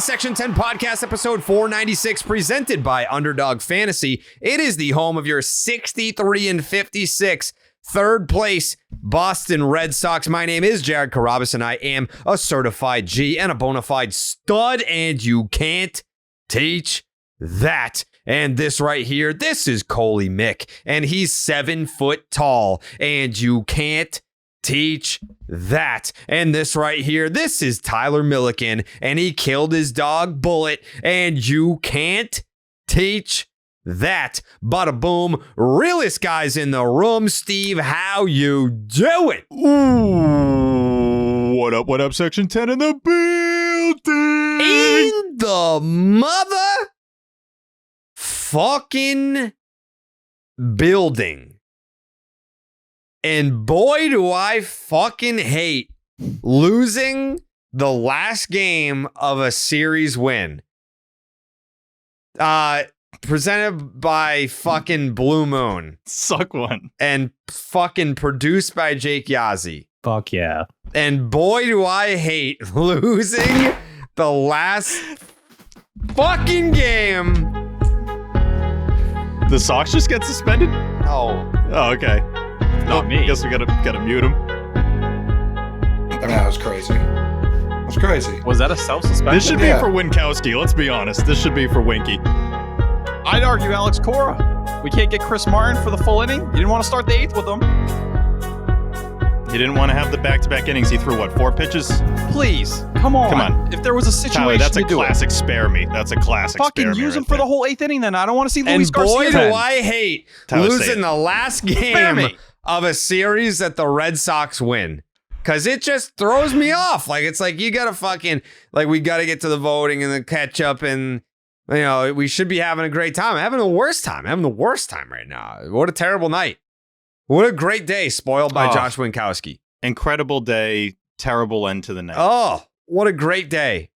Section 10 Podcast, episode 496, presented by Underdog Fantasy. It is the home of your 63-56 third place Boston Red Sox. My name is Jared Carrabis, and I am a certified G and a bona fide stud, and you can't teach that. And this right here, this is Coley Mick, and he's 7 foot tall, and you can't teach that. And this right here, this is Tyler Milliken, and he killed his dog Bullet, and you can't teach that. Bada boom, realest guys in the room. Steve, how you doing? Ooh, what up, Section 10 in the building? In the mother fucking building. And boy, do I fucking hate losing the last game of a series win. Presented by fucking Blue Moon. Suck one. And fucking produced by Jake Yazzie. Fuck yeah. And boy, do I hate losing the last fucking game. The Sox just get suspended? Oh, okay. Not me. Guess we gotta mute him. I mean, that was crazy. That was crazy. Was that a self-suspension? This should be for Winkowski, let's be honest. This should be for Winky. I'd argue Alex Cora. We can't get Chris Martin for the full inning. You didn't want to start the 8th with him. He didn't want to have the back-to-back innings. He threw, 4 pitches? Please, come on. Come on. If there was a situation Tyler, that's a to do classic spare me. That's a classic spare fucking me. use him right for there. the whole 8th inning then. I don't want to see and Luis Garcia. boy, do then. I hate Tyler, say losing it. the last Spare game me. of a series that the Red Sox win. Because it just throws me off. It's like you got to fucking, we got to get to the voting and the Ketchup, and, we should be having a great time. I'm having the worst time. I'm having the worst time right now. What a terrible night. What a great day spoiled by Josh Winkowski. Incredible day, terrible end to the night. Oh, what a great day.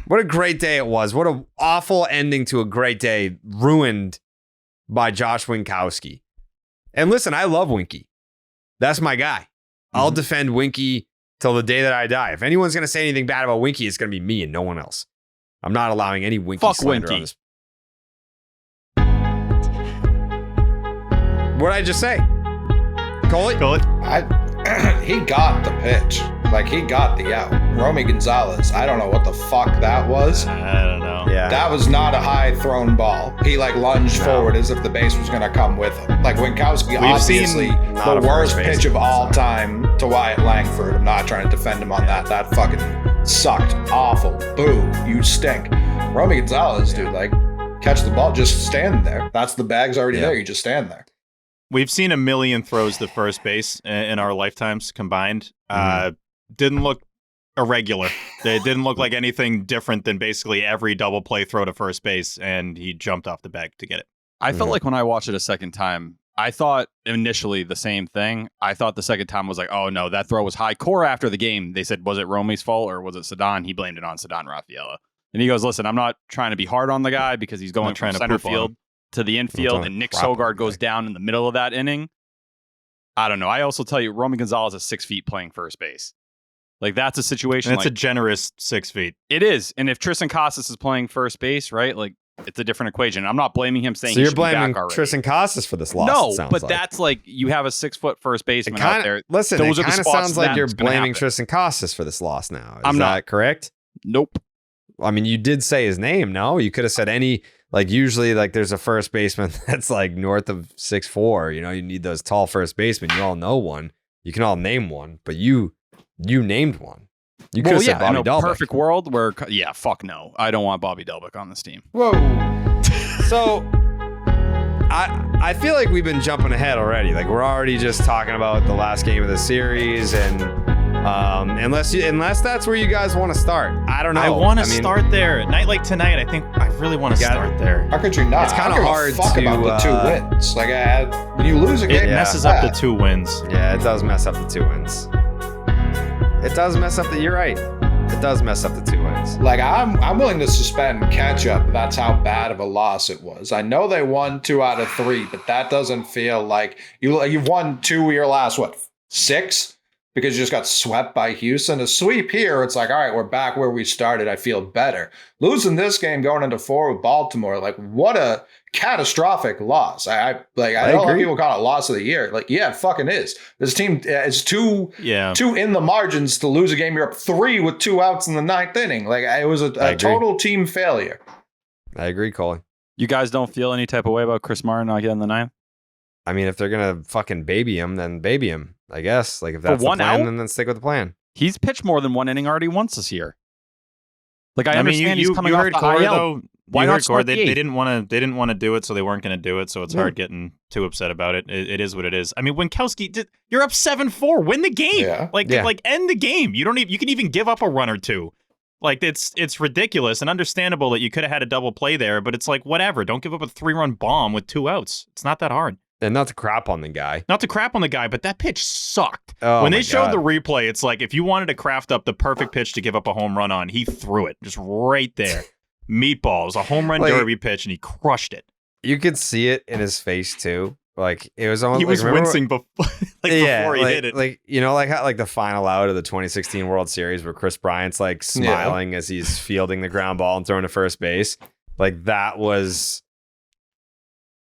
What a great day it was. What an awful ending to a great day, ruined by Josh Winkowski. And listen, I love Winky. That's my guy. I'll defend Winky till the day that I die. If anyone's going to say anything bad about Winky, it's going to be me and no one else. I'm not allowing any Winky Fuck slander Winky. on this. What did I just say? Call it? Call it. He got the pitch. He got the out. Romy Gonzalez, I don't know what the fuck that was. I don't know. Yeah. That was not a high thrown ball. He lunged forward as if the base was going to come with him. Winkowski, obviously not a the worst first pitch baseman, of all time to Wyatt Langford. I'm not trying to defend him on that. That fucking sucked. Awful. Boo. You stink. Romy Gonzalez, dude, catch the ball, just stand there. That's the bag's already there. You just stand there. We've seen a million throws to first base in our lifetimes combined. Didn't look irregular. They didn't look like anything different than basically every double play throw to first base, and he jumped off the bag to get it. I felt like when I watched it a second time, I thought initially the same thing. I thought the second time was oh no, that throw was high. Cora after the game, they said, was it Romy's fault or was it Sedon? He blamed it on Sedon Rafaela. And he goes, listen, I'm not trying to be hard on the guy because he's going from center field to the infield, and Nick Sogard goes down in the middle of that inning. I don't know. I also tell you, Romy Gonzalez is 6 feet playing first base. That's a situation. And it's a generous 6 feet. It is. And if Tristan Casas is playing first base, right? It's a different equation. I'm not blaming him saying So he you're should be blaming back already. Tristan Casas for this loss. No, it sounds but like. that's you have a 6 foot first baseman Kinda, out there. Listen, Those it are the kind of spots sounds like you're that's gonna blaming happen. Tristan Casas for this loss now. I'm Is not. that correct? Nope. I mean, you did say his name, no? You could have said any, usually, there's a first baseman that's, north of 6'4". You need those tall first basemen. You all know one. You can all name one, but you named one. You could have said Bobby Dalbec. Perfect world where, fuck no. I don't want Bobby Dalbec on this team. Whoa. So, I feel like we've been jumping ahead already. We're already just talking about the last game of the series, and unless that's where you guys want to start, I don't know. I want to start there. A night like tonight, I think I really want to start there. How could you not? It's kinda hard fuck to, about the 2 wins. When you lose a game, It messes up the 2 wins. Yeah, it does mess up the 2 wins. It does mess up the. You're right. It does mess up the 2 wins. I'm willing to suspend Ketchup. That's how bad of a loss it was. I know they won 2 out of 3, but that doesn't feel like you've won 2 of your last 6. because you just got swept by Houston. A sweep here, it's like, all right, we're back where we started. I feel better. Losing this game going into 4 with Baltimore, like what a catastrophic loss. I know a lot of people call it loss of the year. Like, yeah, it fucking is. This team is too in the margins to lose a game. You're up 3 with 2 outs in the 9th inning. Like it was a total team failure. I agree, Coley. You guys don't feel any type of way about Chris Martin not getting the 9th? I mean, if they're gonna fucking baby him, then baby him. I guess. Like if that's the plan, then stick with the plan. He's pitched more than 1 inning already once this year. Like I understand he's coming off the Corey, IL. though. Why not start they didn't want to do it, so they weren't going to do it. So it's hard getting too upset about it. It is what it is. I mean, Winkowski, you're up 7-4. Win the game. Yeah. Like end the game. You can even give up a run or two. Like it's ridiculous and understandable that you could have had a double play there, but it's like whatever. Don't give up a 3-run bomb with 2 outs. It's not that hard. And not to crap on the guy. Not to crap on the guy, but that pitch sucked. Oh, when they showed the replay, it's like if you wanted to craft up the perfect pitch to give up a home run on, he threw it just right there. Meatball. It was a home run derby pitch, and he crushed it. You could see it in his face too. Like it was almost. He was wincing before he hit it. Like you know, like how like the final out of the 2016 World Series where Chris Bryant's like smiling as he's fielding the ground ball and throwing to first base. Like that was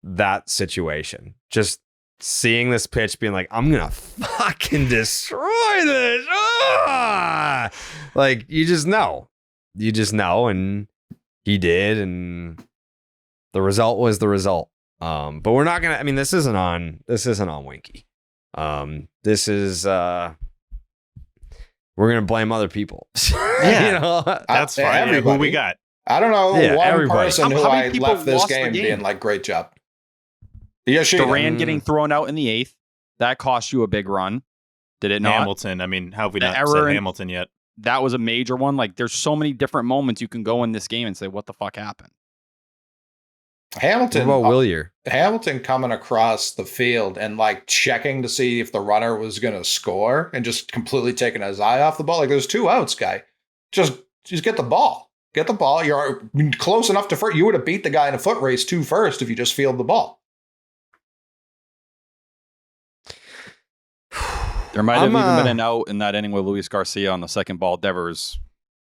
that situation. Just seeing this pitch, being like, I'm gonna fucking destroy this. Ah! Like you just know, and he did, and the result was the result. But we're not gonna. I mean, this isn't on Winky. This is we're gonna blame other people. Yeah, you know? That's fine. Yeah, who we got? I don't know one person who I left this game game being like, great job. Yeah, Duran getting thrown out in the 8th. That cost you a big run. Did it not? Hamilton. I mean, how have we not said Hamilton yet? That was a major one. Like, there's so many different moments you can go in this game and say, what the fuck happened? Hamilton. What about Willier? Hamilton coming across the field and like checking to see if the runner was going to score and just completely taking his eye off the ball. Like, there's 2 outs, guy. Just get the ball. Get the ball. You're close enough to first. You would have beat the guy in a foot race 2 first if you just field the ball. There might have even been an out in that inning with Luis Garcia on the second ball Devers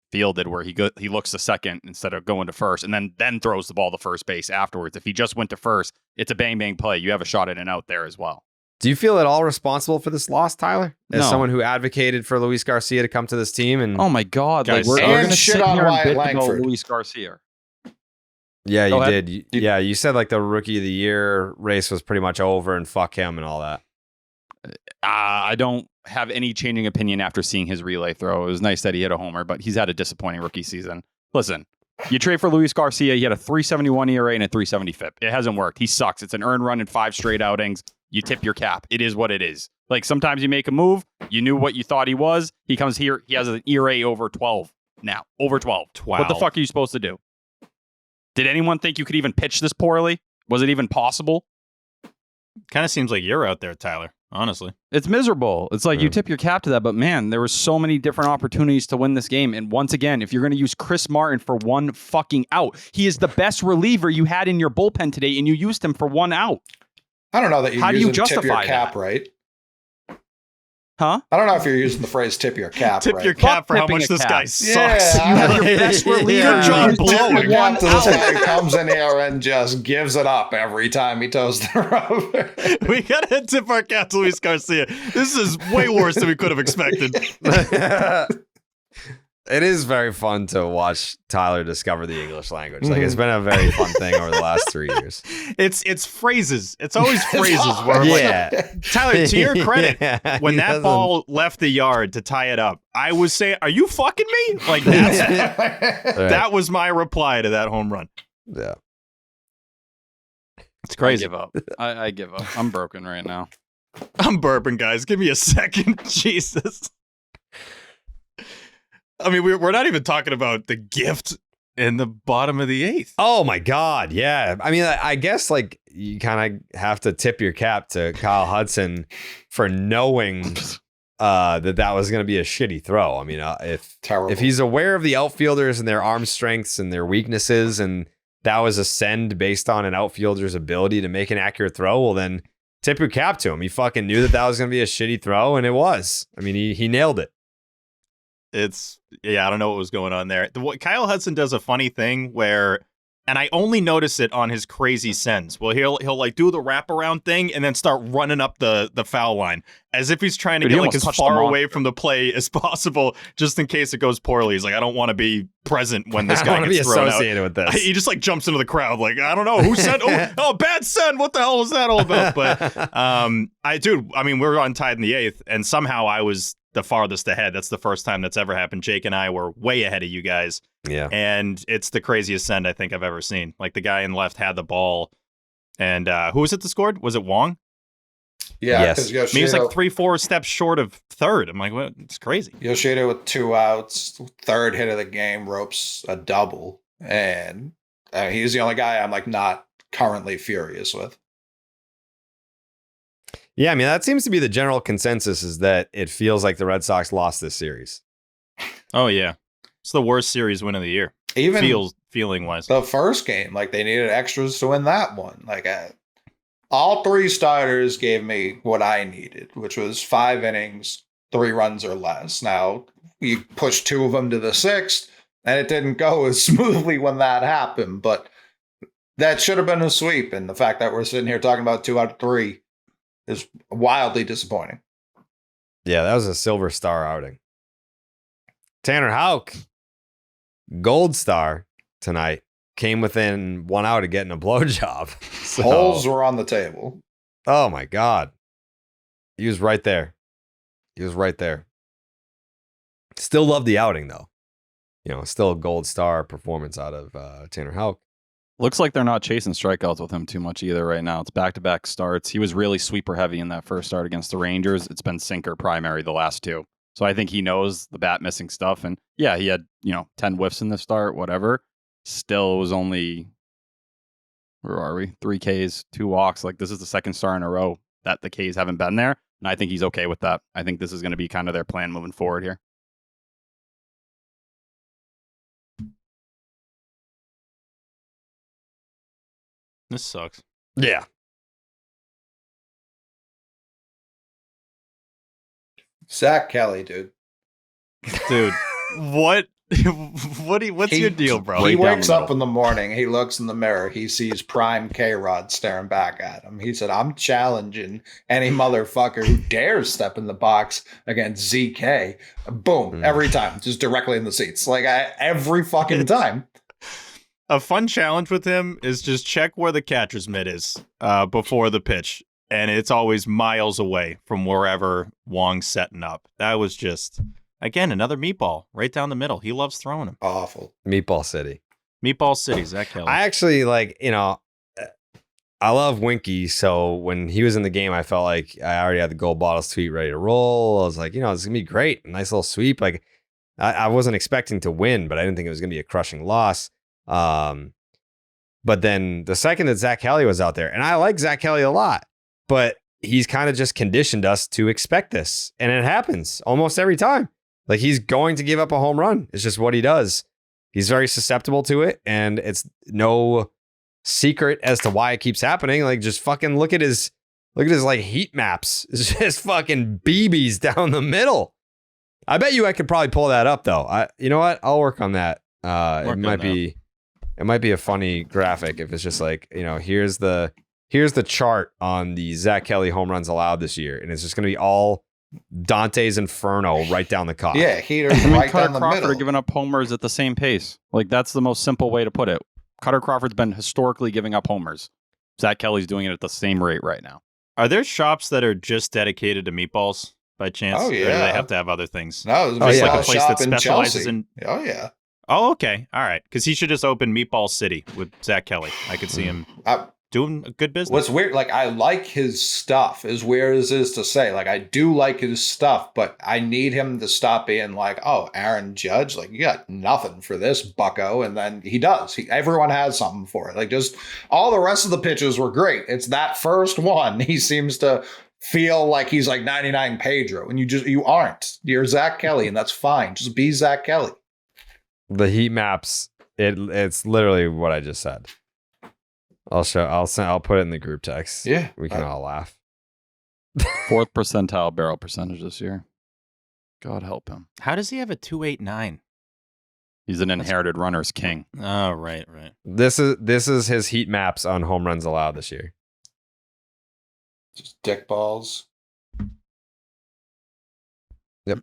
fielded where he looks to second instead of going to first and then throws the ball to first base afterwards. If he just went to first, it's a bang play. You have a shot at an out there as well. Do you feel at all responsible for this loss, Tyler? As someone who advocated for Luis Garcia to come to this team? And oh my God, guys, like we're going to shit sit on here and Wyatt bitch about Langford. Luis Garcia. Yeah, Go you ahead. did. You said like the rookie of the year race was pretty much over and fuck him and all that. I don't have any changing opinion after seeing his relay throw. It was nice that he hit a homer, but he's had a disappointing rookie season. Listen, you trade for Luis Garcia, he had a 3.71 ERA and a 3.70 FIP. It hasn't worked. He sucks. It's an earned run in 5 straight outings. You tip your cap. It is what it is. Like sometimes you make a move, you knew what you thought he was. He comes here, he has an ERA over 12 now. Over 12. What the fuck are you supposed to do? Did anyone think you could even pitch this poorly? Was it even possible? Kind of seems like you're out there, Tyler. Honestly, it's miserable. It's like you tip your cap to that, but man, there were so many different opportunities to win this game. And once again, if you're going to use Chris Martin for 1 fucking out, he is the best reliever you had in your bullpen today, and you used him for 1 out. I don't know that How do you justify tip your cap that? right. Huh? I don't know if you're using the phrase "tip your cap." Tip right. your cap for how tipping much a this cap. guy sucks. Yeah, You have your best reliever. Good job Tip blowing. your cap to this guy who comes in here and just gives it up every time he toes the rubber. We gotta tip our cap to Luis Garcia. This is way worse than we could have expected. It is very fun to watch Tyler discover the English language. Like it's been a very fun thing over the last 3 years. It's phrases. It's always phrases. Where I'm like, Tyler, to your credit, when that ball left the yard to tie it up, I was saying, "Are you fucking me?" Like that was my reply to that home run. Yeah, it's crazy. I give up. I give up. I'm broken right now. I'm burping, guys. Give me a second. Jesus. I mean, we're not even talking about the gift in the bottom of the 8th. Oh my God, yeah. I mean, I guess like you kind of have to tip your cap to Kyle Hudson for knowing that was going to be a shitty throw. I mean, if he's aware of the outfielders and their arm strengths and their weaknesses, and that was a send based on an outfielder's ability to make an accurate throw, well then tip your cap to him. He fucking knew that was going to be a shitty throw, and it was. I mean, he nailed it. I don't know what was going on there. Kyle Hudson does a funny thing where, and I only notice it on his crazy sends. Well, he'll like do the wraparound thing and then start running up the foul line as if he's trying to Dude, he get like almost as touched the far monster. away from the play as possible, just in case it goes poorly. He's like, I don't want to be present when this I guy want to be gets thrown out. associated with this. He just like jumps into the crowd like, I don't know who sent. Oh, bad send. What the hell was that all about? But I mean, we were on tied in the 8th, and somehow I was the farthest ahead. That's the first time that's ever happened. Jake and I were way ahead of you guys. Yeah. And it's the craziest send I think I've ever seen. Like the guy in left had the ball, and who was it that scored? Was it Wong? Yeah, Yes. because I mean, he was like 3-4 steps short of third. I'm like, what? It's crazy. Yoshida with 2 outs, third hit of the game, ropes a double, and he's the only guy I'm like not currently furious with. Yeah, I mean, that seems to be the general consensus, is that it feels like the Red Sox lost this series. Oh yeah, it's the worst series win of the year. Even Feeling wise. the first game, like they needed extras to win that one. Like all 3 starters gave me what I needed, which was 5 innings, 3 runs or less. Now you pushed 2 of them to the 6th, and it didn't go as smoothly when that happened. But that should have been a sweep, and the fact that we're sitting here talking about 2 out of 3 is wildly disappointing. Yeah, that was a silver star outing. Tanner Houck, gold star tonight, came within 1 out of getting a blowjob. So, Holes were on the table. oh my God. He was right there. Still love the outing, though. You know, still a gold star performance out of Tanner Houck. Looks like they're not chasing strikeouts with him too much either right now. It's back-to-back starts. He was really sweeper heavy in that first start against the Rangers. It's been sinker primary the last 2. So I think he knows the bat missing stuff. And yeah, he had, 10 whiffs in the start, whatever. Still was only, where are we? 3 Ks, 2 walks. Like, this is the second start in a row that the Ks haven't been there. And I think he's okay with that. I think this is going to be kind of their plan moving forward here. This sucks. Yeah. Zach Kelly, dude. Dude, what? What's your deal, bro? He Right down wakes the up middle. in the morning, he looks in the mirror, he sees Prime K-Rod staring back at him. He said, I'm challenging any motherfucker who dares step in the box against ZK. Boom, every time, just directly in the seats. Like, every fucking time. A fun challenge with him is just check where the catcher's mitt is before the pitch. And it's always miles away from wherever Wong's setting up. That was just, again, another meatball right down the middle. He loves throwing them. Awful. Meatball City. Meatball City, Zach Kelly. I actually I love Winky. So when he was in the game, I felt like I already had the gold bottles tweet ready to roll. I was like, this is going to be great. Nice little sweep. Like, I wasn't expecting to win, but I didn't think it was going to be a crushing loss. But then the second that Zach Kelly was out there, and I like Zach Kelly a lot, but he's kind of just conditioned us to expect this. And it happens almost every time. Like, he's going to give up a home run. It's just what he does. He's very susceptible to it. And it's no secret as to why it keeps happening. Like, just fucking look at his like heat maps. It's just fucking BBs down the middle. I bet you I could probably pull that up though. You know what? I'll work on that. It might be a funny graphic if it's just like, here's the chart on the Zach Kelly home runs allowed this year, and it's just going to be all Dante's Inferno right down the cock. Yeah, heaters I mean, right Cutter down the Crawford middle. are giving up homers at the same pace. Like, that's the most simple way to put it. Cutter Crawford's been historically giving up homers. Zach Kelly's doing it at the same rate right now. Are there shops that are just dedicated to meatballs by chance? Oh, Or do yeah. they have to have other things? No, it was Oh, a yeah. Like a place shop that in specializes Chelsea. in. Oh, yeah. Oh, okay. All right. Because he should just open Meatball City with Zach Kelly. I could see him doing a good business. What's weird, like, I like his stuff, as weird as it is to say. Like, I do like his stuff, but I need him to stop being like, oh, Aaron Judge, like, you got nothing for this, bucko. And then he does. Everyone has something for it. Like, just all the rest of the pitches were great. It's that first one. He seems to feel like he's like 99 Pedro, and you aren't. You're Zach Kelly, and that's fine. Just be Zach Kelly. The heat maps, it's literally what I just said. I'll put it in the group text. Yeah. We can all laugh. 4th percentile barrel percentage this year. God help him. How does he have a 2.89? He's an inherited runner's king. Oh, right. This is his heat maps on home runs allowed this year. Just dick balls. Yep.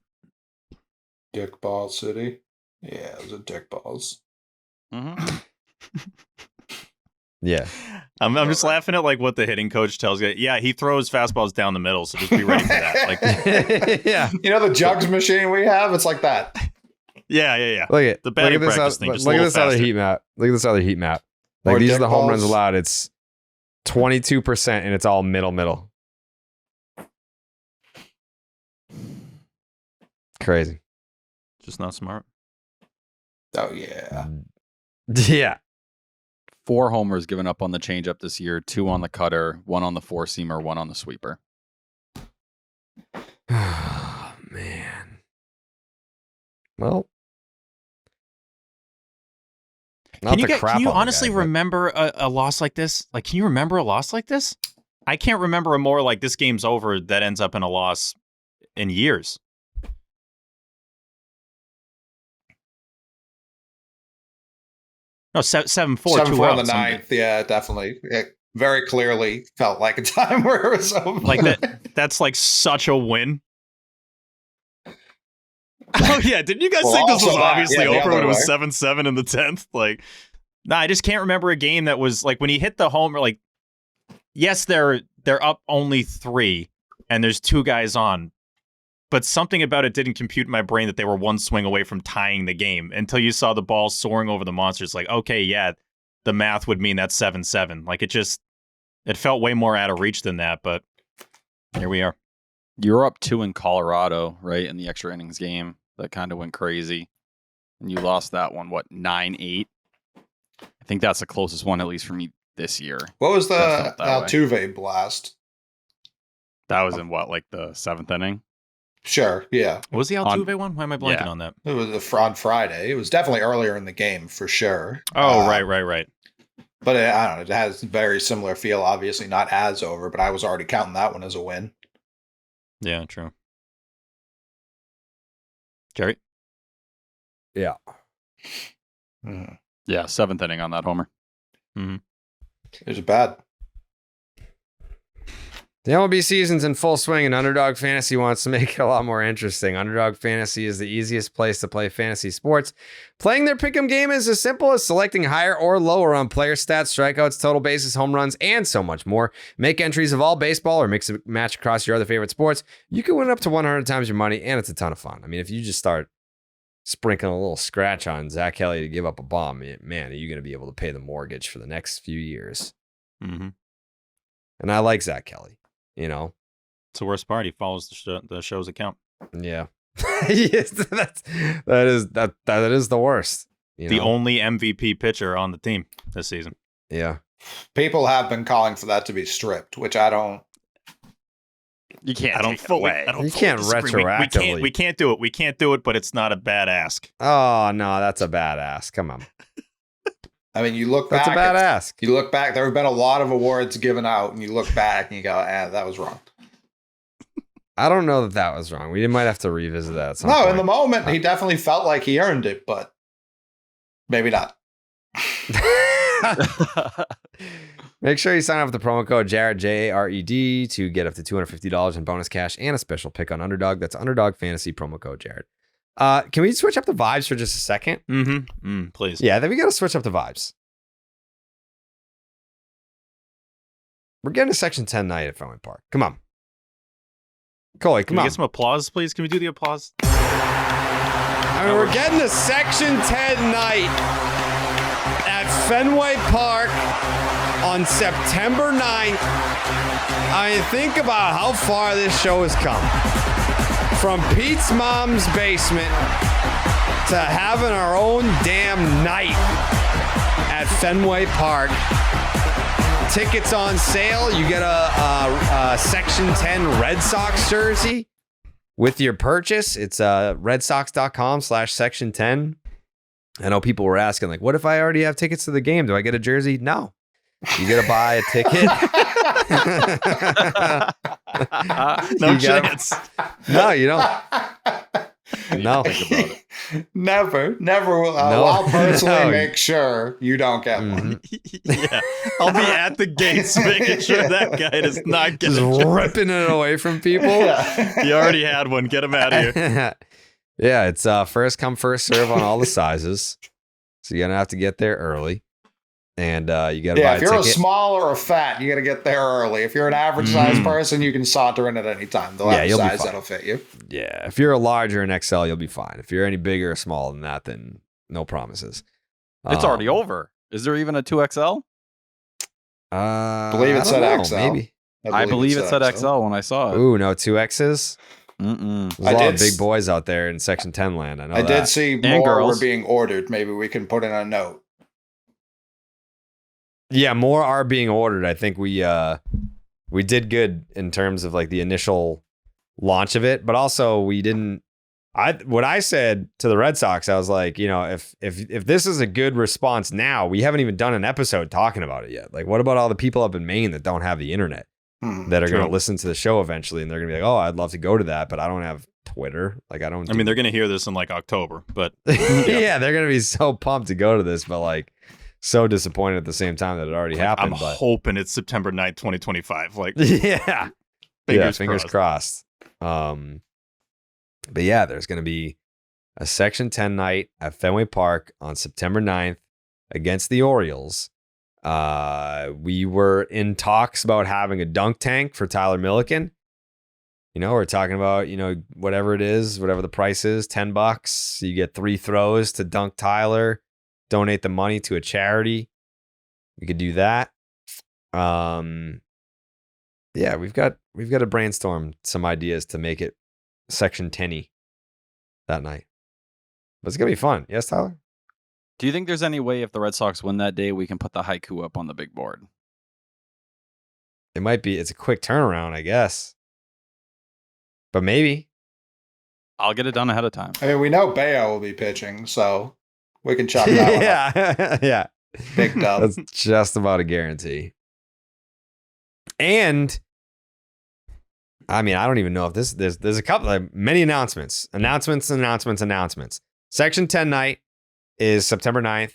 Dick ball city. Yeah, those are dick balls. Mm-hmm. Yeah. I'm just laughing at like what the hitting coach tells you. Yeah, he throws fastballs down the middle, so just be ready for that. Like, Yeah. You know the jugs machine we have? It's like that. yeah. Look at The batting look at practice this, thing, just look a at little this other faster. heat map. Look at this other heat map. Like More these are dick the home runs balls. allowed. It's 22% and it's all middle. Crazy. Just not smart. Oh yeah. Yeah. 4 homers given up on the changeup this year, 2 on the cutter, 1 on the 4-seamer, 1 on the sweeper. Oh, man. Well. Can you honestly remember a loss like this? Like, can you remember a loss like this? I can't remember a more like this game's over that ends up in a loss in years. No, 7-4, 7-4 2 on the outs. ninth. Yeah, definitely. It very clearly felt like a time where it was over. Like that's like such a win. Oh yeah, didn't you guys Well, think this was also that, obviously yeah, the over when other it was way. 7-7 in the 10th? Like, I just can't remember a game that was like when he hit the homer. Like, yes, they're up only 3, and there's 2 guys on, but something about it didn't compute in my brain that they were 1 swing away from tying the game until you saw the ball soaring over the monsters. Like, okay, yeah, the math would mean that's 7-7. Like, it felt way more out of reach than that, but here we are. You were up 2 in Colorado, right, in the extra innings game. That kind of went crazy. And you lost that one, 9-8? I think that's the closest one, at least for me this year. What was the That felt that way. Altuve blast? That was in like the 7th inning? Sure, yeah. What was the Altuve one? Why am I blanking Yeah. on that? It was on Friday. It was definitely earlier in the game for sure. Oh, right. But I don't know. It has a very similar feel. Obviously, not as over, but I was already counting that one as a win. Yeah, true. Jerry? Yeah. Mhm. Yeah, 7th inning on that homer. It was bad. The MLB season's in full swing, and Underdog Fantasy wants to make it a lot more interesting. Underdog Fantasy is the easiest place to play fantasy sports. Playing their pick'em game is as simple as selecting higher or lower on player stats, strikeouts, total bases, home runs, and so much more. Make entries of all baseball or mix and match across your other favorite sports. You can win up to 100 times your money, and it's a ton of fun. I mean, if you just start sprinkling a little scratch on Zach Kelly to give up a bomb, man, are you going to be able to pay the mortgage for the next few years? Mm-hmm. And I like Zach Kelly. You know, It's the worst part. He follows the show's account. yeah, yes, that is the worst. You The know? only MVP pitcher on the team this season. Yeah, People have been calling for that to be stripped, which I don't. You can't I don't take it fully. away. I don't You fully can't disagree. retroactively. We can't do it. We can't do it. But it's not a bad ask. oh no, that's a badass. Come on, I mean, you look that's back. a badass. You look back. There have been a lot of awards given out, and you look back and you go, that was wrong." I don't know that was wrong. We might have to revisit that. At some No, point. in the moment, he definitely felt like he earned it, but maybe not. Make sure you sign up with the promo code Jared, Jared, to get up to $250 in bonus cash and a special pick on Underdog. That's Underdog Fantasy promo code Jared. Can we switch up the vibes for just a second? Please. Yeah, then we got to switch up the vibes. We're getting to Section 10 night at Fenway Park. Come on. Coley, Can come we on. get some applause, please? Can we do the applause? I mean, we're getting to Section 10 night at Fenway Park on September 9th. I mean, think about how far this show has come. From Pete's mom's basement to having our own damn night at Fenway Park. Tickets on sale. You get a Section 10 Red Sox jersey with your purchase. It's redsox.com/section 10. I know people were asking, like, what if I already have tickets to the game? Do I get a jersey? No. You got to buy a ticket. No You gotta- chance. No, you don't. No. Think about it. Never will. No. I'll personally No. make sure you don't get one. Mhm. Yeah, I'll be at the gates making sure that guy does not get Just a chance. ripping it away from people. He already had one. Get him out of here. Yeah, it's first come, first serve on all the sizes. So you're gonna have to get there early. And you gotta buy If a you're a ticket. small or a fat, you got to get there early. If you're an average sized Mm. person, you can saunter in at any time. They'll Yeah, have a you'll be size fine. that'll fit you. Yeah, if you're a large or an XL, you'll be fine. If you're any bigger or smaller than that, then no promises. It's already Um, over. Is there even a 2XL? Believe it I said don't know, XL. Maybe. I believe it said XL when I saw it. Ooh, no 2Xs. Mm-mm. There's a I lot did of big s- boys out there in Section 10 land. I know I that. did see more girls. were being ordered. Maybe we can put in a note. Yeah, more are being ordered. I think we did good in terms of like the initial launch of it, but also we didn't. What I said to the Red Sox, I was like, if this is a good response now, we haven't even done an episode talking about it yet. Like, what about all the people up in Maine that don't have the internet Hmm. that are going True. to listen to the show eventually, and they're going to be like, oh, I'd love to go to that, but I don't have Twitter. Like, I don't. I mean, they're gonna hear this in like October, but yeah, they're going to be so pumped to go to this, but like so disappointed at the same time that it already happened. I'm But hoping it's September 9th, 2025. Like, yeah. fingers crossed. But yeah, there's going to be a Section 10 night at Fenway Park on September 9th against the Orioles. We were in talks about having a dunk tank for Tyler Milliken. We're talking about, whatever it is, whatever the price is, $10. You get 3 throws to dunk Tyler, donate the money to a charity. We could do that. Yeah, we've got to brainstorm some ideas to make it Section 10-y that night. But it's going to be fun. Yes, Tyler? Do you think there's any way if the Red Sox win that day, we can put the haiku up on the big board? It might be. It's a quick turnaround, I guess. But maybe. I'll get it done ahead of time. I mean, we know Bello will be pitching, so we can chop that one up. Yeah. Yeah. Big dub. That's just about a guarantee. And I mean, I don't even know if there's a couple of many announcements. Section 10 night is September 9th.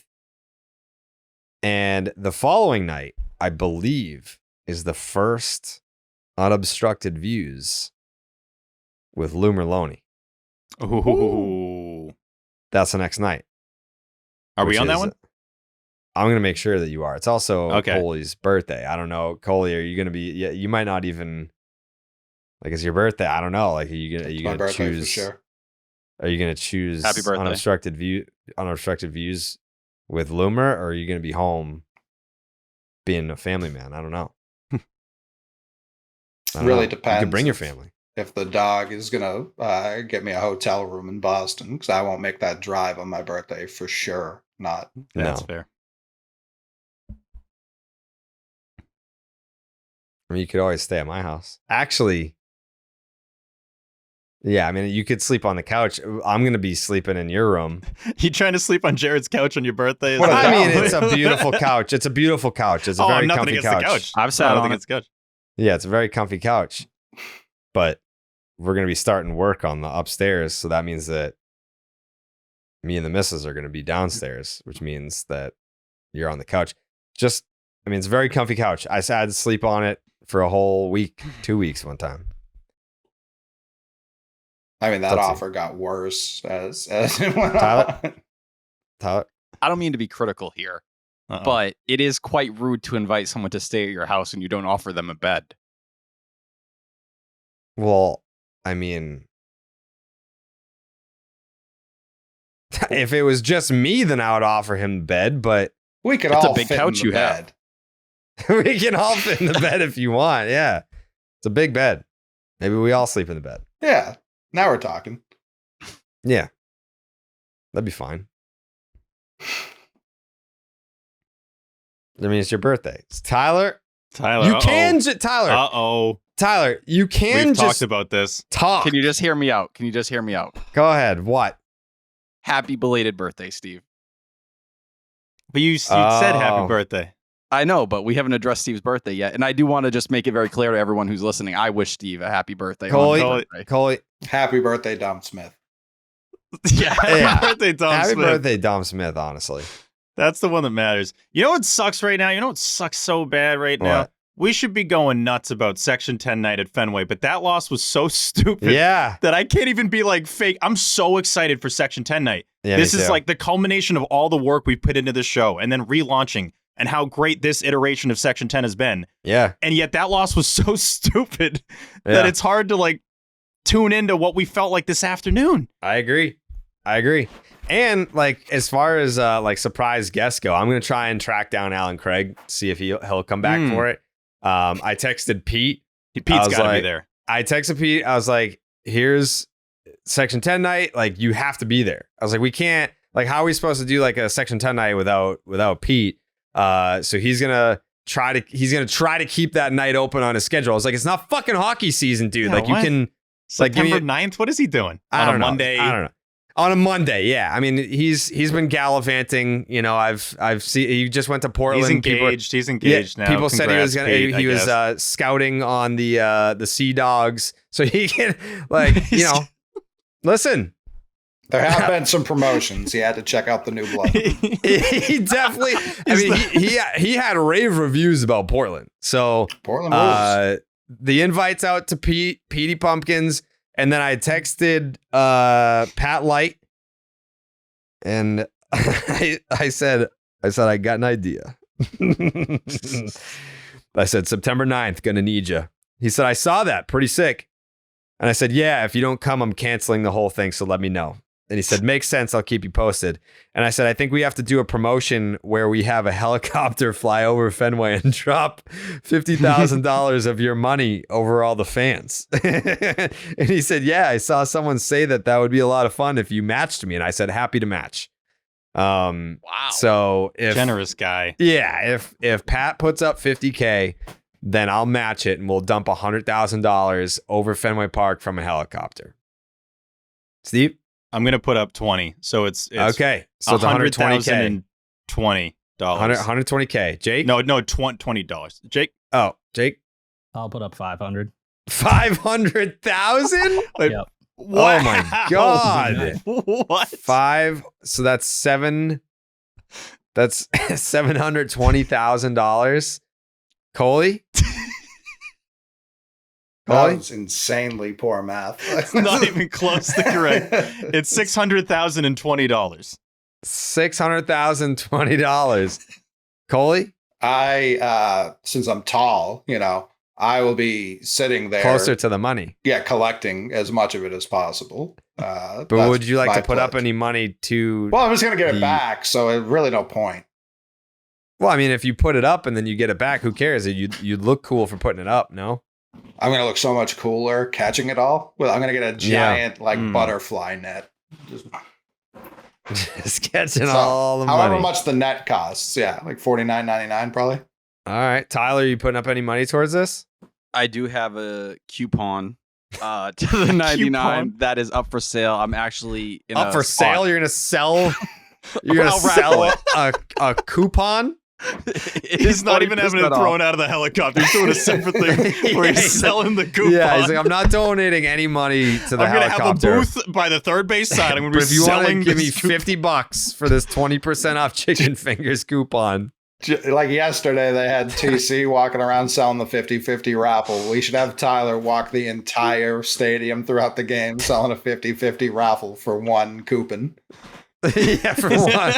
And the following night, I believe, is the first unobstructed views with Lou Merlone. Ooh. That's the next night. Are we which on that is- one? I'm going to make sure that you are. It's also Okay. Coley's birthday. I don't know. Coley, are you going to be, yeah, you might not even, like, it's your birthday. I don't know. Like, are you It's my going to birthday choose, for sure. are you going to choose Happy birthday. unobstructed views with Loomer, or are you going to be home being a family man? I don't know. I don't Really know. You depends could bring your if- family. If the dog is gonna get me a hotel room in Boston, because I won't make that drive on my birthday for sure. Not. That's No. fair. I mean, you could always stay at my house. Actually, yeah, I mean, you could sleep on the couch. I'm going to be sleeping in your room. You trying to sleep on Jared's couch on your birthday? Is What a that- I mean, down. it's a beautiful couch. It's a beautiful couch. It's a Oh, very I'm nothing comfy against couch. the couch. I've sat I don't on think it. it's couch. Yeah, it's a very comfy couch. But we're going to be starting work on the upstairs. So that means that me and the missus are going to be downstairs, which means that you're on the couch. Just, I mean, it's a very comfy couch. I had to sleep on it for a whole week, 2 weeks one time. I mean, that Let's see. offer got worse as it went Tyler? on. Tyler? I don't mean to be critical here, Uh-oh. but it is quite rude to invite someone to stay at your house and you don't offer them a bed. Well, I mean, if it was just me, then I would offer him bed, but We could It's a all big fit couch in the you have. bed. we can all fit in the bed if you want. Yeah. It's a big bed. Maybe we all sleep in the bed. Yeah. Now we're talking. Yeah. That'd be fine. I mean, it's your birthday. It's Tyler. Tyler, You can Tyler. Uh-oh. Tyler, you can We've just talked about this. talk. Can you just hear me out? Can you just hear me out? Go ahead. What? Happy belated birthday, Steve. But you said happy Oh. birthday. I know, but we haven't addressed Steve's birthday yet. And I do want to just make it very clear to everyone who's listening. I wish Steve a happy birthday. on his birthday. Coley, Happy birthday, Dom Smith. Yeah, happy birthday, Tom happy Smith. birthday, Dom Smith. Honestly, That's the one that matters. You know what sucks right now? You know what sucks so bad right now? What? We should be going nuts about Section 10 night at Fenway, but that loss was so stupid yeah. that I can't even be like fake. I'm so excited for Section 10 night. Yeah, This me is too. like the culmination of all the work we put into the show and then relaunching and how great this iteration of Section 10 has been. Yeah. And yet that loss was so stupid Yeah. that it's hard to like tune into what we felt like this afternoon. I agree. And like as far as like surprise guests go, I'm gonna try and track down Alan Craig, see if he'll come back for it. I texted Pete. Pete's was got to be like- there. I texted Pete. I was like, "Here's Section 10 night. Like you have to be there." I was like, "We can't. Like, how are we supposed to do like a Section 10 night without Pete?" So he's gonna try to keep that night open on his schedule. I was like, "It's not fucking hockey season, dude. Yeah, like you what? can." Like, give me September 9th? What is he doing? I On don't a know. Monday? I don't know. On a Monday, yeah. I mean, he's been gallivanting. You know, I've seen he just went to Portland. He's engaged. He's engaged now. People said he was Congrats, gonna. Pete, He I was guess. scouting on the Sea Dogs, so he can like listen. There have been some promotions. He had to check out the new blood. He definitely. I mean, he had rave reviews about Portland. So Portland rules. the invites out to Petey Pumpkins. And then I texted Pat Light, and I said I got an idea. I said September 9th, gonna need you. He said I saw that, pretty sick. And I said, yeah, if you don't come, I'm canceling the whole thing. So let me know. And he said, makes sense. I'll keep you posted. And I said, I think we have to do a promotion where we have a helicopter fly over Fenway and drop $50,000 of your money over all the fans. And he said, yeah, I saw someone say that would be a lot of fun if you matched me. And I said, happy to match. Wow. So if Generous guy. yeah, if Pat puts up 50K, then I'll match it and we'll dump $100,000 over Fenway Park from a helicopter. Steve? I'm gonna put up 20. So it's Okay. So it's 120K. $120. 120K. Jake? No, $20. Jake? Oh, Jake? I'll put up 500. 500,000? Yep. Oh my God. What? So that's $720,000. Coley? That was insanely poor math. It's not even close to correct. It's $600,020. $600,020. Coley? Since I'm tall, I will be sitting there Closer to the money. Yeah, collecting as much of it as possible. But That's would you like my to put up pledge. any money to... Well, I'm just gonna get the- it back, so it really no point. Well, I mean, if you put it up and then you get it back, who cares? You'd look cool for putting it up, no? I'm gonna look so much cooler catching it all. Well, I'm gonna get a giant butterfly net. Just, Just catching so, all the however money. much the net costs. Yeah, like $49.99 probably. All right. Tyler, you putting up any money towards this? I do have a coupon to the 99 that is up for sale. I'm actually in Up a for spot- sale? You're going to sell... You're going to I'll sell raffle a coupon? He's not even having it thrown out of the helicopter. He's doing a separate thing where Yeah, he's he's selling the coupon. Yeah, he's like, I'm not donating any money to the I'm going to have a helicopter. booth by the third base side. I'm going to But be if you want to selling give me this coupon. $50 for this 20% off chicken fingers coupon. Like yesterday, they had TC walking around selling the 50-50 raffle. We should have Tyler walk the entire stadium throughout the game selling a 50-50 raffle for one coupon. Yeah, for one.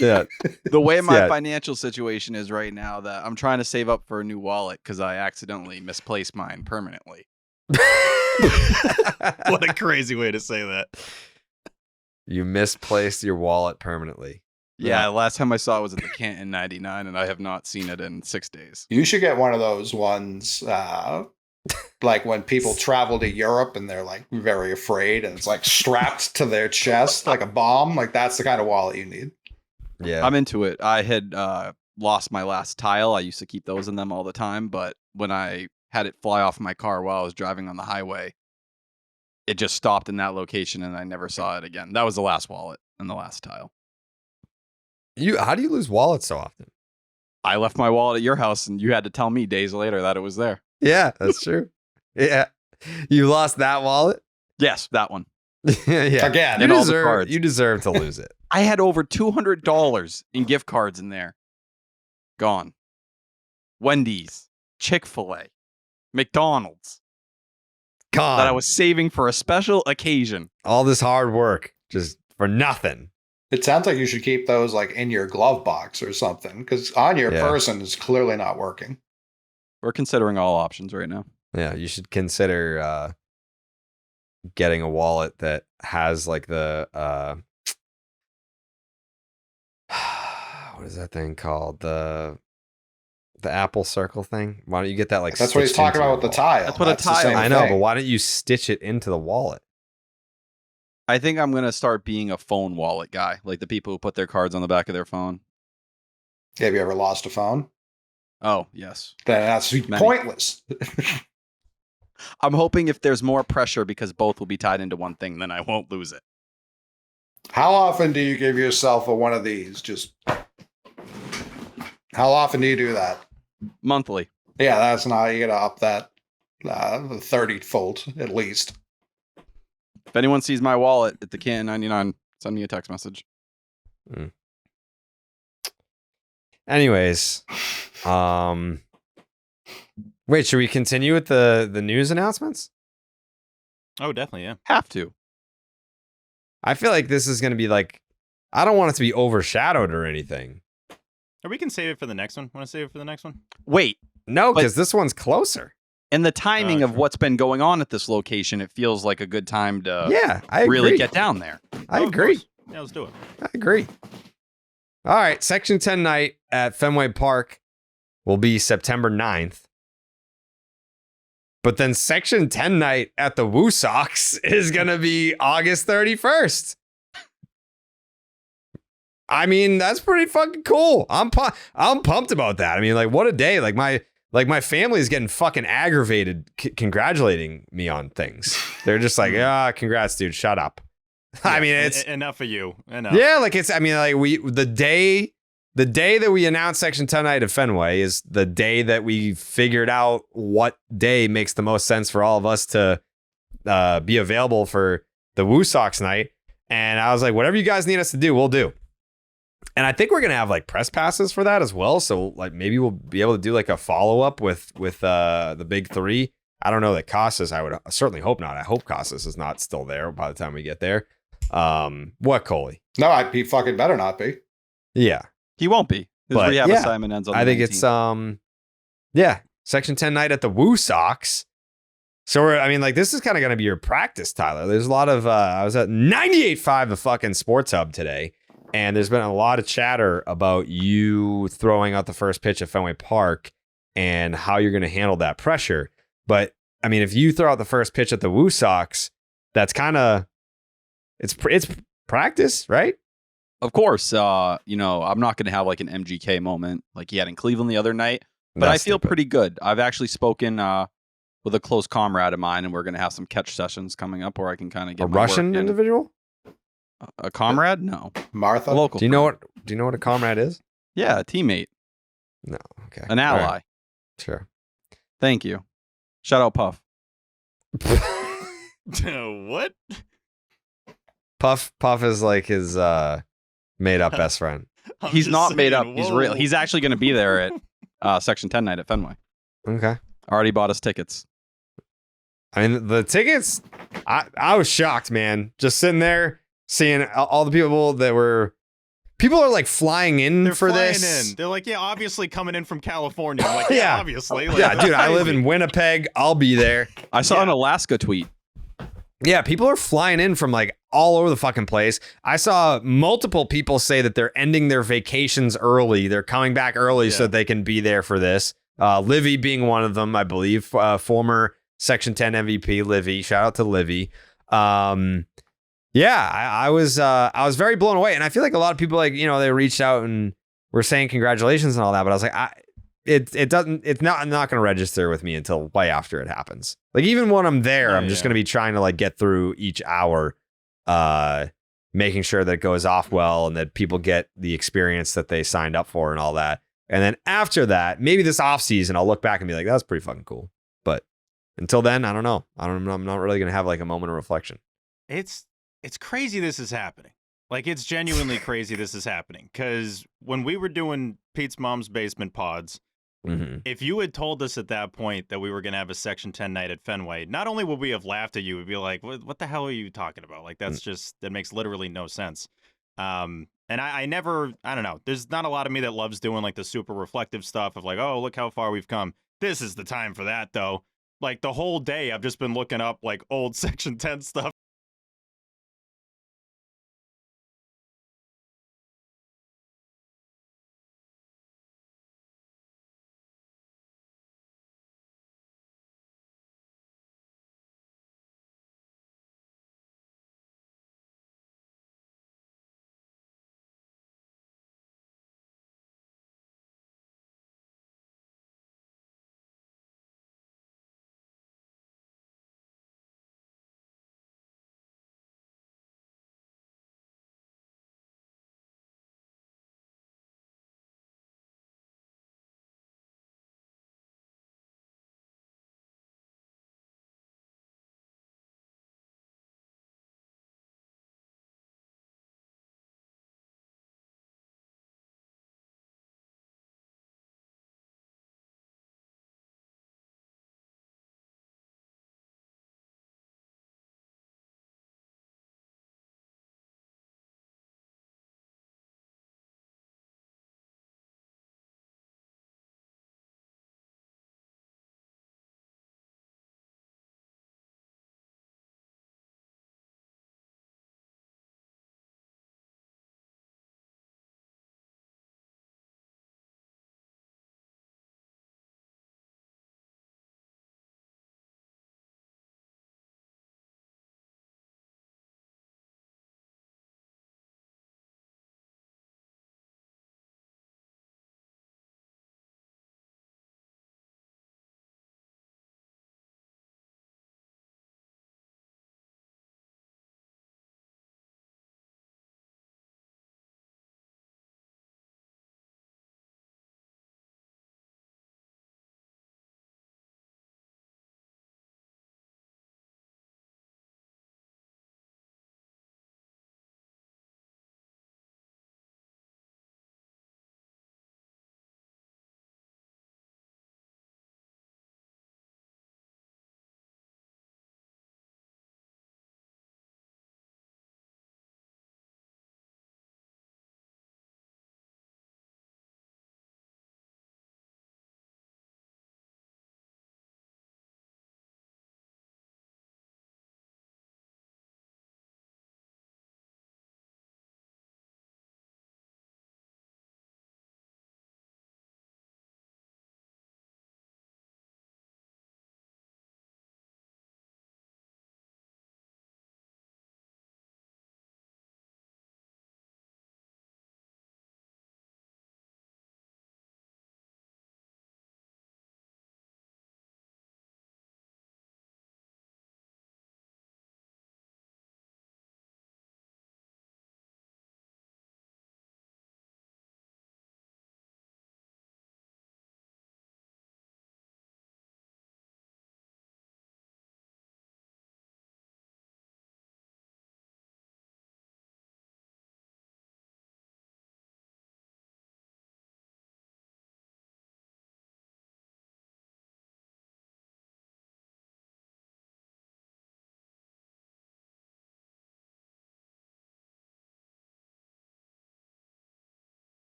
Yeah. The way my Yeah. financial situation is right now, that I'm trying to save up for a new wallet because I accidentally misplaced mine permanently. What a crazy way to say that. You misplaced your wallet permanently. Yeah, last time I saw it was at the Canton 99, and I have not seen it in 6 days. You should get one of those ones, like when people travel to Europe and they're like very afraid and it's like strapped to their chest like a bomb. Like that's the kind of wallet you need. Yeah. I'm into it. I had lost my last tile. I used to keep those in them all the time, but when I had it fly off my car while I was driving on the highway, it just stopped in that location and I never saw it again. That was the last wallet and the last tile. How do you lose wallets so often? I left my wallet at your house, and you had to tell me days later that it was there. Yeah, that's true. Yeah. You lost that wallet? Yes, that one. Yeah. Again, And all the cards. You deserve to lose it. I had over $200 in gift cards in there. Gone. Wendy's, Chick-fil-A, McDonald's. Gone. That I was saving for a special occasion. All this hard work just for nothing. it sounds like you should keep those like in your glove box or something, because on your Yeah. person is clearly not working. We're considering all options right now. Yeah, you should consider getting a wallet that has like the what is that thing called? The Apple Circle thing. Why don't you get that like? That's what he's stitched talking into about your with the wallet? tile. That's what a the tile- same I know, thing. but why don't you stitch it into the wallet? I think I'm going to start being a phone wallet guy, like the people who put their cards on the back of their phone. Have you ever lost a phone? Oh, yes. Then that's pointless. I'm hoping if there's more pressure because both will be tied into one thing, then I won't lose it. How often do you give yourself a one of these? Just how often do you do that? Monthly. Yeah, that's not. You gotta up that 30-fold at least. If anyone sees my wallet at the Canton 99, send me a text message. Anyways, wait, should we continue with the news announcements? Oh, definitely, yeah. Have to. I feel like this is going to be like, I don't want it to be overshadowed or anything. Or we can save it for the next one. Want to save it for the next one? Wait, No, But- because this one's closer. and the timing of Sure. what's been going on at this location, it feels like a good time to Yeah, I agree. really get down there. I Oh, of agree. course. Yeah, let's do it. I agree. All right, Section 10 night at Fenway Park will be September 9th. But then Section 10 night at the Woo Sox is going to be August 31st. I mean, that's pretty fucking cool. I'm pumped about that. I mean, like, what a day. Like my family is getting fucking aggravated congratulating me on things. They're just like, congrats, dude. Shut up. I mean, it's enough of you. Enough. yeah, like it's. I mean, like the day that we announced Section 10 night at Fenway is the day that we figured out what day makes the most sense for all of us to be available for the Woo Sox night. And I was like, whatever you guys need us to do, we'll do. And I think we're gonna have like press passes for that as well. So like maybe we'll be able to do like a follow up with the big three. I don't know that Casas. I would certainly hope not. I hope Casas is not still there by the time we get there. What, Coley? No, he fucking better not be. Yeah, He won't be. His But, rehab yeah, assignment ends on I the think 19th. it's Section 10 night at the Woo Sox. So I mean, like this is kind of gonna be your practice, Tyler. There's a lot of I was at 98.5 the fucking Sports Hub today. And there's been a lot of chatter about you throwing out the first pitch at Fenway Park and how you're going to handle that pressure. But I mean, if you throw out the first pitch at the Woo Sox, that's kind of it's practice, right? Of course, I'm not going to have like an MGK moment like he had in Cleveland the other night, but I That's feel stupid. pretty good. I've actually spoken with a close comrade of mine, and we're going to have some catch sessions coming up where I can kind of get A my work Russian in. individual? A comrade? No, Martha. a local. Do you know friend. what a comrade is? Yeah, a teammate, No. Okay. an All ally. right. Sure. Thank you. Shout out Puff. What? Puff is like his made up best friend. I'm He's just not made up. saying, He's whoa. real. He's actually going to be there at Section 10 night at Fenway. Okay. Already bought us tickets. I mean, the tickets, I was shocked, man. Just sitting there, seeing all the people are like flying in They're for flying this. in. They're like, yeah, obviously coming in from California. I'm like, Yeah. yeah, obviously. Like, Yeah, dude, I crazy. live in Winnipeg. I'll be there. I saw Yeah. an Alaska tweet. Yeah, people are flying in from like all over the fucking place. I saw multiple people say that they're ending their vacations early. They're coming back early so Yeah. they can be there for this. Livy being one of them, I believe. Former Section 10 MVP, Livy. Shout out to Livy. Yeah, I was very blown away, and I feel like a lot of people they reached out and were saying congratulations and all that, but I was like, it's not going to register with me until way after it happens. Like even when I'm there, Oh, I'm just yeah. going to be trying to like get through each hour, making sure that it goes off well and that people get the experience that they signed up for and all that. And then after that, maybe this offseason, I'll look back and be like, that's pretty fucking cool. But until then, I don't know. I'm not really going to have like a moment of reflection. It's crazy this is happening. Like, it's genuinely crazy this is happening. Because when we were doing Pete's Mom's Basement pods, if you had told us at that point that we were going to have a Section 10 night at Fenway, not only would we have laughed at you, we'd be like, what the hell are you talking about? Like, that's just, that makes literally no sense. And I never, I don't know, there's not a lot of me that loves doing like the super reflective stuff of like, oh, look how far we've come. This is the time for that, though. Like, the whole day, I've just been looking up like old Section 10 stuff.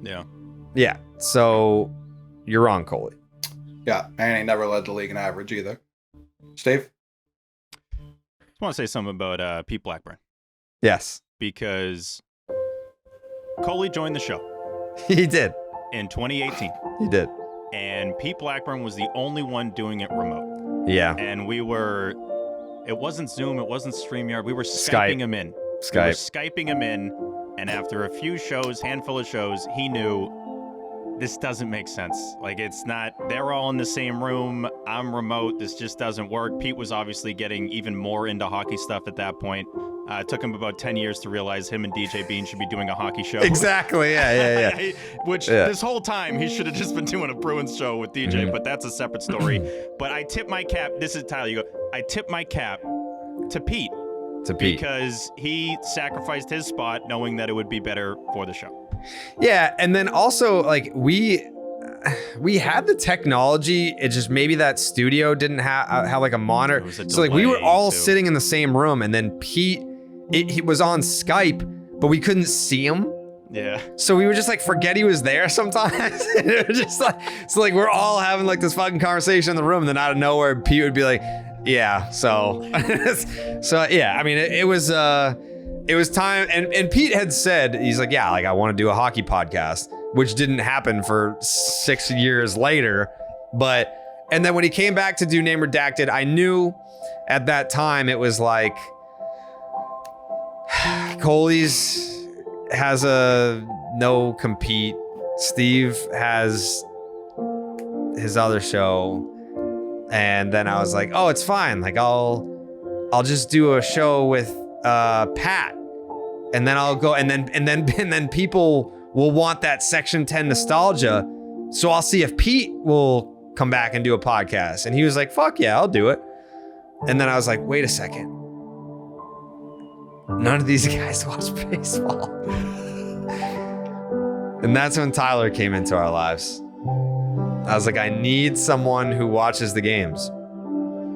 Yeah. Yeah. So you're wrong, Coley. Yeah, man ain't never led the league in average either. Steve? I want to say something about Pete Blackburn Yes, because Coley joined the show he did. in 2018, He did. and Pete Blackburn was the only one doing it remote. Yeah. And it wasn't Zoom, it wasn't StreamYard. We were Skype. Skyping him in. Skype. We were Skyping him in, and after a few shows, handful of shows, he knew this doesn't make sense. Like, it's not, they're all in the same room. I'm remote. This just doesn't work. Pete was obviously getting even more into hockey stuff at that point. It took him about 10 years to realize him and DJ Bean should be doing a hockey show. Exactly. Yeah. Which this whole time he should have just been doing a Bruins show with DJ, but that's a separate story. But I tip my cap. This is Tyler. You go. I tip my cap to Pete. Because he sacrificed his spot knowing that it would be better for the show. Yeah, and then also like we had the technology. It just maybe that studio didn't have like a monitor. So like we were all sitting in the same room, and then Pete he was on Skype, but we couldn't see him. Yeah. So we would just like forget he was there sometimes. It was just like so like we're all having like this fucking conversation in the room, and then out of nowhere Pete would be like, yeah, so yeah, I mean it was time, and Pete had said, he's like, yeah, like I want to do a hockey podcast, which didn't happen for 6 years later. And then when he came back to do Name Redacted, I knew at that time it was like Coley's has a no compete, Steve has his other show. And then I was like, oh, it's fine. Like I'll just do a show with Pat, and then I'll go, and then people will want that Section 10 nostalgia. So I'll see if Pete will come back and do a podcast. And he was like, fuck yeah, I'll do it. And then I was like, wait a second. None of these guys watch baseball. And that's when Tyler came into our lives. I was like, I need someone who watches the games.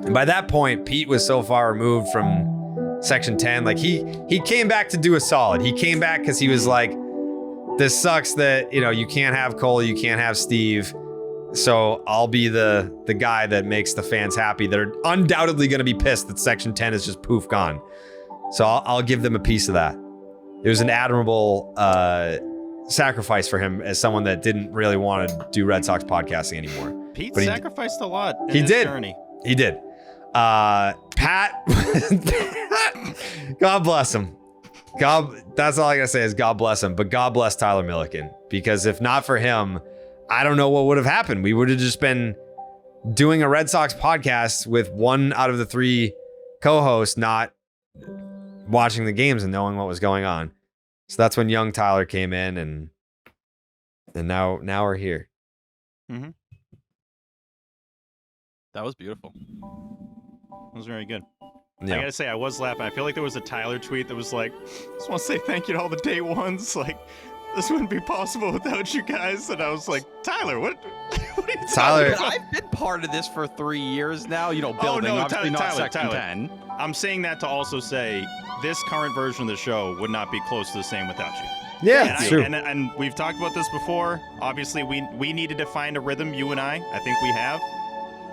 And by that point, Pete was so far removed from Section 10. Like he came back to do a solid. He came back because he was like, this sucks that, you can't have Cole, you can't have Steve. So I'll be the guy that makes the fans happy. They're undoubtedly going to be pissed that Section 10 is just poof gone. So I'll give them a piece of that. It was an admirable sacrifice for him as someone that didn't really want to do Red Sox podcasting anymore. Pete sacrificed a lot in his his journey. He did. Pat, God bless him. That's all I gotta say is God bless him. But God bless Tyler Milliken, because if not for him, I don't know what would have happened. We would have just been doing a Red Sox podcast with one out of the three co-hosts not watching the games and knowing what was going on. So that's when young Tyler came in, and now we're here. Mm-hmm. That was beautiful. That was very good. Yeah. I gotta say, I was laughing. I feel like there was a Tyler tweet that was like, just want to say thank you to all the day ones. Like, this wouldn't be possible without you guys. And I was like, Tyler, what are you Tyler, I've been part of this for 3 years now. Building, obviously not Section 10. I'm saying that to also say this current version of the show would not be close to the same without you. Yeah, it's true. And we've talked about this before. Obviously, we needed to find a rhythm, you and I. I think we have.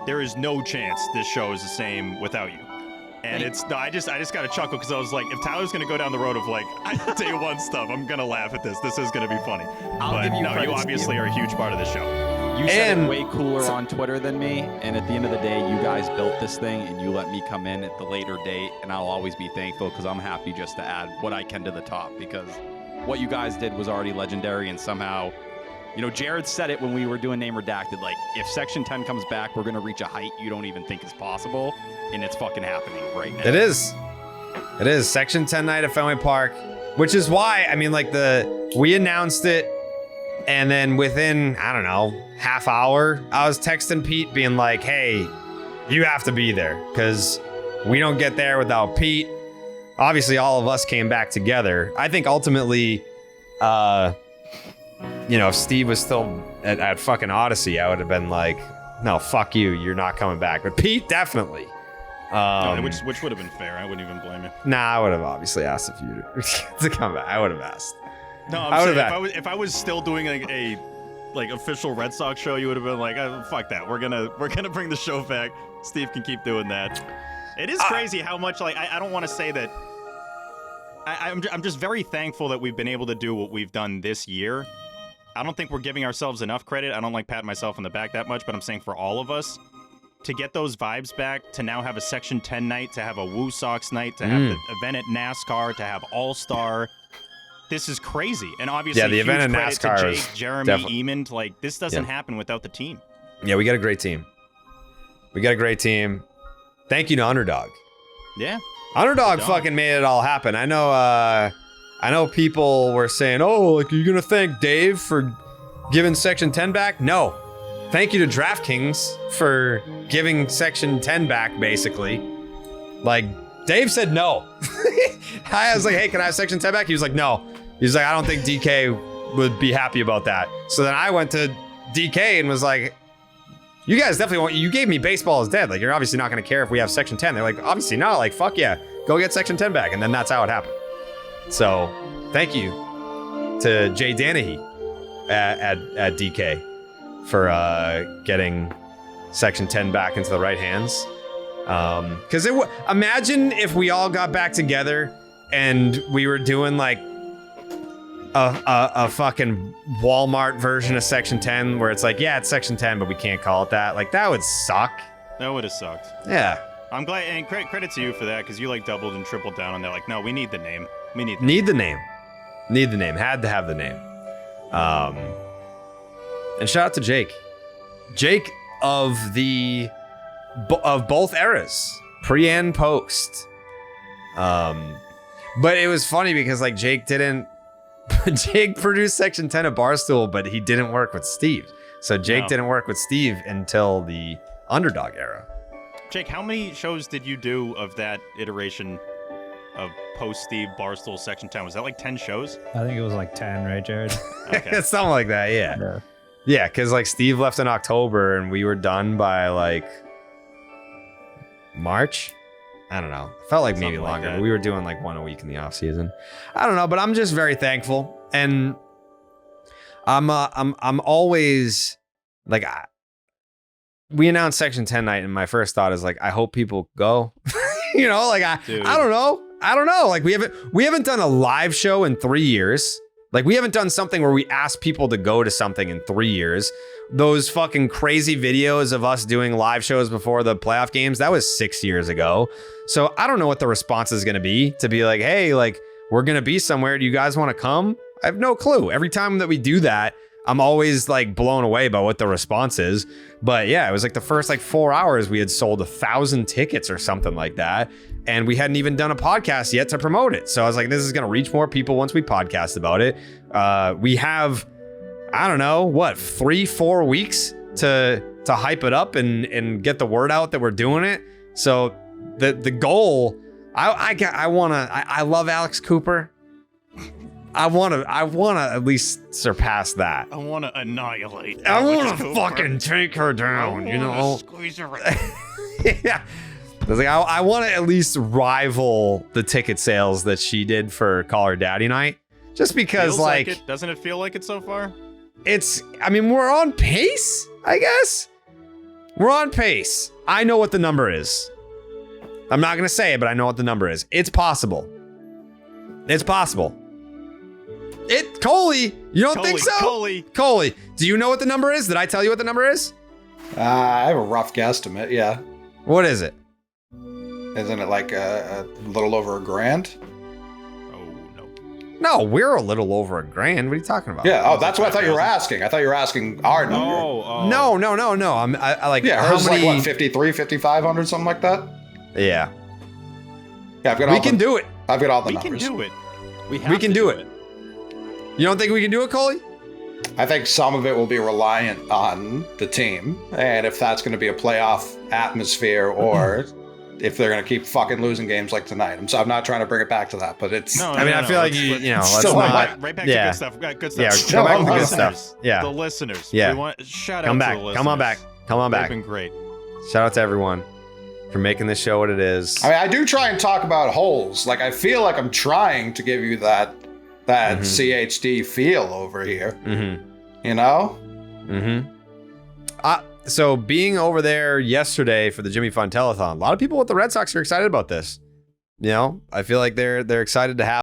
There is no chance this show is the same without you. And I just got to chuckle because I was like, if Tyler's going to go down the road of like day one stuff, I'm going to laugh at this. This is going to be funny. I'll give you credit, you obviously are a huge part of the show. You said it way cooler on Twitter than me, and at the end of the day, you guys built this thing, and you let me come in at the later date, and I'll always be thankful because I'm happy just to add what I can to the top, because what you guys did was already legendary, and somehow, Jared said it when we were doing Name Redacted, like, if Section 10 comes back, we're going to reach a height you don't even think is possible, and it's fucking happening right now. It is. Section 10 night at Fenway Park, which is why, we announced it, and then within, I don't know, half hour, I was texting Pete being like, hey, you have to be there, because we don't get there without Pete. Obviously, all of us came back together. I think ultimately, if Steve was still at fucking Odyssey, I would have been like, no, fuck you, you're not coming back. But Pete, definitely. Which would have been fair. I wouldn't even blame you. Nah, I would have obviously asked if you to come back. I would have asked. No, I I'm would've saying if I was still doing a official Red Sox show, you would have been like, oh, fuck that. We're gonna bring the show back. Steve can keep doing that. It is crazy how much I don't want to say that. I'm just very thankful that we've been able to do what we've done this year. I don't think we're giving ourselves enough credit. I don't like patting myself on the back that much, but I'm saying for all of us to get those vibes back, to now have a Section 10 night, to have a Woo Sox night, to have the event at NASCAR, to have All-Star. This is crazy. And obviously, the event at credit NASCAR to is Jake, Jeremy, definitely- Eamon. Like, this doesn't happen without the team. Yeah, we got a great team. Thank you to Underdog. Yeah. Underdog Good job. fucking made it all happen. I know people were saying, oh, like, are you gonna thank Dave for giving Section 10 back? No. Thank you to DraftKings for giving Section 10 back, basically. Like, Dave said no. I was like, hey, can I have Section 10 back? He was like, no. He was like, I don't think DK would be happy about that. So then I went to DK and was like, you guys definitely you gave me baseball is dead. Like, you're obviously not going to care if we have Section 10. They're like, obviously not. Like, fuck yeah. Go get Section 10 back. And then that's how it happened. So thank you to Jay Danahy at DK for getting Section 10 back into the right hands. Because imagine if we all got back together and we were doing like a fucking Walmart version of Section 10 where it's like, yeah, it's Section 10, but we can't call it that. Like, that would suck. That would have sucked. Yeah. I'm glad, and credit to you for that, because you like doubled and tripled down on that. Like, no, we need the name. We need the name. Had to have the name. And shout out to Jake. Jake of both eras, pre and post. But it was funny because like Jake produced Section 10 at Barstool, but he didn't work with Steve. So Jake didn't work with Steve until the Underdog era. Jake, how many shows did you do of that iteration of post-Steve Barstool Section 10? Was that like 10 shows? I think it was like 10, right, Jared? Okay. Something like that, yeah. Yeah, because like Steve left in October and we were done by like March. I don't know. Felt like maybe Something like longer. that. But we were doing like one a week in the off season. I don't know, but I'm just very thankful, and I'm always like, we announced Section 10 night, and my first thought is like, I hope people go. You know, like I don't know. Like we haven't done a live show in 3 years. Like we haven't done something where we ask people to go to something in 3 years. Those fucking crazy videos of us doing live shows before the playoff games, that was 6 years ago. So I don't know what the response is going to be to be like, hey, like we're going to be somewhere. Do you guys want to come? I have no clue. Every time that we do that, I'm always like blown away by what the response is. But yeah, it was like the first like 4 hours we had sold 1,000 tickets or something like that. And we hadn't even done a podcast yet to promote it. So I was like, this is going to reach more people once we podcast about it. We have, I don't know, what, 3-4 weeks to hype it up and get the word out that we're doing it. So the goal, I love Alex Cooper. I want to at least surpass that. I want to annihilate. I want Alex to Cooper. fucking take her down, you know? Squeeze her. Yeah. I was like, I want to at least rival the ticket sales that she did for Call Her Daddy Night. Just because, Feels like it. Doesn't it feel like it so far? We're on pace, I guess. We're on pace. I know what the number is. I'm not going to say it, but I know what the number is. It's possible. Coley, you don't think so? Coley, do you know what the number is? Did I tell you what the number is? I have a rough guesstimate, yeah. What is it? Isn't it like a little over $1,000? Oh, no. No, we're a little over $1,000. What are you talking about? Yeah, that's what I thought you were asking. I thought you were asking our number. Oh. No. I like, Yeah, how hers many? like what, 53, 5,500, something like that? Yeah. Yeah, We can do it. I've got all the We numbers. can do it. We can do it. You don't think we can do it, Coley? I think some of it will be reliant on the team, and if that's going to be a playoff atmosphere, or if they're going to keep fucking losing games like tonight. I'm not trying to bring it back to that, but it's. No, I feel like let's Still not. Right back to good stuff. Good stuff. Yeah, go back to No, good listeners. stuff. Yeah. The listeners. Yeah. We want shout Come out back. to the listeners. Come on back. They've been great. Shout out to everyone for making this show what it is. I mean, I do try and talk about holes. Like, I feel like I'm trying to give you that that CHD feel over here. Mm-hmm. You know? Mm-hmm. So being over there yesterday for the Jimmy Fund Telethon, a lot of people with the Red Sox are excited about this. You know, I feel like they're excited to have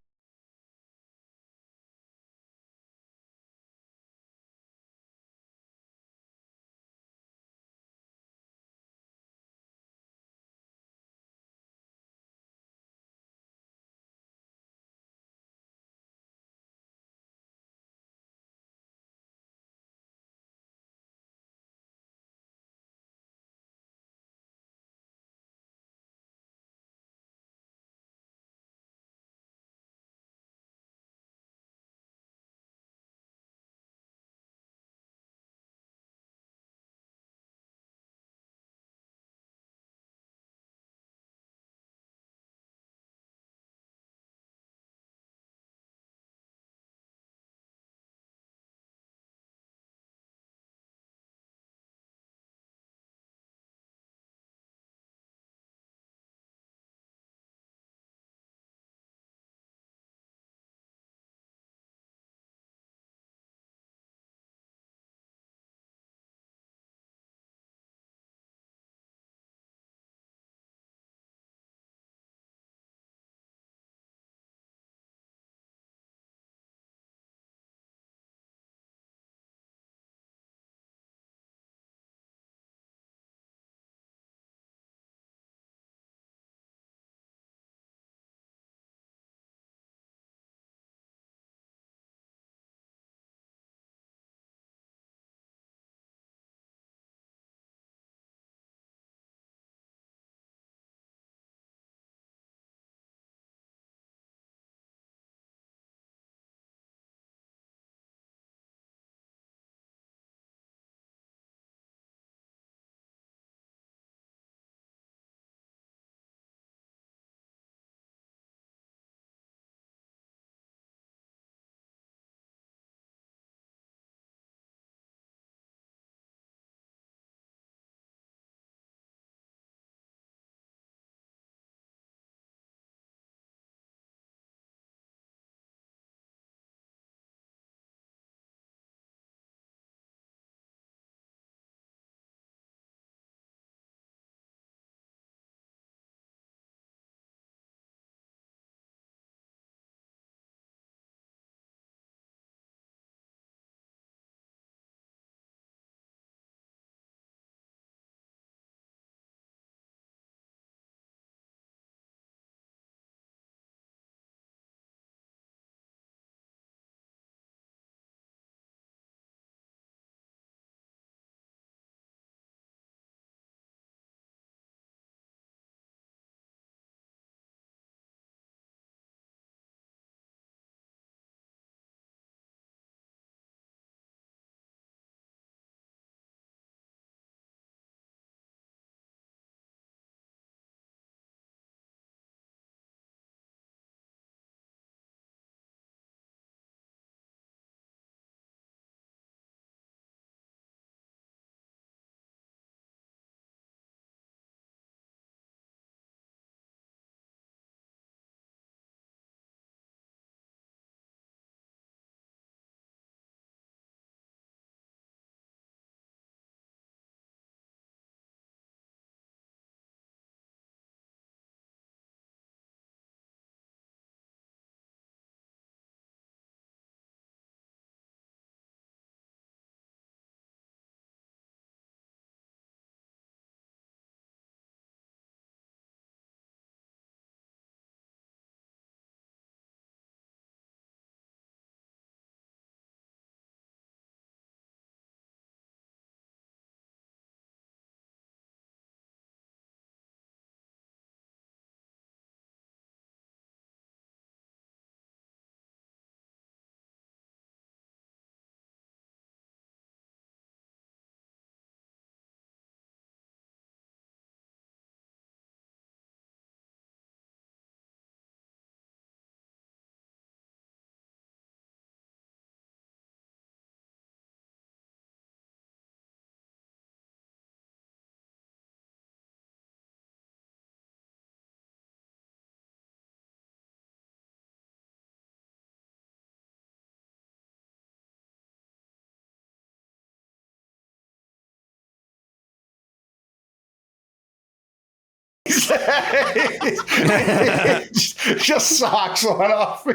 Just socks one off.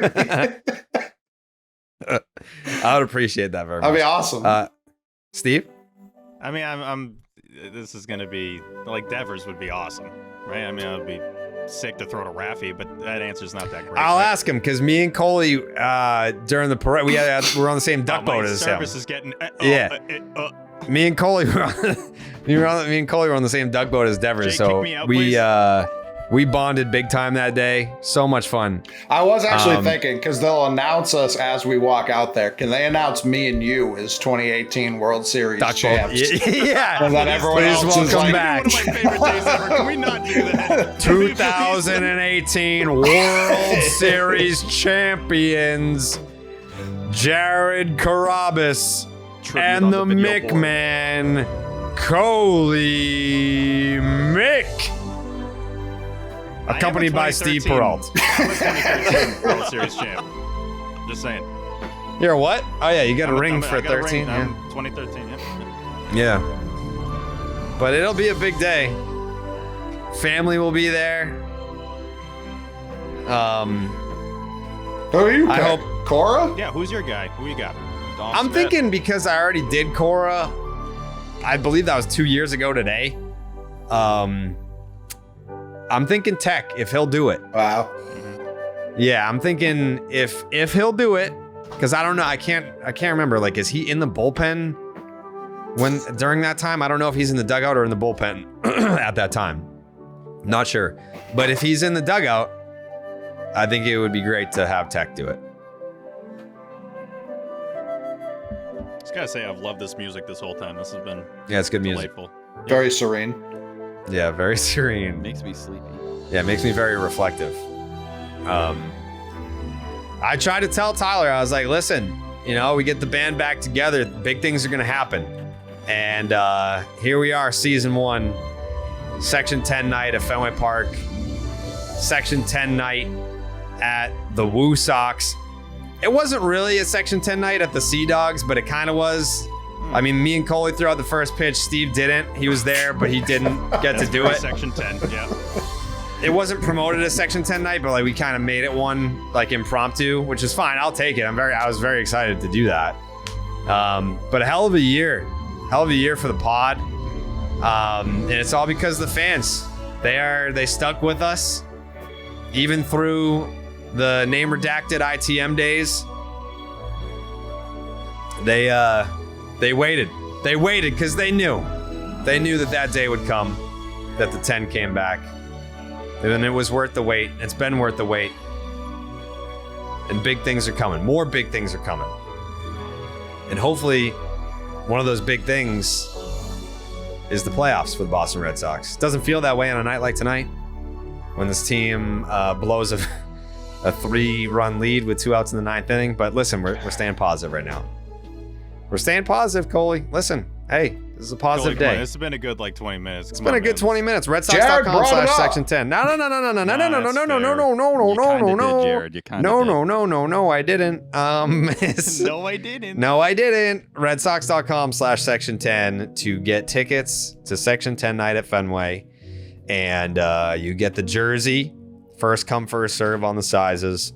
I would appreciate that very much. That'd be awesome. Steve? I mean, I'm. This is gonna be like Devers would be awesome, right? I mean, I'd be sick to throw to Raffy, but that answer's not that great. I'll right? ask him because me and Coley during the parade we were on the same duck boat my as him. service is getting. Me and Coley were me and Coley were on the same duck boat as Devers, Jake, so kick me out, we bonded big time that day. So much fun. I was actually thinking, because they'll announce us as we walk out there. Can they announce me and you as 2018 World Series Duck boat. champs? Yeah. And then everyone else welcome is like, back. One of my favorite days ever. Can we not do that? 2018 World Series champions, Jared Carabas Tribute and on the video board. McMahon, Coley Mick. Accompanied by Steve Peralt. I'm a 2013 World Series champ. Just saying. You're what? Oh yeah, you got a ring I for got a 13. ring. Yeah. 2013. Yeah. Yeah. But it'll be a big day. Family will be there. Who are you? I pick? hope- Cora? Yeah. Who's your guy? Who you got? Dom I'm Smith? thinking because I already did Cora. I believe that was 2 years ago today. I'm thinking Tech if he'll do it. Wow. Yeah, I'm thinking if he'll do it, because I don't know. I can't remember. Like, is he in the bullpen during that time? I don't know if he's in the dugout or in the bullpen at that time. Not sure. But if he's in the dugout, I think it would be great to have Tech do it. Just gotta say, I've loved this music this whole time. This has been Yeah, it's good music. delightful. Very serene. Yeah, very serene. Makes me sleepy. Yeah, it makes me very reflective. I tried to tell Tyler, I was like, listen, we get the band back together, big things are going to happen. And here we are, season 1, Section 10 night at Fenway Park, Section 10 night at the Woo Sox. It wasn't really a Section 10 night at the Sea Dogs, but it kind of was. I mean, me and Coley threw out the first pitch. Steve didn't. He was there, but he didn't get to do it. Section 10. Yeah. It wasn't promoted as Section 10 night, but like we kind of made it one like impromptu, which is fine. I'll take it. I was very excited to do that. But a hell of a year for the pod. And it's all because of the fans. They stuck with us even through the name redacted ITM days. They waited. They waited because they knew that day would come, that the 10 came back. And it was worth the wait. It's been worth the wait. And big things are coming. More big things are coming. And hopefully, one of those big things is the playoffs for the Boston Red Sox. It doesn't feel that way on a night like tonight, when this team blows a 3-run lead with 2 outs in the 9th inning. But listen, we're staying positive right now. We're staying positive, Coley. Listen, hey, this is a positive Come on, day. this has been a good 20 minutes. It's been a good 20 minutes. RedSox.com/Section 10. No. That's Jared. You kind of No, I didn't. No, I didn't. No, I didn't. RedSox.com/Section 10 to get tickets to Section 10 night at Fenway. And you get the jersey. First come, first serve on the sizes.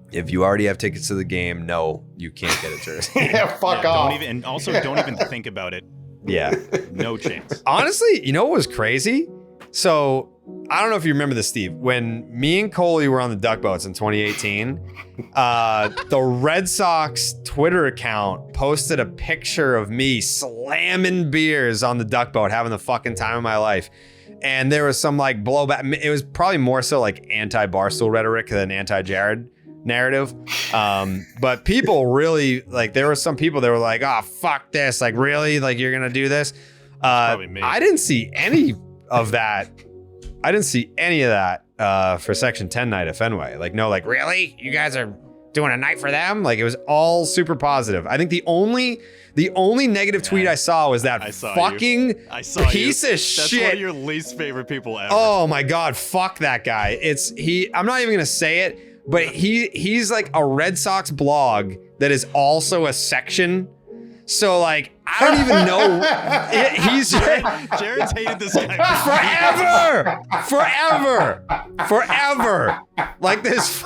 If you already have tickets to the game, no, you can't get a jersey. Yeah, fuck off. Don't even think about it. Yeah. No chance. Honestly, you know what was crazy? So, I don't know if you remember this, Steve. When me and Coley were on the duck boats in 2018, the Red Sox Twitter account posted a picture of me slamming beers on the duck boat, having the fucking time of my life. And there was some like blowback. It was probably more so like anti-Barstool rhetoric than anti-Jared narrative. But people really, like, there were some people that were like, oh, fuck this. Like, really? Like, you're going to do this? Probably me. I didn't see any of that. For Section 10 night at Fenway. Like, no, like, really? You guys are doing a night for them? Like, it was all super positive. I think the only negative tweet I saw was that fucking piece of shit. That's one of your least favorite people ever. Oh my God, fuck that guy. I'm not even gonna say it, but he's like a Red Sox blog that is also a section. So like, I don't even know. He's Jared's hated this guy forever. Like this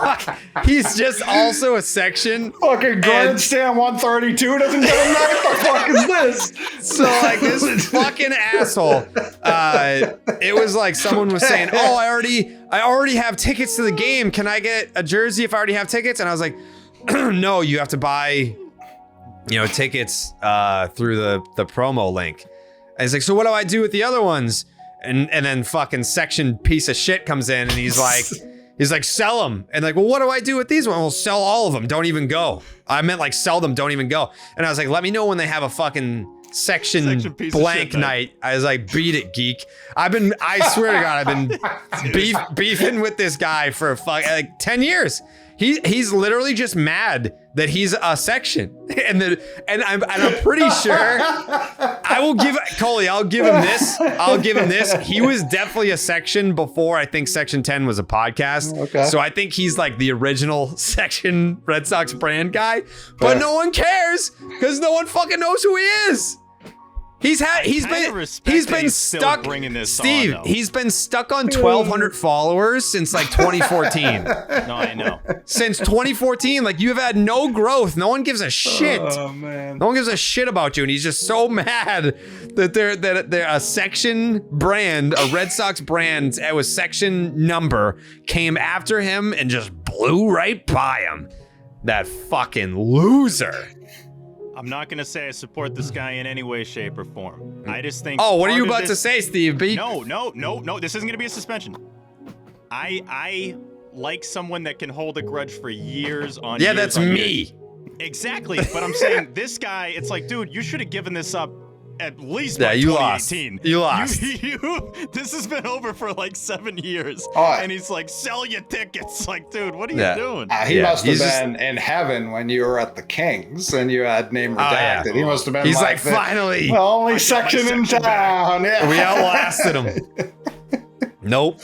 he's just also a section. Fucking grandstand 132 doesn't get a night. The fuck is this? So like this fucking asshole. It was like someone was saying, "Oh, I already have tickets to the game. Can I get a jersey if I already have tickets?" And I was like, "No, you have to buy, tickets through the promo link." And he's like, "So what do I do with the other ones?" And then fucking section piece of shit comes in and he's like, sell them. And like, well, what do I do with these ones? Well, sell all of them. Don't even go. I meant like sell them. Don't even go. And I was like, let me know when they have a fucking section blank night. I was like, beat it, geek. I swear to God, I've been beefing with this guy for like 10 years. He's literally just mad that he's a section, and I'm pretty sure I'll give him this. He was definitely a section before I think Section 10 was a podcast. Okay. So I think he's like the original section Red Sox brand guy, but no one cares because no one fucking knows who he is. He's been stuck. Steve, he's been stuck on 1,200 followers since like 2014. No, I know. Since 2014, like you've had no growth. No one gives a shit. Oh man. No one gives a shit about you, and he's just so mad that they're a section brand, a Red Sox brand. It was section number came after him and just blew right by him. That fucking loser. I'm not going to say I support this guy in any way, shape, or form. I just think... Oh, what are you about to say, Steve? No. This isn't going to be a suspension. I like someone that can hold a grudge for years on years. Yeah, that's me. Exactly. But I'm saying this guy, it's like, dude, you should have given this up at least by you 2018. You lost. This has been over for like 7 years. Oh, and he's like, sell your tickets. Like, dude, what are you doing? He must have been in heaven when you were at the Kings and you had name redacted. Yeah. He must have been He's like finally. The only section in town. Yeah. We outlasted him. Nope.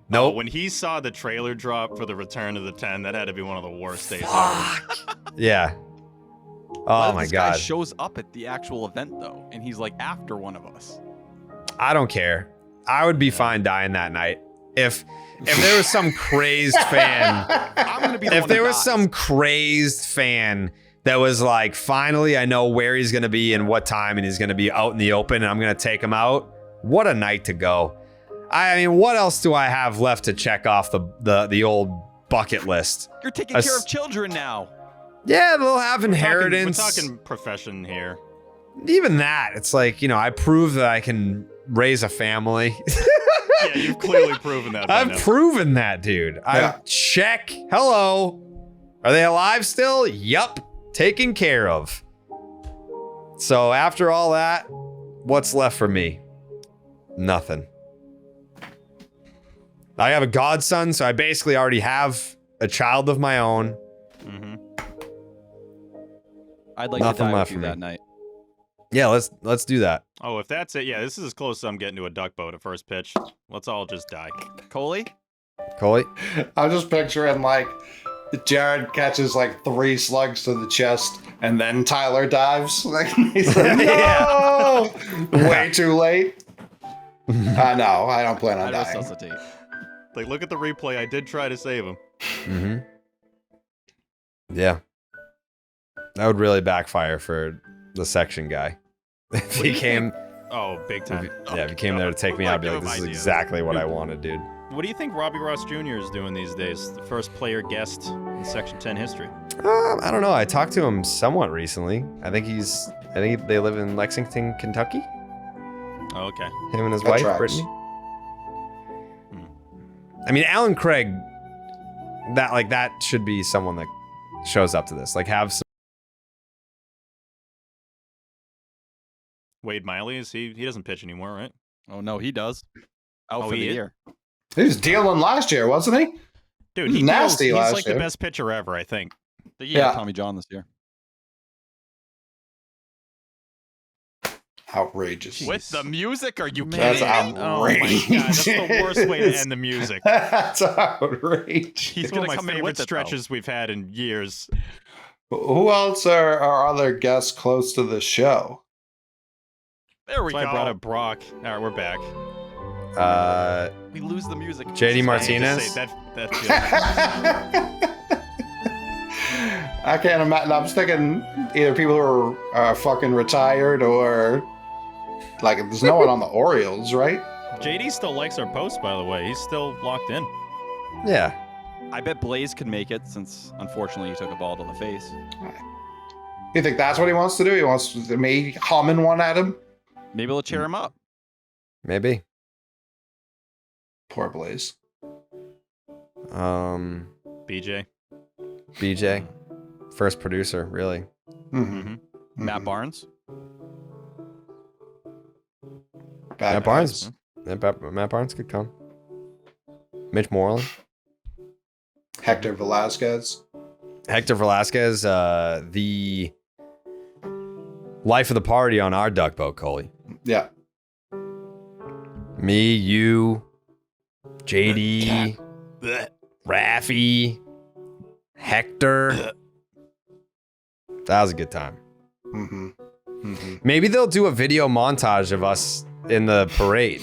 When he saw the trailer drop for the Return of the 10, that had to be one of the worst days ever. Yeah. Oh my God. This guy shows up at the actual event though, and he's like after one of us. I don't care. I would be fine dying that night. If there was some crazed fan, I'm gonna be the if one there that was dies. some crazed fan that was like, finally, I know where he's gonna be and what time, and he's gonna be out in the open, and I'm gonna take him out. What a night to go! I mean, what else do I have left to check off the old bucket list? You're taking care of children now. Yeah, they'll have inheritance. We're talking profession here. Even that, it's like, I prove that I can raise a family. Yeah, you've clearly proven that. I've proven that, dude. Yeah. Check. Hello. Are they alive still? Yup. Taken care of. So after all that, what's left for me? Nothing. I have a godson, so I basically already have a child of my own. Mm-hmm. I'd like Nothing to die left with you for me. that night. Yeah, let's do that. Oh, if that's it, yeah, this is as close as I'm getting to a duck boat at first pitch. Let's all just die. Coley? Coley? I'm just picturing like Jared catches like 3 slugs to the chest and then Tyler dives. Like, he's like, no! Way too late. No, I don't plan on I'd dying. resuscitate. Like, look at the replay. I did try to save him. Mm-hmm. Yeah. That would really backfire for the section guy. If he came, Oh, big time. if he came there to take me out, I'd be like, this is exactly what I wanted, dude. What do you think Robbie Ross Jr. is doing these days? The first player guest in Section 10 history. I don't know. I talked to him somewhat recently. I think they live in Lexington, Kentucky. Oh, okay. Him and his That wife, tracks. Brittany. I mean, Alan Craig, that should be someone that shows up to this. Like, have some. Wade Miley, he doesn't pitch anymore, right? Oh no, he does. Out for the he is? year. He was dealing last year, wasn't he? Dude, He was nasty he's last like year. the best pitcher ever, I think. He Yeah. got Tommy John this year. Outrageous. With the music? Are you That's kidding me? Oh my god, that's the worst way to end the music. That's outrageous. He's gonna one of my come in favorite with it, though. stretches we've had in years. Who else are our other guests close to the show? There we That's why go. I brought up Brock. All right, we're back. We lose the music. JD I hate to Martinez. say that feels I can't imagine. I'm thinking either people who are fucking retired or like there's no one on the Orioles, right? JD still likes our post, by the way. He's still locked in. Yeah. I bet Blaze could make it since, unfortunately, he took a ball to the face. You think that's what he wants to do? He wants me humming one at him? Maybe we'll cheer him up. Maybe. Poor Blaze. BJ. BJ. First producer, really. Mm-hmm. Matt Barnes. Matt Barnes. Matt Barnes could come. Mitch Moreland. Hector Velasquez. Hector Velasquez, the life of the party on our duck boat, Coley. Yeah. Me, you, JD, Raffy, Hector. That was a good time. Mm-hmm. Mm-hmm. Maybe they'll do a video montage of us in the parade.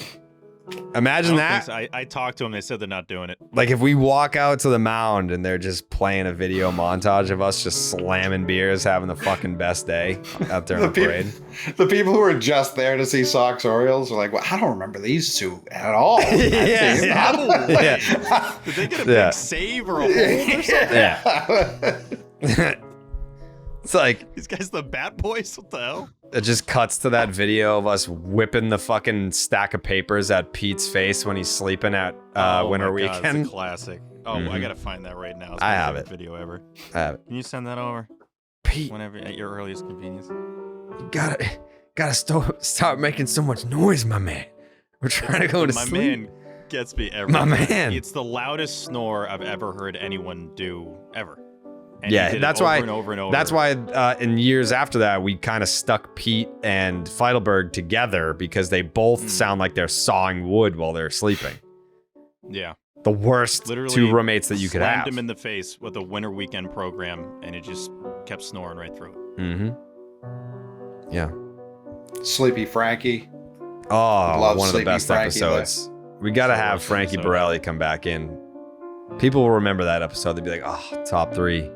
Imagine that. I talked to them. They said they're not doing it. Like if we walk out to the mound and they're just playing a video montage of us just slamming beers, having the fucking best day out there in the parade. The people who were just there to see Sox Orioles are like, well, I don't remember these two at all. Yeah. Did they get a big save or a hold or something? Yeah. It's like These guys the bat boys? What the hell? it just cuts to that video of us whipping the fucking stack of papers at Pete's face when he's sleeping at Winter my God, Weekend. it's a classic. Oh, Mhm. I gotta find that right now. It's I my have favorite it. video ever. I have it. Can you send that over Pete, whenever at your earliest convenience? you gotta start making so much noise, my man. We're trying to go to My sleep. man gets me every My time. man. It's the loudest snore I've ever heard anyone do ever. And Yeah, he did that's it over why- and over and over. That's why in years after that, we kind of stuck Pete and Feidelberg together because they both sound like they're sawing wood while they're sleeping. Yeah, The worst literally two roommates that you could slammed have. him in the face with a Winter Weekend program, and it just kept snoring right through it. Mm-hmm. Yeah. Sleepy Frankie. Oh, Love one of the Sleepy best Frankie, episodes. We got to So have worst Frankie episode. Borelli come back in. People will remember that episode. They'll be like, oh, top 3.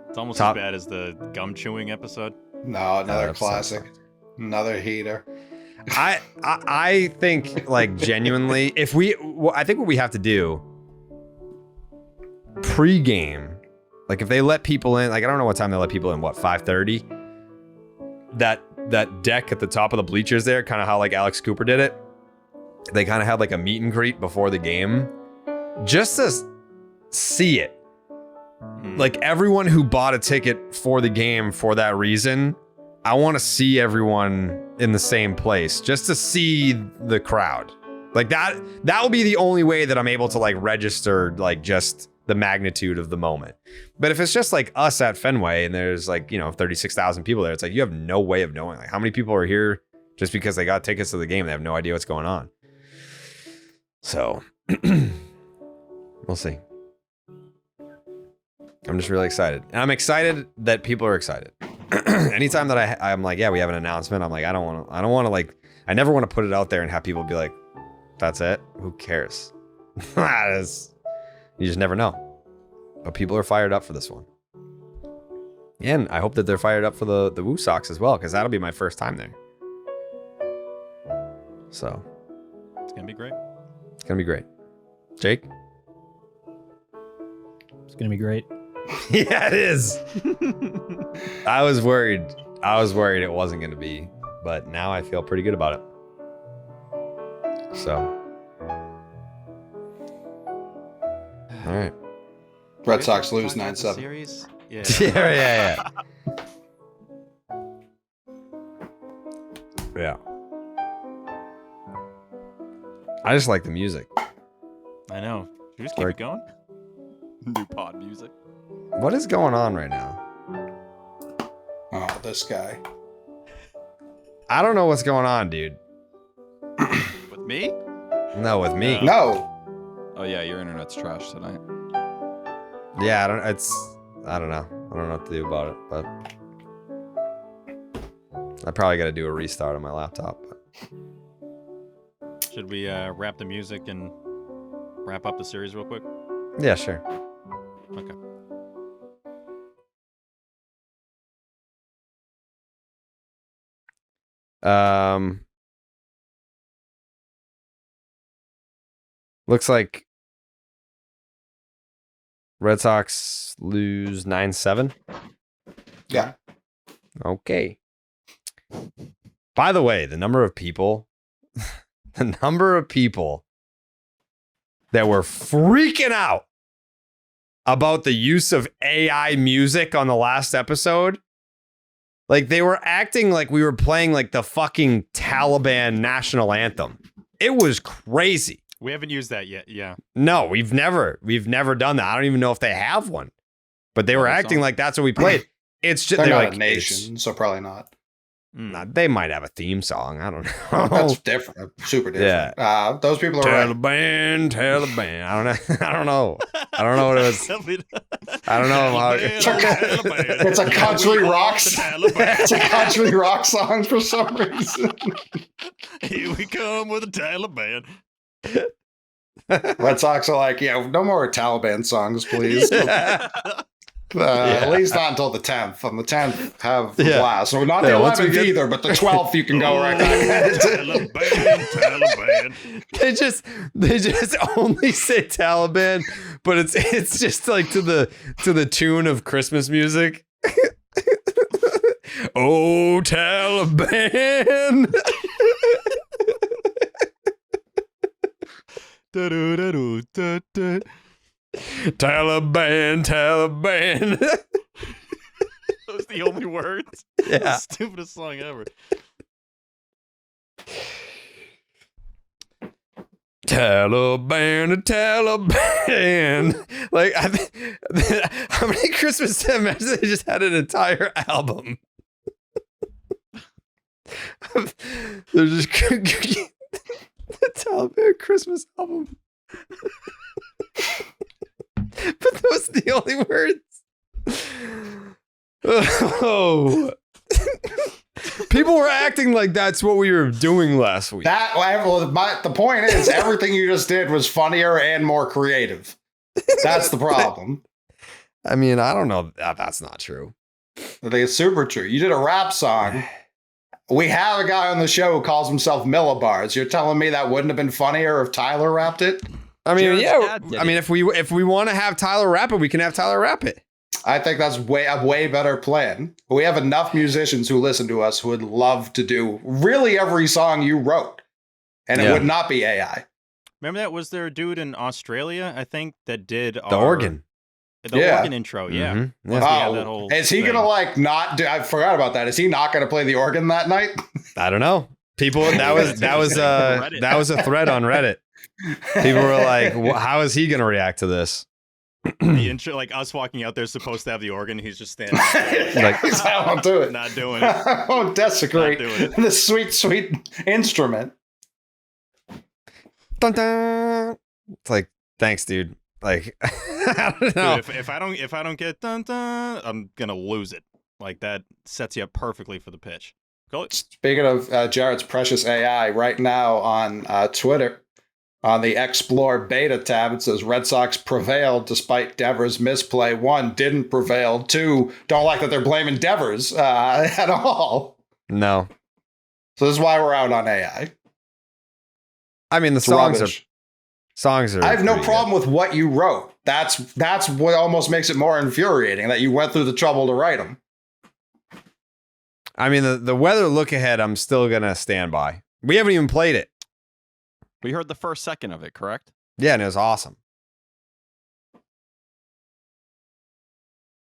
It's almost Top- as bad as the gum chewing episode. No, another That's classic. Another heater. I think like genuinely, I think what we have to do pre-game, like if they let people in, like I don't know what time they let people in, what 5:30? That deck at the top of the bleachers there, kind of how like Alex Cooper did it. They kind of had like a meet and greet before the game, just to see it. Like everyone who bought a ticket for the game for that reason, I want to see everyone in the same place just to see the crowd. Like that will be the only way that I'm able to like register like just the magnitude of the moment. But if it's just like us at Fenway and there's like, 36,000 people there, it's like you have no way of knowing like how many people are here just because they got tickets to the game. They have no idea what's going on. So we'll see. I'm just really excited. And I'm excited that people are excited. Anytime that I'm like, yeah, we have an announcement. I'm like, I don't want to like, I never want to put it out there and have people be like, that's it. Who cares? You just never know. But people are fired up for this one. And I hope that they're fired up for the Woo Sox as well, because that'll be my first time there. So It's gonna be great. it's going to be great. Jake? It's gonna be great. Yeah, it is. I was worried. It wasn't going to be, but now I feel pretty good about it. So, all right. Red Sox lose Talk about the 9-7. Series? Yeah. Yeah. Yeah. I just like the music. I know. Should we just keep Like- it going? New pod music. What is going on right now? Oh, this guy. I don't know what's going on, dude. With me? No, with me. No. Oh yeah, your internet's trash tonight. Yeah, I don't know. I don't know what to do about it, but I probably got to do a restart on my laptop. But Should we wrap the music and wrap up the series real quick? Yeah, sure. Okay. Looks like Red Sox lose 9-7. Yeah. Okay. By the way, the number of people that were freaking out about the use of AI music on the last episode, like they were acting like we were playing like the fucking Taliban national anthem. It was crazy. We haven't used that yet. Yeah. No, we've never done that. I don't even know if they have one, but they were acting like that's what we played. It's just They're they're not like a nation, so probably not. They might have a theme song. I don't know. That's different, super different. Yeah. Those people are right. Taliban. I don't know. I don't know what it was. I don't know how. It's a country rock. It's a country rock song for some reason. Here we come with the Taliban. Red Sox are like, yeah, no more Taliban songs, please. At least not until the 10th. On the 10th, have the blast. So not the 11th either, but the 12th, you can go right back. Taliban. They just only say Taliban, but it's just like to the tune of Christmas music. Oh, Taliban. Taliban. That was the only words. Yeah. The stupidest song ever. Taliban. Like, how many Christmas imagine they just had an entire album? They're just the Taliban Christmas album. But those are the only words. Oh. People were acting like that's what we were doing last week. The point is, everything you just did was funnier and more creative. That's the problem. I mean, I don't know. That's not true. I think it's super true. You did a rap song. We have a guy on the show who calls himself Millibars. You're telling me that wouldn't have been funnier if Tyler rapped it? I mean, Jared's yeah. I mean, if we want to have Tyler rap it, we can have Tyler rap it. I think that's a way better plan. We have enough musicians who listen to us who would love to do really every song you wrote, and it would not be AI. Remember that? Was there a dude in Australia, I think, that did the organ? The organ intro, yeah. Mm-hmm. Yeah. Is he gonna not do? I forgot about that. Is he not gonna play the organ that night? I don't know. People, that was a thread on Reddit. People were like, "How is he gonna react to this?" The intro, like us walking out there, is supposed to have the organ. He's just standing there, like, I won't do it. Not doing it. I won't desecrate this sweet, sweet instrument. Dun, dun. It's like, thanks, dude. Like, I don't know. Dude, if I don't get dun dun, I'm gonna lose it. Like that sets you up perfectly for the pitch. Go. Speaking of Jared's precious AI, right now on Twitter, on the Explore beta tab, it says Red Sox prevailed despite Devers' misplay. 1, didn't prevail. 2, don't like that they're blaming Devers at all. No. So this is why we're out on AI. I mean, the songs are. I have no problem with what you wrote. That's what almost makes it more infuriating, that you went through the trouble to write them. I mean, the weather look ahead, I'm still going to stand by. We haven't even played it. We heard the first second of it, correct? Yeah, and it was awesome.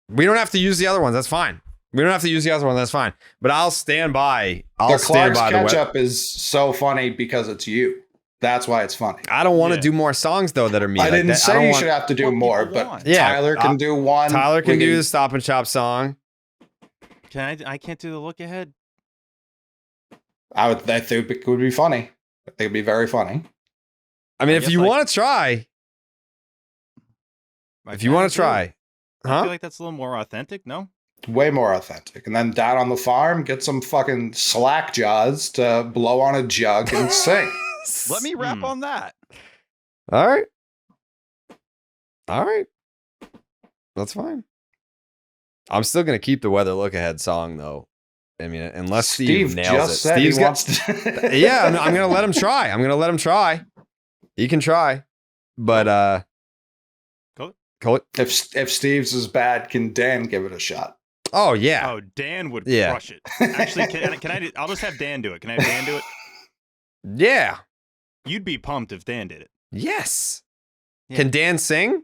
We don't have to use the other ones. That's fine. We don't have to use the other one. That's fine. But I'll stand by. Clark's Ketchup is so funny because it's you. That's why it's funny. I don't want to do more songs, though, that are me. I didn't say you should have to do more, but Tyler can do one. Tyler can do the Stop and Shop song. I can't do the look ahead. I think it would be funny. I think it'd be very funny. I mean, if you want to try. If you want to try. I feel like that's a little more authentic, no? Way more authentic. And then down on the farm, get some fucking slack jaws to blow on a jug and sing. Let me rap on that. All right. All right. That's fine. I'm still going to keep the Weather Look Ahead song, though. I mean, unless Steve nails just it. said Steve's he got, wants to. yeah, I'm going to let him try. I'm going to let him try. He can try. But, Call it. If Steve's is bad, can Dan give it a shot? Oh, yeah. Oh, Dan would Yeah. crush it. Actually, can I? I'll just have Dan do it. Can I have Dan do it? Yeah. You'd be pumped if Dan did it. Yes. Yeah. Can Dan sing?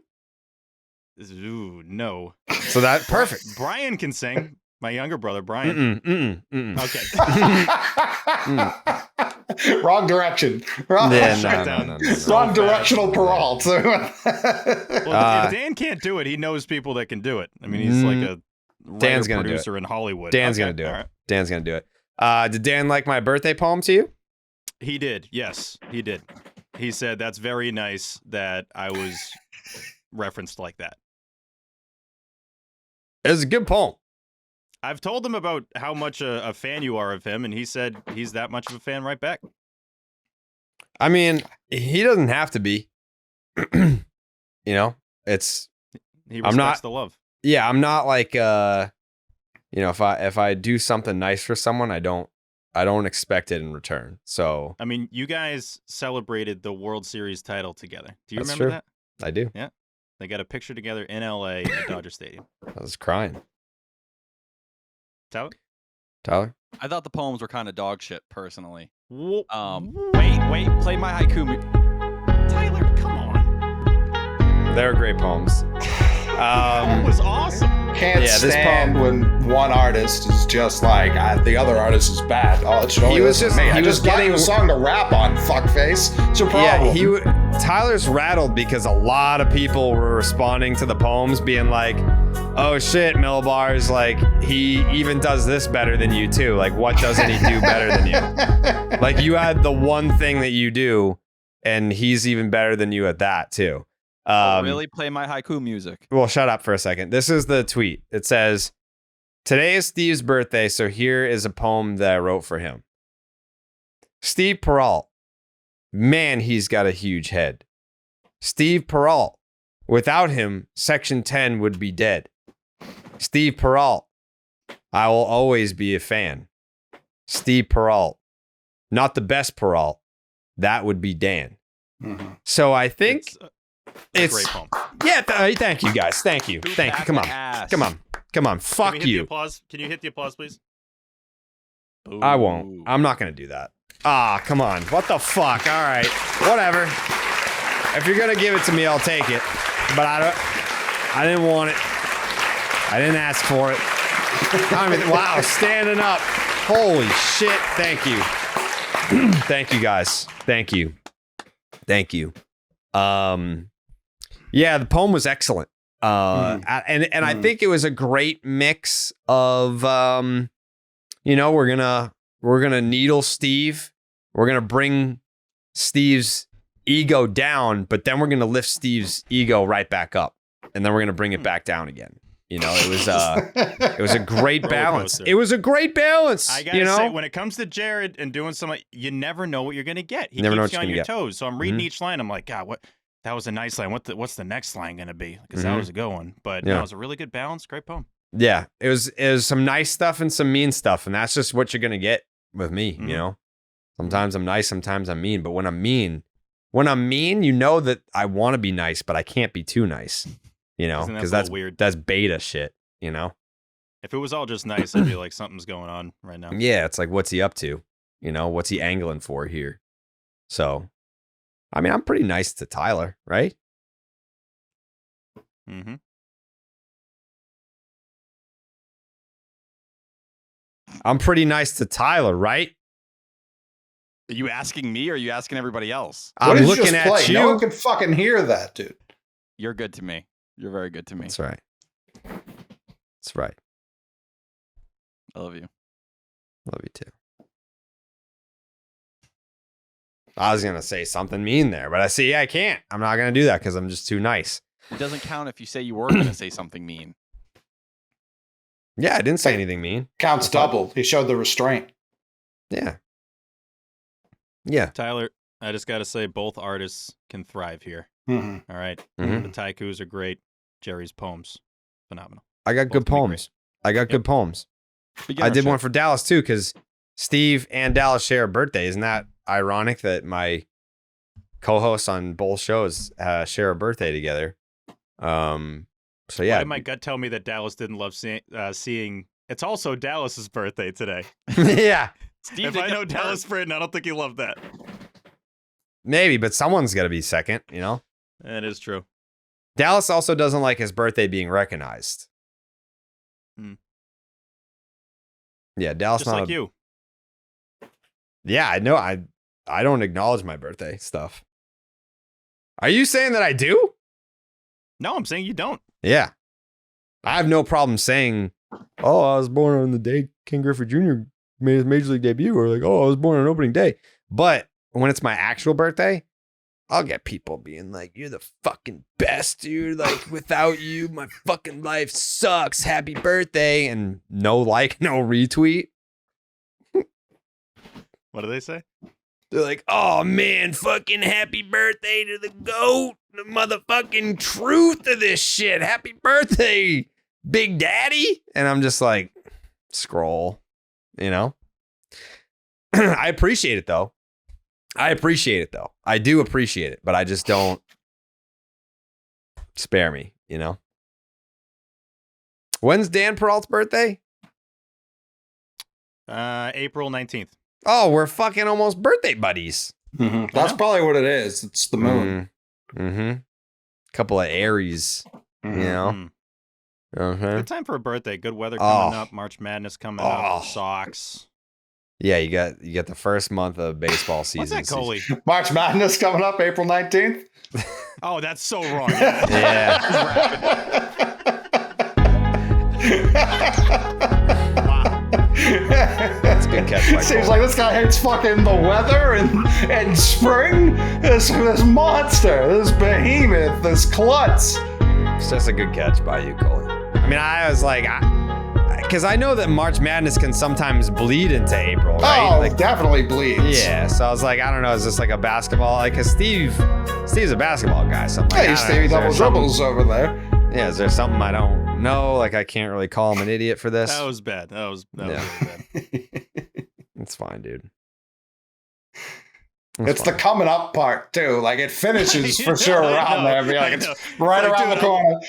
Ooh, no. So that perfect. Brian can sing. My younger brother, Brian. Okay. Wrong direction. Wrong, Yeah, no. wrong directional parole. Well, if Dan can't do it, he knows people that can do it. I mean, he's like a Dan's writer, gonna do producer in Hollywood. Dan's going to do it. All right. Dan's going to do it. Did Dan like my birthday poem to you? He did. Yes, he did. He said, that's very nice that I was referenced like that. It was a good poem. I've told him about how much a fan you are of him, and he said he's that much of a fan right back. I mean, he doesn't have to be. You know, it's He respects the love. yeah, I'm not like you know, if I do something nice for someone, I don't expect it in return. So I mean, you guys celebrated the World Series title together. Do you That's remember true. that? I do. They got a picture together in LA at Dodger Stadium. I was crying. Tyler? Tyler? I thought the poems were kind of dog shit, personally. Wait, Play my haiku. Tyler, come on. They're great poems. That was awesome. Can't Yeah, this stand when one artist is just like, the other artist is bad. Oh, it should only He was listen just- to me. he I was just got getting- you a song to rap on, fuckface. It's your problem. Yeah, Tyler's rattled because a lot of people were responding to the poems being like, oh shit, Millbar's like, he even does this better than you too. Like, what doesn't he do better than you? Like, you had the one thing that you do, and he's even better than you at that too. Really? Play my haiku music. Well, shut up for a second. This is the tweet. It says, today is Steve's birthday, so here is a poem that I wrote for him. Steve Peralt. Man, he's got a huge head. Steve Peralt. Without him, Section 10 would be dead. Steve Peralt. I will always be a fan. Steve Peralt. Not the best Peralt. That would be Dan. Mhm. So I think It's a great poem. yeah, thank you guys. Thank you. Thank you. Come on. Come on. Come on. Can Fuck we hit the you. applause? Can you hit the applause, please? I won't. I'm not going to do that. Ah, come on. What the fuck? All right. Whatever. If you're going to give it to me, I'll take it. But I didn't want it. I didn't ask for it. Wow, standing up. Holy shit. Thank you. Thank you guys. Thank you. Thank you. Yeah, the poem was excellent. And I think it was a great mix of you know, we're gonna needle Steve. We're gonna bring Steve's ego down, but then we're gonna lift Steve's ego right back up, and then we're gonna bring it back down again. You know, it was a great Roller balance. coaster. It was a great balance. I gotta you know, say, when it comes to Jared and doing something, you never know what you're gonna get. He Never know keeps what you on you're your gonna get. toes. So I'm reading Mhm. each line. I'm like, God, what? That was a nice line. What's the next line gonna be? Because Mhm. that was a good one. But Yeah. no, it was a really good balance. Great poem. yeah, it was some nice stuff and some mean stuff, and that's just what you're gonna get with me. Mhm. You know, sometimes I'm nice, sometimes I'm mean, but when I'm mean, you know that I want to be nice, but I can't be too nice. You know, Isn't that because a little that's weird? That's beta shit. You know. If it was all just nice, I'd be like, something's going on right now. Yeah, it's like, what's he up to? You know, what's he angling for here? So, I mean, I'm pretty nice to Tyler, right? Mm-hmm. I'm pretty nice to Tyler, right? Are you asking me or are you asking everybody else? What I'm did you looking just at play? you. No one could fucking hear that, dude. You're good to me. You're very good to me. That's right. That's right. I love you. Love you too. I was gonna say something mean there, but I can't. I'm not gonna do that because I'm just too nice. It doesn't count if you say you were going to say something mean. Yeah, I didn't say anything mean. Counts double. He showed the restraint. Yeah. Yeah. Tyler, I just got to say, both artists can thrive here. Mm-hmm. All right. Mhm. The Taikus are great. Jerry's poems, phenomenal. I got good Both gonna be poems. I got good poems. I Beginner did check. one for Dallas too, because Steve and Dallas share a birthday. Isn't that ironic that my co-hosts on both shows share a birthday together? So Why yeah, did my gut tell me that Dallas didn't love seeing? It's also Dallas's birthday today. yeah, Steve If did I know get Dallas Britton, I don't think he loved that. maybe, but someone's got to be second. You know, That is true. Dallas also doesn't like his birthday being recognized. Hmm. Yeah, Dallas Just not like a- you. Yeah, I know. I don't acknowledge my birthday stuff. Are you saying that I do? No, I'm saying you don't. Yeah. I have no problem saying, oh, I was born on the day Ken Griffey Jr. made his major league debut, or like, oh, I was born on opening day. But when it's my actual birthday, I'll get people being like, you're the fucking best, dude. Like, without you, my fucking life sucks. Happy birthday. And no like, no retweet. What do they say? They're like, oh man, fucking happy birthday to the GOAT. The motherfucking truth of this shit. Happy birthday, Big Daddy. And I'm just like, scroll, you know? I appreciate it though. I do appreciate it, but I just don't spare me, you know? When's Dan Peralt's birthday? April 19th. Oh, we're fucking almost birthday buddies. Mm-hmm. That's probably what it is. It's the moon. Mm-hmm. Couple of Aries, you know? Mm. Uh-huh. Good time for a birthday. Good weather coming Oh. up. March Madness coming Oh. up. Sox. Yeah, you got the first month of baseball season. What's that, Coley? March Madness coming up April 19th. Oh, that's so wrong. Yeah. That's a good catch by Seems Cole. like this guy hates fucking the weather and spring. This monster, this behemoth, this klutz. It's just a good catch by you, Coley. I mean, I was like, because I know that March Madness can sometimes bleed into April, right? Oh, Like, definitely bleeds. yeah. So I was like, I don't know, is this like a basketball? Like, cause Steve's a basketball guy. So I'm like, Hey, I don't know, Stevie is there double something- dribbles over there. Yeah, is there something I don't know? Like, I can't really call him an idiot for this. That was bad. That was Yeah. really bad. It's fine, dude. It's the coming up part too. Like it finishes for sure I around know, there. Be like I it's know. right Like, around dude, the corner.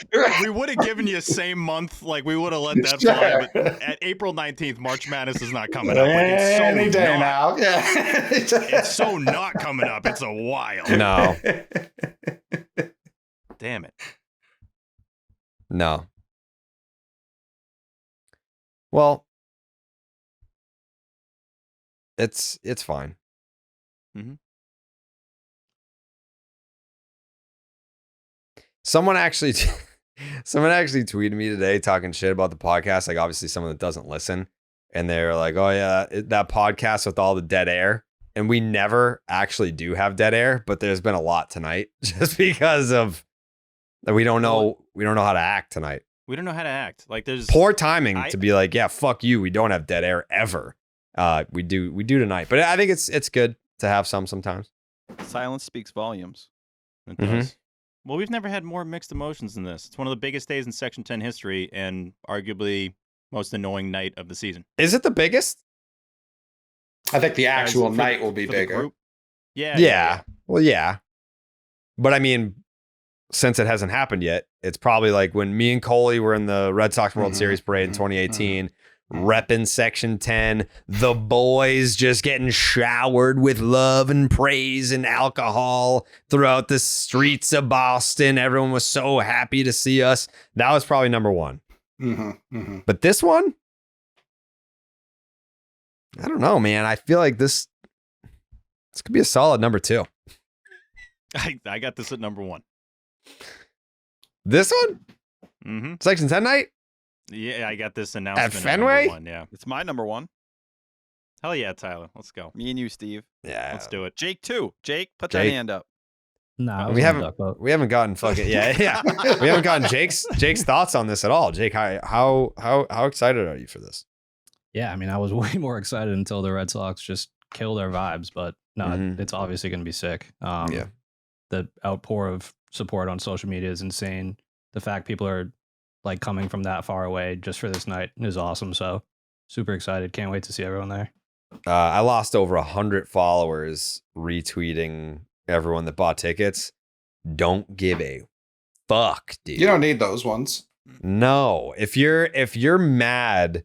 We would have given you same month. Like, we would have let that Sure. fly. But at April 19th, March Madness is not coming up. Like, it's so Any day not. now. Yeah. It's so not coming up. It's a while. No, Damn it. no. Well, it's fine. Mhm. Someone actually tweeted me today talking shit about the podcast. Like, obviously someone that doesn't listen, and they're like, "Oh yeah, that podcast with all the dead air." And we never actually do have dead air, but there's been a lot tonight just because of that we don't know how to act tonight. We don't know how to act. Like, there's Poor timing I- to be like, "Yeah, fuck you. We don't have dead air ever." We do tonight, but I think it's good to have some sometimes. Silence speaks volumes. It Mhm. does. Well, we've never had more mixed emotions than this. It's one of the biggest days in Section 10 history and arguably most annoying night of the season. Is it the biggest? I think the actual For the- night will be for the bigger. group. Yeah. Yeah. Well, yeah. But I mean, since it hasn't happened yet, it's probably like when me and Coley were in the Red Sox World Mhm, Series parade in mhm, 2018, repping Section 10, the boys just getting showered with love and praise and alcohol throughout the streets of Boston. Everyone was so happy to see us. That was probably number one. But this one, I don't know, man. I feel like this could be a solid number two. I got this at number one. This one? Mm-hmm. Section 10 night? Yeah, I got this announcement at Fenway? number one. Yeah. It's my number one. Hell yeah, Tyler. Let's go. Me and you, Steve. Yeah. Let's do it. Jake, too. Jake, put that Jake. hand up. No, I we was on haven't duck boat. we haven't gotten fucking yeah. We haven't gotten Jake's thoughts on this at all. Jake, how excited are you for this? Yeah, I mean, I was way more excited until the Red Sox just kill their vibes, but no, Mhm. it's obviously going to be sick. Yeah. The outpour of support on social media is insane. The fact people are like coming from that far away just for this night is awesome. So super excited. Can't wait to see everyone there. I lost over 100 followers retweeting everyone that bought tickets. Don't give a fuck, dude. You don't need those ones. No, if you're mad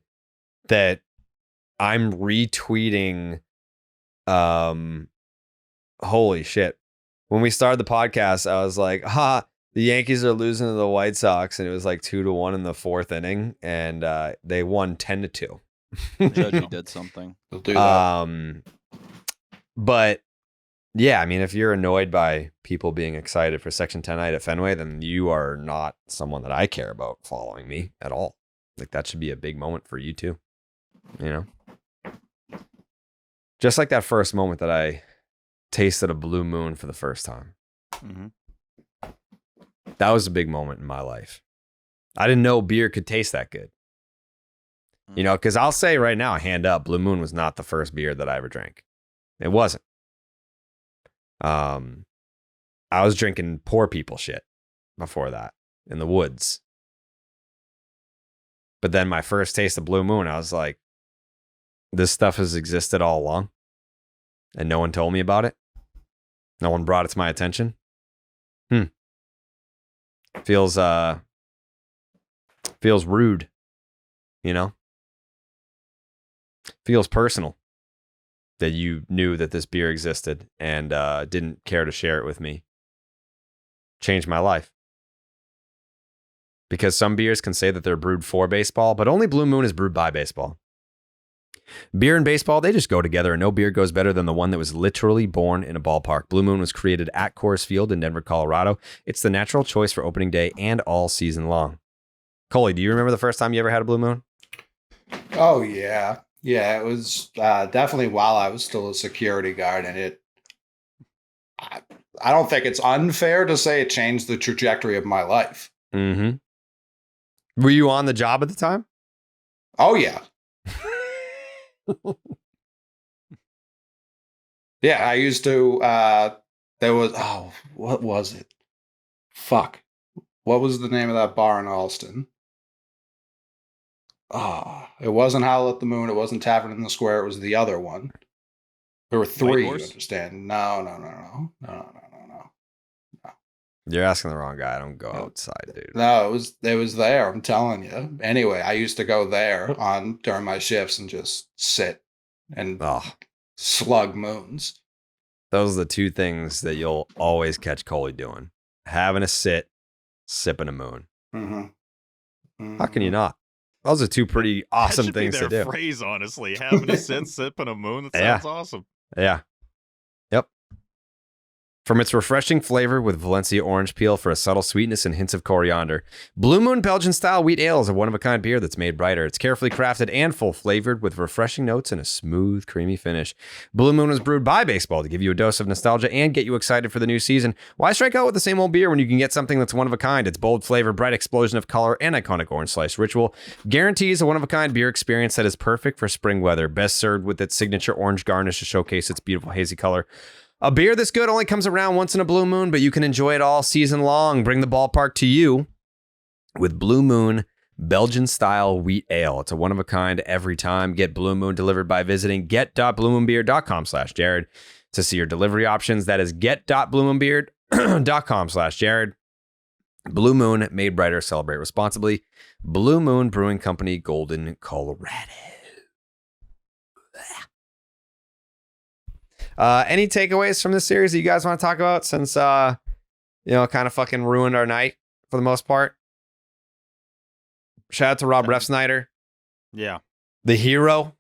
that I'm retweeting, holy shit. When we started the podcast, I was like, the Yankees are losing to the White Sox, and it was like 2-1 in the fourth inning, and they won 10-2. Judge did something. They'll do that. But yeah, I mean, if you're annoyed by people being excited for Section 10 night at Fenway, then you are not someone that I care about following me at all. Like, that should be a big moment for you too. You know? Just like that first moment that I tasted a blue moon for the first time. Mm-hmm. That was a big moment in my life. I didn't know beer could taste that good. You know, because I'll say right now, hand up, Blue Moon was not the first beer that I ever drank. It wasn't. I was drinking poor people shit before that in the woods. But then my first taste of Blue Moon, I was like, this stuff has existed all along. And no one told me about it. No one brought it to my attention. Feels rude, you know? Feels personal that you knew that this beer existed and didn't care to share it with me. Changed my life. Because some beers can say that they're brewed for baseball, but only Blue Moon is brewed by baseball. Beer and baseball, they just go together, and no beer goes better than the one that was literally born in a ballpark. Blue Moon was created at Coors Field in Denver, Colorado. It's the natural choice for opening day and all season long. Coley, do you remember the first time you ever had a Blue Moon? Oh, yeah. Yeah, it was definitely while I was still a security guard, and I don't think it's unfair to say it changed the trajectory of my life. Mm-hmm. Were you on the job at the time? Oh, yeah. Yeah, I used to, there was, what was it? Fuck. What was the name of that bar in Alston? It wasn't Howl at the Moon. It wasn't Tavern in the Square. It was the other one. There were three, you Horse? understand? No. You're asking the wrong guy. I don't go outside, dude. No, it was there. I'm telling you. Anyway, I used to go there during my shifts and just sit and slug moons. Those are the two things that you'll always catch Coley doing. Having a sit, sipping a moon. Mm-hmm. Mm-hmm. How can you not? Those are two pretty awesome that should things be to their do. phrase, honestly. Having a sit, sipping a moon. That Yeah. sounds awesome. Yeah. Yep. From its refreshing flavor with Valencia orange peel for a subtle sweetness and hints of coriander, Blue Moon Belgian-style wheat ale is a one-of-a-kind beer that's made brighter. It's carefully crafted and full-flavored with refreshing notes and a smooth, creamy finish. Blue Moon was brewed by baseball to give you a dose of nostalgia and get you excited for the new season. Why strike out with the same old beer when you can get something that's one-of-a-kind? Its bold flavor, bright explosion of color, and iconic orange slice ritual guarantees a one-of-a-kind beer experience that is perfect for spring weather. Best served with its signature orange garnish to showcase its beautiful hazy color. A beer this good only comes around once in a blue moon, but you can enjoy it all season long. Bring the ballpark to you with Blue Moon Belgian-style wheat ale. It's a one-of-a-kind every time. Get Blue Moon delivered by visiting get.bluemoonbeer.com/Jared to see your delivery options. That is get.bluemoonbeer.com/Jared. Blue Moon, made brighter, celebrate responsibly. Blue Moon Brewing Company, Golden, Colorado. Any takeaways from this series that you guys want to talk about since, kind of fucking ruined our night for the most part? Shout out to Rob Refsnyder. Yeah. The hero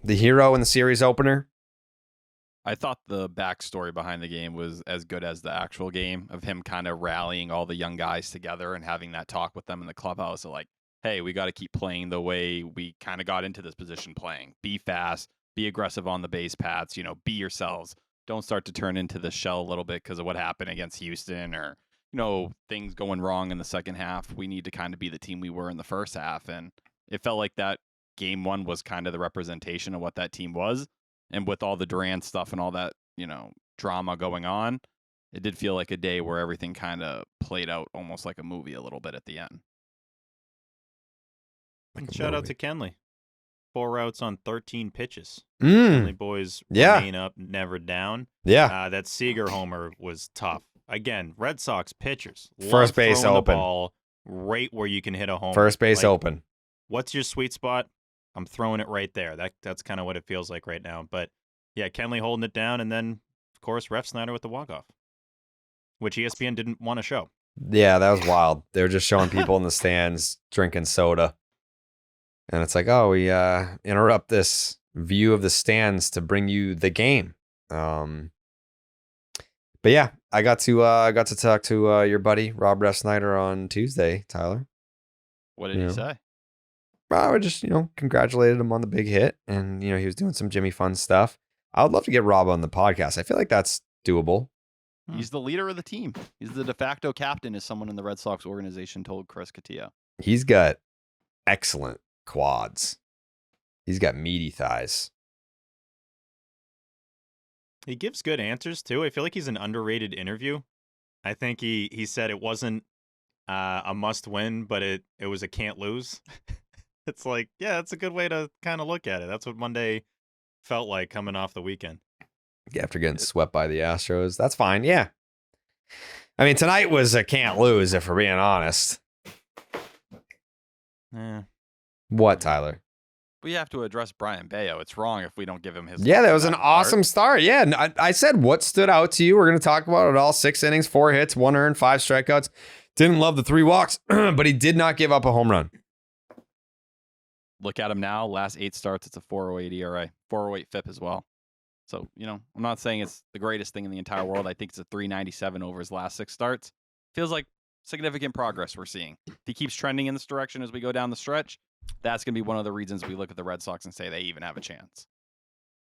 in the series opener. I thought the backstory behind the game was as good as the actual game of him kind of rallying all the young guys together and having that talk with them in the clubhouse of like, hey, we got to keep playing the way we kind of got into this position playing. Be fast, be aggressive on the base paths, be yourselves. don't start to turn into the shell a little bit because of what happened against Houston or, things going wrong in the second half. We need to kind of be the team we were in the first half. And it felt like that game one was kind of the representation of what that team was. And with all the Durant stuff and all that, drama going on, it did feel like a day where everything kind of played out almost like a movie a little bit at the end. And shout out to Kenley. 4 outs on 13 pitches. Mm. Kenley boys Yeah. remain up, never down. Yeah. That Seager homer was tough. Again, Red Sox pitchers. First base throwing open. The ball right where you can hit a homer. First base Like, open. What's your sweet spot? I'm throwing it right there. That's kind of what it feels like right now. But yeah, Kenley holding it down, and then of course Ref Snyder with the walk-off, which ESPN didn't want to show. Yeah, that was wild. They were just showing people in the stands drinking soda. And it's like, oh, we interrupt this view of the stands to bring you the game. But yeah, I got to talk to your buddy Rob Ref Snyder on Tuesday, Tyler. What did he say? I just, congratulated him on the big hit, and he was doing some Jimmy Fun stuff. I would love to get Rob on the podcast. I feel like that's doable. He's the leader of the team. He's the de facto captain, as someone in the Red Sox organization told Chris Cotillo. He's got excellent quads. He's got meaty thighs. He gives good answers too. I feel like he's an underrated interview. I think he said it wasn't a must win, but it was a can't lose. It's like, yeah, that's a good way to kind of look at it. That's what Monday felt like coming off the weekend. After getting swept by the Astros, that's fine. Yeah. I mean, tonight was a can't lose, if we're being honest. Yeah. What, Tyler? We have to address Brian Bello. It's wrong if we don't give him his. Yeah, that was an awesome start. Yeah, I said what stood out to you. We're going to talk about it all. 6 innings, 4 hits, 1 earned, 5 strikeouts. Didn't love the 3 walks, but he did not give up a home run. Look at him now. Last 8 starts, it's a 4.08 ERA, 4.08 FIP as well. So, I'm not saying it's the greatest thing in the entire world. I think it's a 3.97 over his last 6 starts. Feels like significant progress we're seeing. If he keeps trending in this direction as we go down the stretch, that's going to be one of the reasons we look at the Red Sox and say they even have a chance.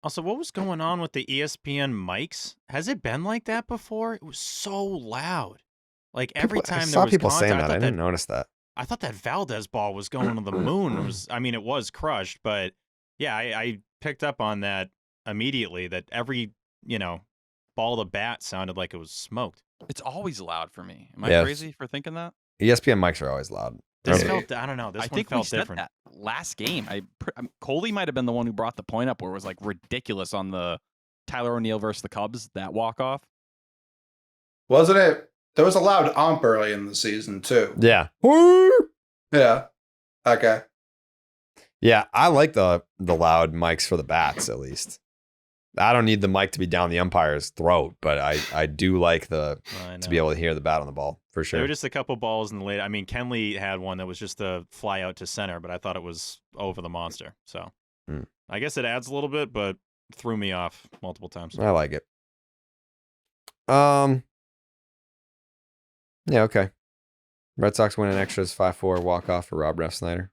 Also, what was going on with the ESPN mics? Has it been like that before? It was so loud. Like every time I there saw was people contact, saying that. I didn't notice that. I thought that Valdez ball was going to the moon. It was crushed, but yeah, I picked up on that immediately. That every ball to bat sounded like it was smoked. It's always loud for me. Am I crazy for thinking that? ESPN mics are always loud. This felt, I don't know. This I one think felt we said different. that last game. Coley might have been the one who brought the point up where it was like ridiculous on the Tyler O'Neill versus the Cubs, that walk-off. Wasn't it? There was a loud ump early in the season, too. Yeah. Yeah. Okay. Yeah, I like the loud mics for the bats, at least. I don't need the mic to be down the umpire's throat, but I do like to be able to hear the bat on the ball, for sure. There were just a couple balls in the late. I mean, Kenley had one that was just a fly out to center, but I thought it was over the monster. So I guess it adds a little bit, but threw me off multiple times. I like it. Yeah, okay. Red Sox win in extras 5-4 walk-off for Rob Ref Snyder.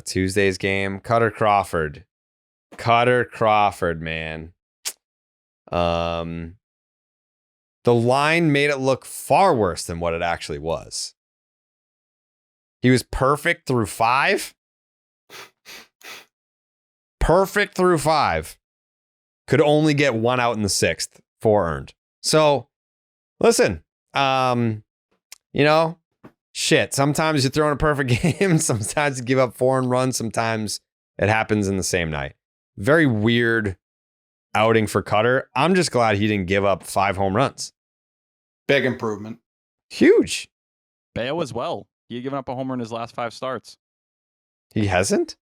Tuesday's game, Kutter Crawford, man. The line made it look far worse than what it actually was. He was perfect through 5. Perfect through 5. Could only get 1 out in the 6th, 4 earned. So, listen, shit. Sometimes you throw in a perfect game. Sometimes you give up 4 and runs. Sometimes it happens in the same night. Very weird outing for Kutter. I'm just glad he didn't give up 5 home runs. Big improvement. Huge. Bello as well. He had given up a homer in his last 5 starts. He hasn't?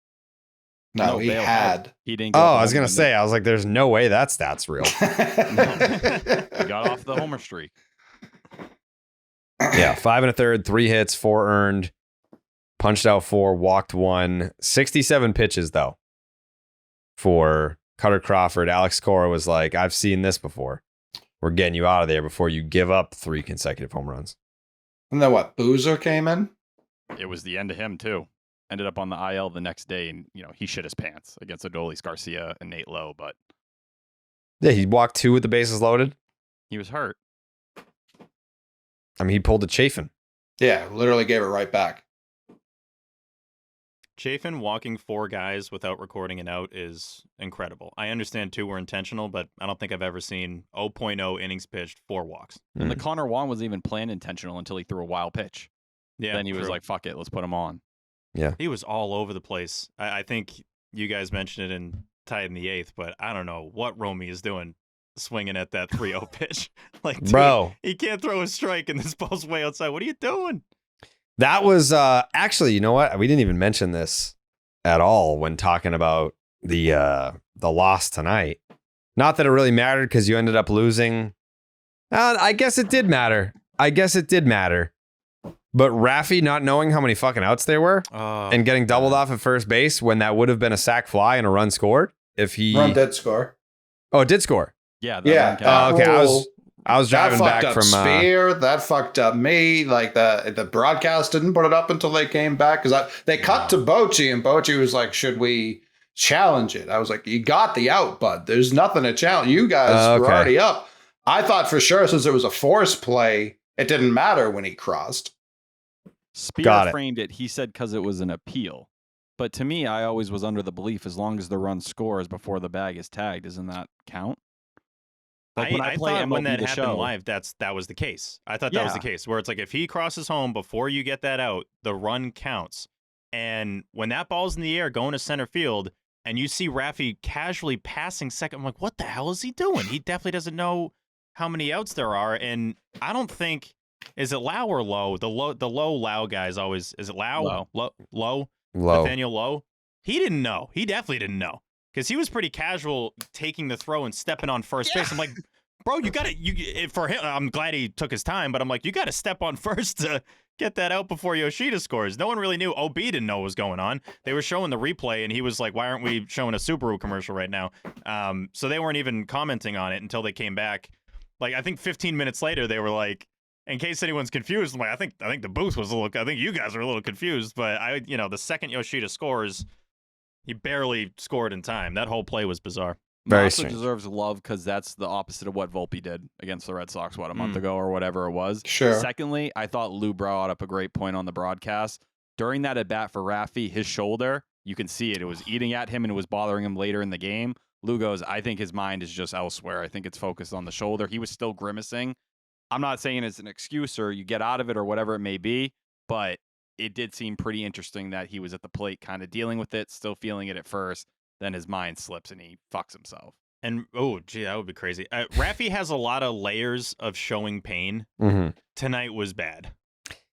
No, he Bello had. He didn't. I was going to say, I was like, there's no way that stat's real. He got off the homer streak. Yeah, 5 1/3, 3 hits, 4 earned, punched out 4, walked 1, 67 pitches though. For Kutter Crawford, Alex Cora was like, I've seen this before. We're getting you out of there before you give up 3 consecutive home runs. And then what? Boozer came in? It was the end of him too. Ended up on the IL the next day, and he shit his pants against Adolis Garcia and Nate Lowe. But Yeah, he walked 2 with the bases loaded. He was hurt. I mean, he pulled a Chafin. Yeah, literally gave it right back. Chafin walking 4 guys without recording an out is incredible. I understand 2 were intentional, but I don't think I've ever seen 0.0 innings pitched 4 walks. And the Connor Juan wasn't even planned intentional until he threw a wild pitch. Yeah, Then he was like, fuck it, let's put him on. Yeah. He was all over the place. I think you guys mentioned it in tied in the 8th, but I don't know what Romy is doing swinging at that 3-0 pitch. Like, dude, Bro, he can't throw a strike and this ball's way outside. What are you doing? that was actually, you know what? We didn't even mention this at all when talking about the loss tonight. Not that it really mattered because you ended up losing. I guess it did matter. But Raffy not knowing how many fucking outs there were and getting doubled off at first base when that would have been a sac fly and a run scored if he Run did score. Oh, it did score. Yeah. Yeah. Okay, I was driving that back fucked up from Spear. That fucked up me. Like the broadcast didn't put it up until they came back because they cut to Bochy and Bochy was like, "Should we challenge it?" I was like, "You got the out, bud. There's nothing to challenge. You guys were already up." I thought for sure since it was a force play, it didn't matter when he crossed. Spear framed it. He said because it was an appeal. But to me, I always was under the belief as long as the run scores before the bag is tagged, doesn't that count? Like when I play thought MLB when that The happened Show, live, that was the case. I thought that was the case where it's like if he crosses home before you get that out, the run counts. And when that ball's in the air going to center field, and you see Raffy casually passing second, I'm like, what the hell is he doing? He definitely doesn't know how many outs there are. And I don't think is it Lau or Low? The low Lau guys always is it Lau? Low. Nathaniel Lowe. He didn't know. He definitely didn't know. Because he was pretty casual taking the throw and stepping on first base. I'm like, bro, you got to, for him, I'm glad he took his time, but I'm like, you got to step on first to get that out before Yoshida scores. No one really knew. OB didn't know what was going on. They were showing the replay, and he was like, why aren't we showing a Subaru commercial right now? So they weren't even commenting on it until they came back. Like, I think 15 minutes later, they were like, in case anyone's confused, I'm like, I think the booth was I think you guys are a little confused, but the second Yoshida scores, he barely scored in time. That whole play was bizarre. Very also strange. deserves love because that's the opposite of what Volpe did against the Red Sox, a month ago or whatever it was. Sure. Secondly, I thought Lou brought up a great point on the broadcast. During that at bat for Raffy, his shoulder, you can see it. It was eating at him and it was bothering him later in the game. Lou goes, I think his mind is just elsewhere. I think it's focused on the shoulder. He was still grimacing. I'm not saying it's an excuse or you get out of it or whatever it may be, but it did seem pretty interesting that he was at the plate kind of dealing with it, still feeling it at first. Then his mind slips and he fucks himself. And, oh, gee, that would be crazy. Raffy has a lot of layers of showing pain. Mm-hmm. Tonight was bad.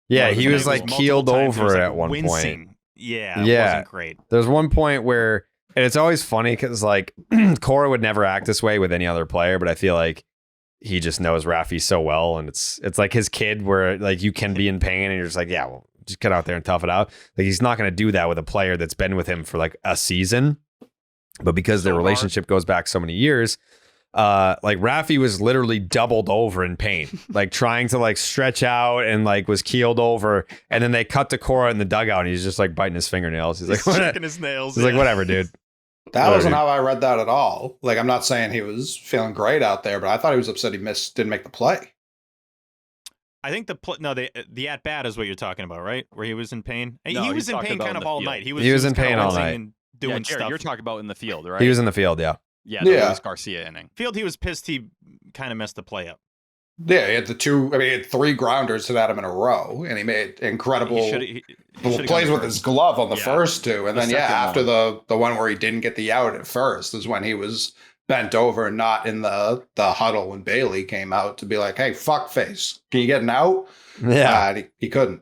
Yeah, he was like keeled over at one wincing. point. Yeah, it wasn't great. There's one point where, and it's always funny because like Cora would never act this way with any other player, but I feel like he just knows Raffy so well, and it's like his kid where like you can be in pain and you're just like, yeah, well, just get out there and tough it out. Like he's not going to do that with a player that's been with him for like a season, but because their relationship goes back so many years, like Raffy was literally doubled over in pain, like trying to like stretch out and like was keeled over, and then they cut to Cora in the dugout and he's just like biting his fingernails. He's like checking his nails. He's like, whatever, dude. That wasn't how I read that at all. Like, I'm not saying he was feeling great out there, but I thought he was upset he didn't make the play. I think the at bat is what you're talking about, right? Where he was in pain. No, he was in pain kind of all field. night. He was in pain all night. And doing Jared, stuff. you're talking about in the field, right? He was in the field, yeah. Yeah, the Luis Garcia inning. Field, he was pissed. He kind of messed the play up. Yeah, he had he had 3 grounders hit at him in a row, and he made incredible He plays with his glove on the first 2. And The then, second after the one where he didn't get the out at first is when he was bent over and not in the huddle when Bailey came out to be like, hey, fuck face, can you get an out? Yeah. He couldn't.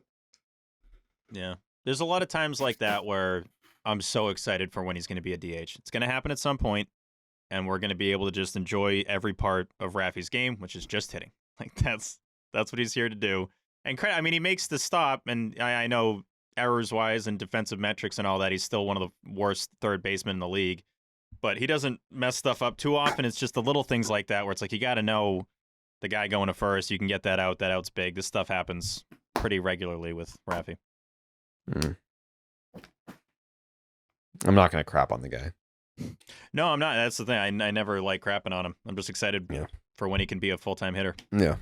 Yeah. There's a lot of times like that where I'm so excited for when he's going to be a DH. It's going to happen at some point, and we're going to be able to just enjoy every part of Raffy's game, which is just hitting. Like that's what he's here to do. And I mean, he makes the stop, and I know errors-wise and defensive metrics and all that, he's still one of the worst third basemen in the league. But he doesn't mess stuff up too often. It's just the little things like that where it's like you got to know the guy going to first. You can get that out. That out's big. This stuff happens pretty regularly with Raffy. I'm not going to crap on the guy. No, I'm not. That's the thing. I never like crapping on him. I'm just excited for when he can be a full-time hitter. Yeah.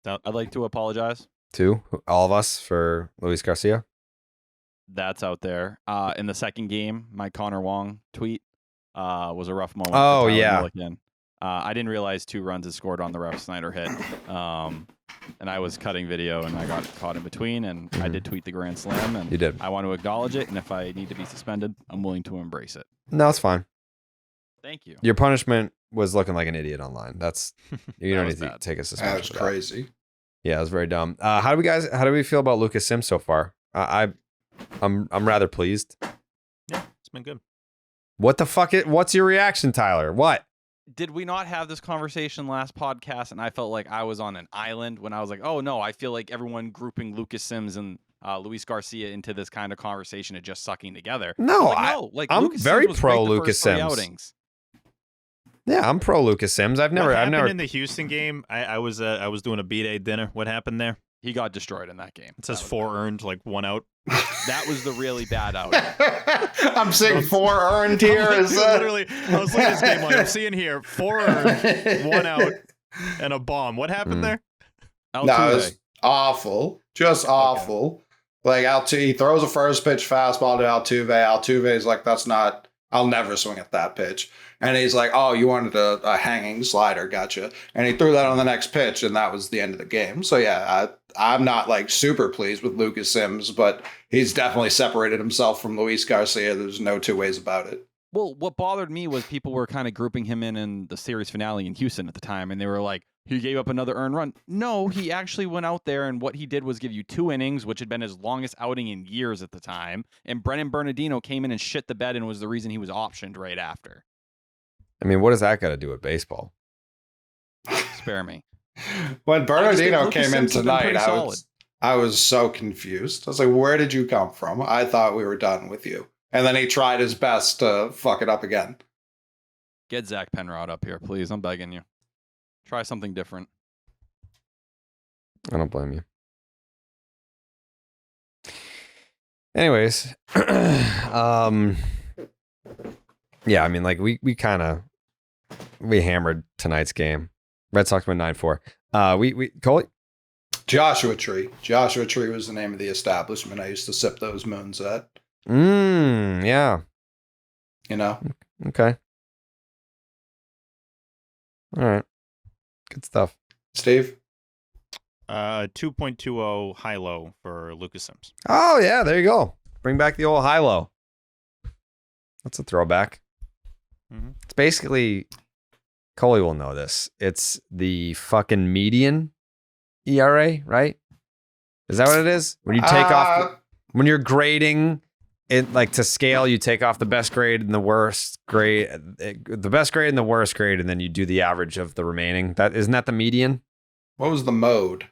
I'd like to apologize. To all of us for Luis Garcia. That's out there. In the second game, my Connor Wong tweet was a rough moment. Oh, for Tyler yeah. Milliken. I didn't realize 2 runs had scored on the Ralph Snyder hit. And I was cutting video, and I got caught in between, and I did tweet the grand slam, and You did. I want to acknowledge it, and if I need to be suspended, I'm willing to embrace it. No, it's fine. Thank you. Your punishment was looking like an idiot online. That's you don't was need to bad. take a suspension. That's for that. crazy. Yeah, it was very dumb. How do we feel about Lucas Sims so far? I'm rather pleased. Yeah, it's been good. What the fuck? What's your reaction, Tyler? What? Did we not have this conversation last podcast, and I felt like I was on an island when I was like, oh, no, I feel like everyone grouping Lucas Sims and Luis Garcia into this kind of conversation and just sucking together. No, I'm Lucas very Sims was pro great the Lucas first 3 Sims. Outings. Yeah, I'm pro Lucas Sims. I've What never happened in the Houston game? I was doing a B-Day dinner. What happened there? He got destroyed in that game. It says That was 4 bad. earned, like 1 out. That was the really bad outing. I'm seeing 4 earned here. Dude, Is that literally, I was looking at this game like I'm seeing here 4 earned, 1 out, and a bomb. What happened there? No, Altuve. it was awful. Just awful. Like Altuve, he throws a first pitch fastball to Altuve. Altuve's like, I'll never swing at that pitch. And he's like, oh, you wanted a hanging slider, gotcha. And he threw that on the next pitch, and that was the end of the game. So yeah, I'm not like super pleased with Lucas Sims, but he's definitely separated himself from Luis Garcia. There's no 2 ways about it. Well, what bothered me was people were kind of grouping him in the series finale in Houston at the time, and they were like, he gave up another earned run. No, he actually went out there, and what he did was give you 2 innings, which had been his longest outing in years at the time, and Brennan Bernardino came in and shit the bed and was the reason he was optioned right after. I mean, what does that got to do with baseball? Spare me. When Bernardino Lucas came in Sims has been tonight, pretty solid. I was so confused. I was like, where did you come from? I thought we were done with you. And then he tried his best to fuck it up again. Get Zach Penrod up here, please. I'm begging you. Try something different. I don't blame you. Anyways, yeah, I mean, like we hammered tonight's game. Red Sox went 9-4. Coley? Joshua Tree. Joshua Tree was the name of the establishment I used to sip those moons at. Yeah. You know? Okay. All right. Good stuff. Steve? 2.20 high-low for Lucas Sims. Oh, yeah, there you go. Bring back the old high-low. That's a throwback. Mm-hmm. It's basically, Coley will know this. It's the fucking median ERA, right? Is that what it is? When you take off, when you're grading it, like to scale, you take off the best grade and the worst grade, the best grade and the worst grade, and then you do the average of the remaining. Isn't that the median? What was the mode?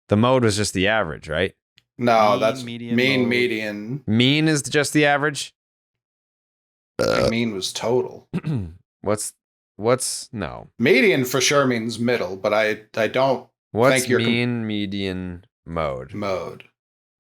The mode was just the average, right? No, Mean, that's median, mean, mode. median. Mean is just the average. Mean was total. What's no? Median for sure means middle, but I don't What's think you're mean, median, mode? mode.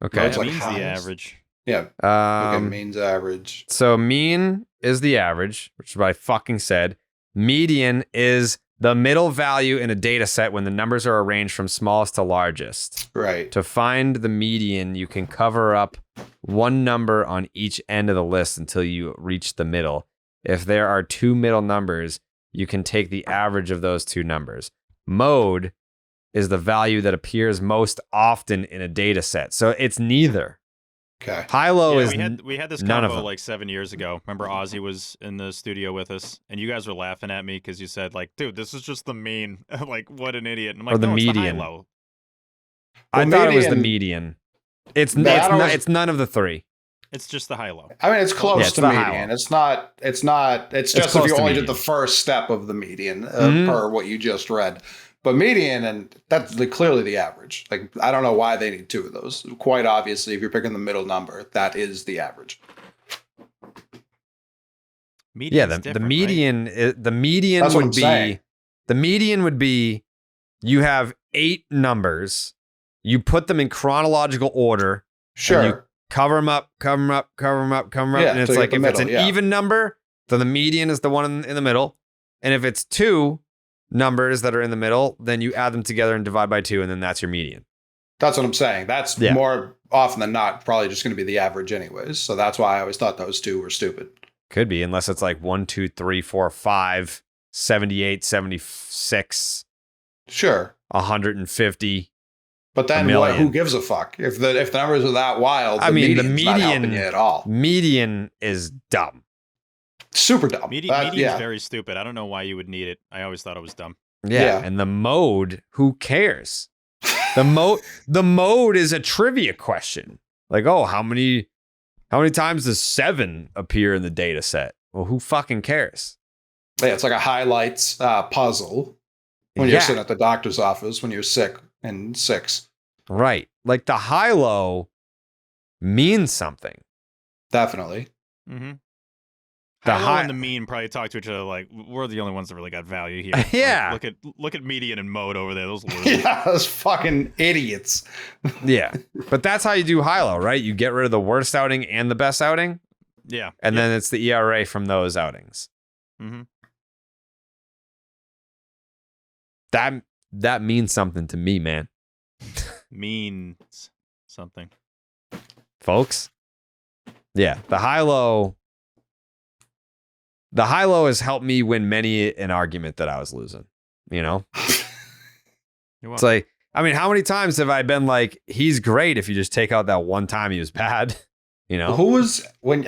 Okay. Mode's That like means the highest. average. Yeah. Okay, Um, means average. so mean is the average, which is what I fucking said. Median is the middle value in a data set when the numbers are arranged from smallest to largest. Right. To find the median, you can cover up one number on each end of the list until you reach the middle. If there are 2 middle numbers, you can take the average of those 2 numbers. Mode is the value that appears most often in a data set. So it's neither. Okay. High-low Yeah, is we had this none of combo them. like 7 years ago. Remember Ozzy was in the studio with us, and you guys were laughing at me because you said like, "Dude, this is just the mean." Like, what an idiot! And I'm like, Or the no, median. It's the high-low. I Well, thought it was the median- median. It's none of the 3. It's just the high-low. I mean, it's close Yeah, it's to the median. high It's just if close you to only did median. the first step of the median Mhm. per what you just read. But median, and that's clearly the average. Like, I don't know why they need 2 of those. Quite obviously, if you're picking the middle number, that is the average. Yeah, Median's the different, median the median That's what would I'm be saying. the median would be you have 8 numbers. You put them in chronological order. Sure. you cover them up, cover them up, cover them up, cover them up. Yeah, and it's till you like get if the it's an middle, yeah. even number, So the median is the one in the middle. And if it's two numbers that are in the middle, then you add them together and divide by 2, and then that's your median. That's what I'm saying. That's more often than not probably just going to be the average anyways. So that's why I always thought those two were stupid. Could be, unless it's like 1, 2, 3, 4, 5, 78, 76. Sure. 150. But then who gives a fuck? If the numbers are that wild, the median's not helping you at all. Median is dumb. Super dumb. Median's very stupid. I don't know why you would need it. I always thought it was dumb. Yeah. And the mode, who cares? The mode is a trivia question. Like, oh, how many times does 7 appear in the data set? Well, who fucking cares? Yeah, it's like a highlights puzzle when you're sitting at the doctor's office when you're sick and 6. Right. Like the high-low means something. Definitely. Mm-hmm. The high and the mean probably talk to each other like, we're the only ones that really got value here. Yeah. Like, look at median and mode over there. Those losers. Yeah, those fucking idiots. Yeah. But that's how you do high-low, right? You get rid of the worst outing and the best outing. Yeah. And then it's the ERA from those outings. Mm-hmm. That means something to me, man. Means something. Folks. Yeah. The high-low has helped me win many an argument that I was losing. You know? It's like, I mean, how many times have I been like, he's great if you just take out that one time he was bad? You know? Who was, when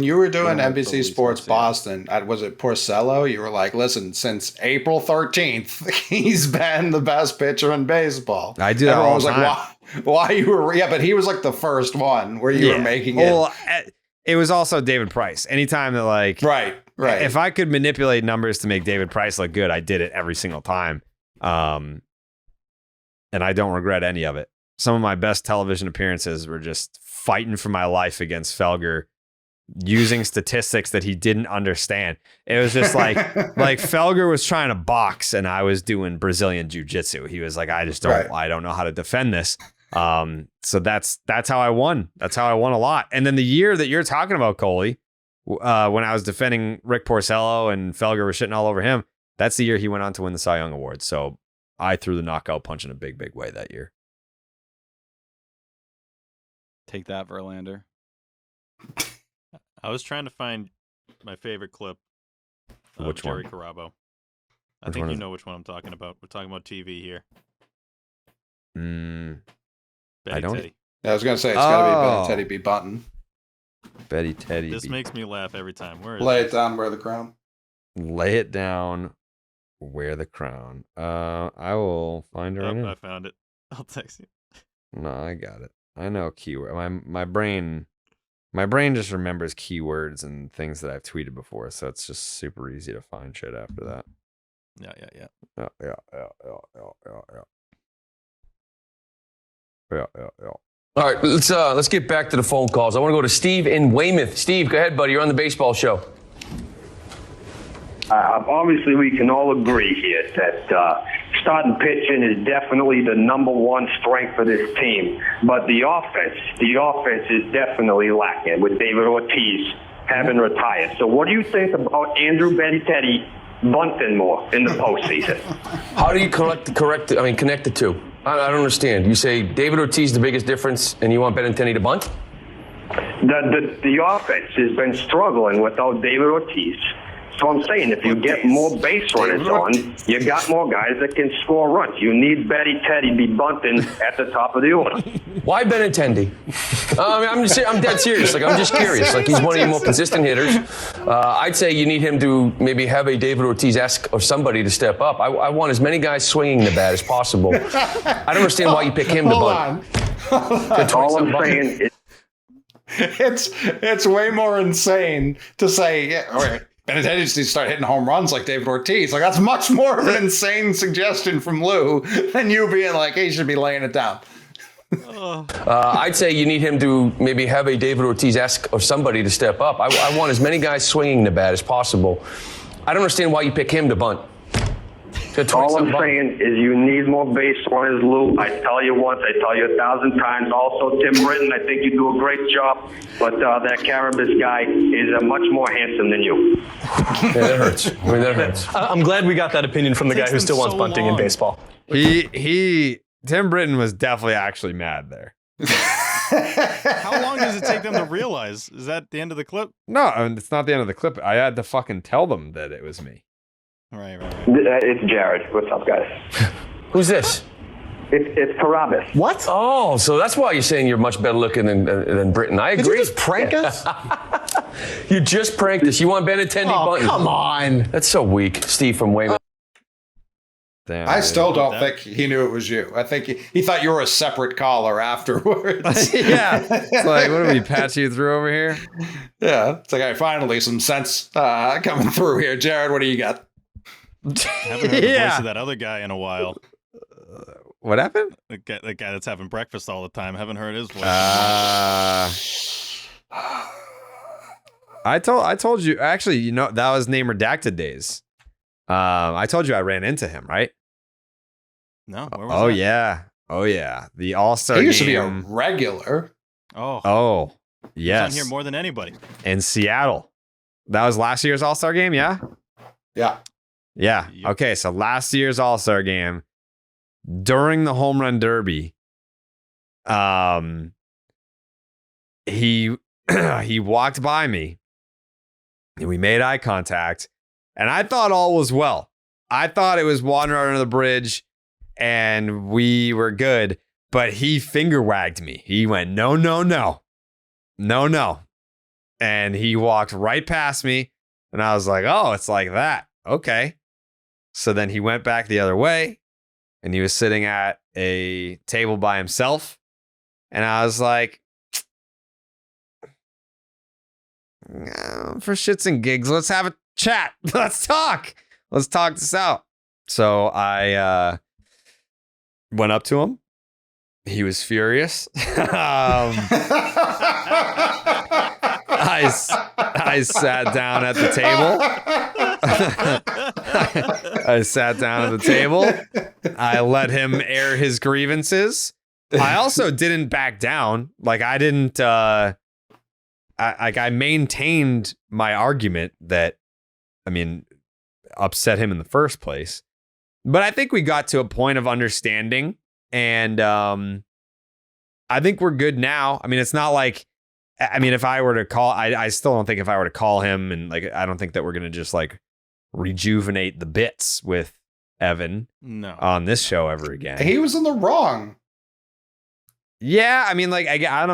you were doing NBC Sports Boston, was it Porcello? You were like, listen, since April 13th, he's been the best pitcher in baseball. I do that all the time. Like, why you were, but he was like the first one where you were making it. Well, it was also David Price. Anytime that like, right. If I could manipulate numbers to make David Price look good, I did it every single time. And I don't regret any of it. Some of my best television appearances were just fighting for my life against Felger, using statistics that he didn't understand. It was just like Felger was trying to box and I was doing Brazilian jiu-jitsu. He was like, I don't know how to defend this. So that's how I won. That's how I won a lot. And then the year that you're talking about, Coley, when I was defending Rick Porcello and Felger was shitting all over him, that's the year he went on to win the Cy Young Award. So I threw the knockout punch in a big, big way that year. Take that, Verlander. I was trying to find my favorite clip of Which Jerry one? Carabo. I think you know which one I'm talking about. We're talking about TV here. I don't. Teddy. I was going to say, it's got to be Betty Teddy B. Button. Betty Teddy. This makes me laugh every time. Where is Lay it down, wear the crown. Lay it down, wear the crown. I will find her right now. I found it. I'll text you. No, I got it. I know keyword. My brain just remembers keywords and things that I've tweeted before, so it's just super easy to find shit after that. Yeah. Yeah. All right, let's get back to the phone calls. I want to go to Steve in Weymouth. Steve, go ahead, buddy. You're on the baseball show. Obviously, we can all agree here that starting pitching is definitely the number one strength for this team. But the offense is definitely lacking with David Ortiz having retired. So what do you think about Andrew Benintendi bunting more in the postseason? How do you connect the two? I don't understand. You say David Ortiz the biggest difference, and you want Benintendi to bunt? The offense has been struggling without David Ortiz. So I'm saying if you get more base runners on, you got more guys that can score runs. You need Benintendi to be bunting at the top of the order. Why Benintendi? I'm dead serious. Like, I'm just curious. Like, he's one of your more consistent hitters. I'd say you need him to maybe have a David Ortiz-esque or somebody to step up. I want as many guys swinging the bat as possible. I don't understand why you pick him to bunt. All I'm saying is it's way more insane to say, yeah, all right, Benintendi needs to start hitting home runs like David Ortiz. Like, that's much more of an insane suggestion from Lou than you being like, hey, he should be laying it down. I'd say you need him to maybe have a David Ortiz-esque or somebody to step up. I want as many guys swinging the bat as possible. I don't understand why you pick him to bunt. All I'm saying is you need more base runners, Lou. I tell you once, I tell you 1,000 times. Also, Tim Britton, I think you do a great job, but that Carabas guy is much more handsome than you. Yeah, that hurts. I mean, that hurts. I'm glad we got that opinion from the guy who still wants bunting in baseball. Tim Britton was definitely actually mad there. How long does it take them to realize? Is that the end of the clip? No, it's not the end of the clip. I had to fucking tell them that it was me. Right. It's Jared. What's up, guys? Who's this? It's Carabas. What? Oh, so that's why you're saying you're much better looking than Britton. I agree. Did you just prank us? You just pranked us. You want Benintendi bunting? Come on. That's so weak. Steve from Weymouth. Damn, I dude. still don't think he knew it was you. I think he thought you were a separate caller afterwards. Yeah. It's like, what did we patch you through over here? Yeah. It's like, finally some sense coming through here. Jared, what do you got? Haven't heard the voice of that other guy in a while. What happened? The guy that's having breakfast all the time. Haven't heard his voice. I told you, actually, that was name redacted days. I told you I ran into him, right? No. Where was that? Oh yeah. The All-Star He game. used to be a regular. Oh, yes. he's on here more than anybody. In Seattle. That was last year's All-Star game, yeah? Yeah. Yeah. Yep. Okay, so last year's All-Star game, during the home run derby, he walked by me and we made eye contact, and I thought all was well. I thought it was water under the bridge and we were good, but he finger wagged me. He went, no. And he walked right past me, and I was like, oh, it's like that. Okay. So then he went back the other way, and he was sitting at a table by himself. And I was like, for shits and gigs, let's have a chat. Let's talk. Let's talk this out. So I went up to him. He was furious. I sat down at the table. I sat down at the table. I let him air his grievances. I also didn't back down. Like, I didn't. I maintained my argument that, upset him in the first place. But I think we got to a point of understanding, and I think we're good now. It's not like, if I were to call, I still don't think if I were to call him, and I don't think that we're gonna just rejuvenate the bits with Evan on this show ever again. He was in the wrong. Yeah, I'm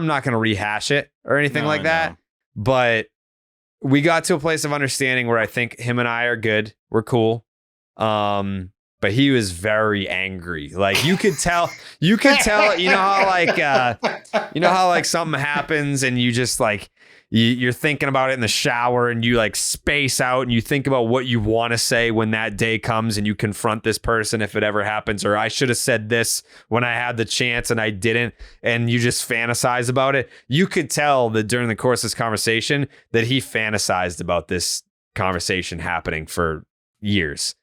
not gonna rehash it or anything like that. No. But we got to a place of understanding where I think him and I are good. We're cool. But he was very angry. You could tell, you know how something happens and you just you're thinking about it in the shower and you space out and you think about what you want to say when that day comes and you confront this person if it ever happens, or I should have said this when I had the chance and I didn't, and you just fantasize about it. You could tell that during the course of this conversation that he fantasized about this conversation happening for years.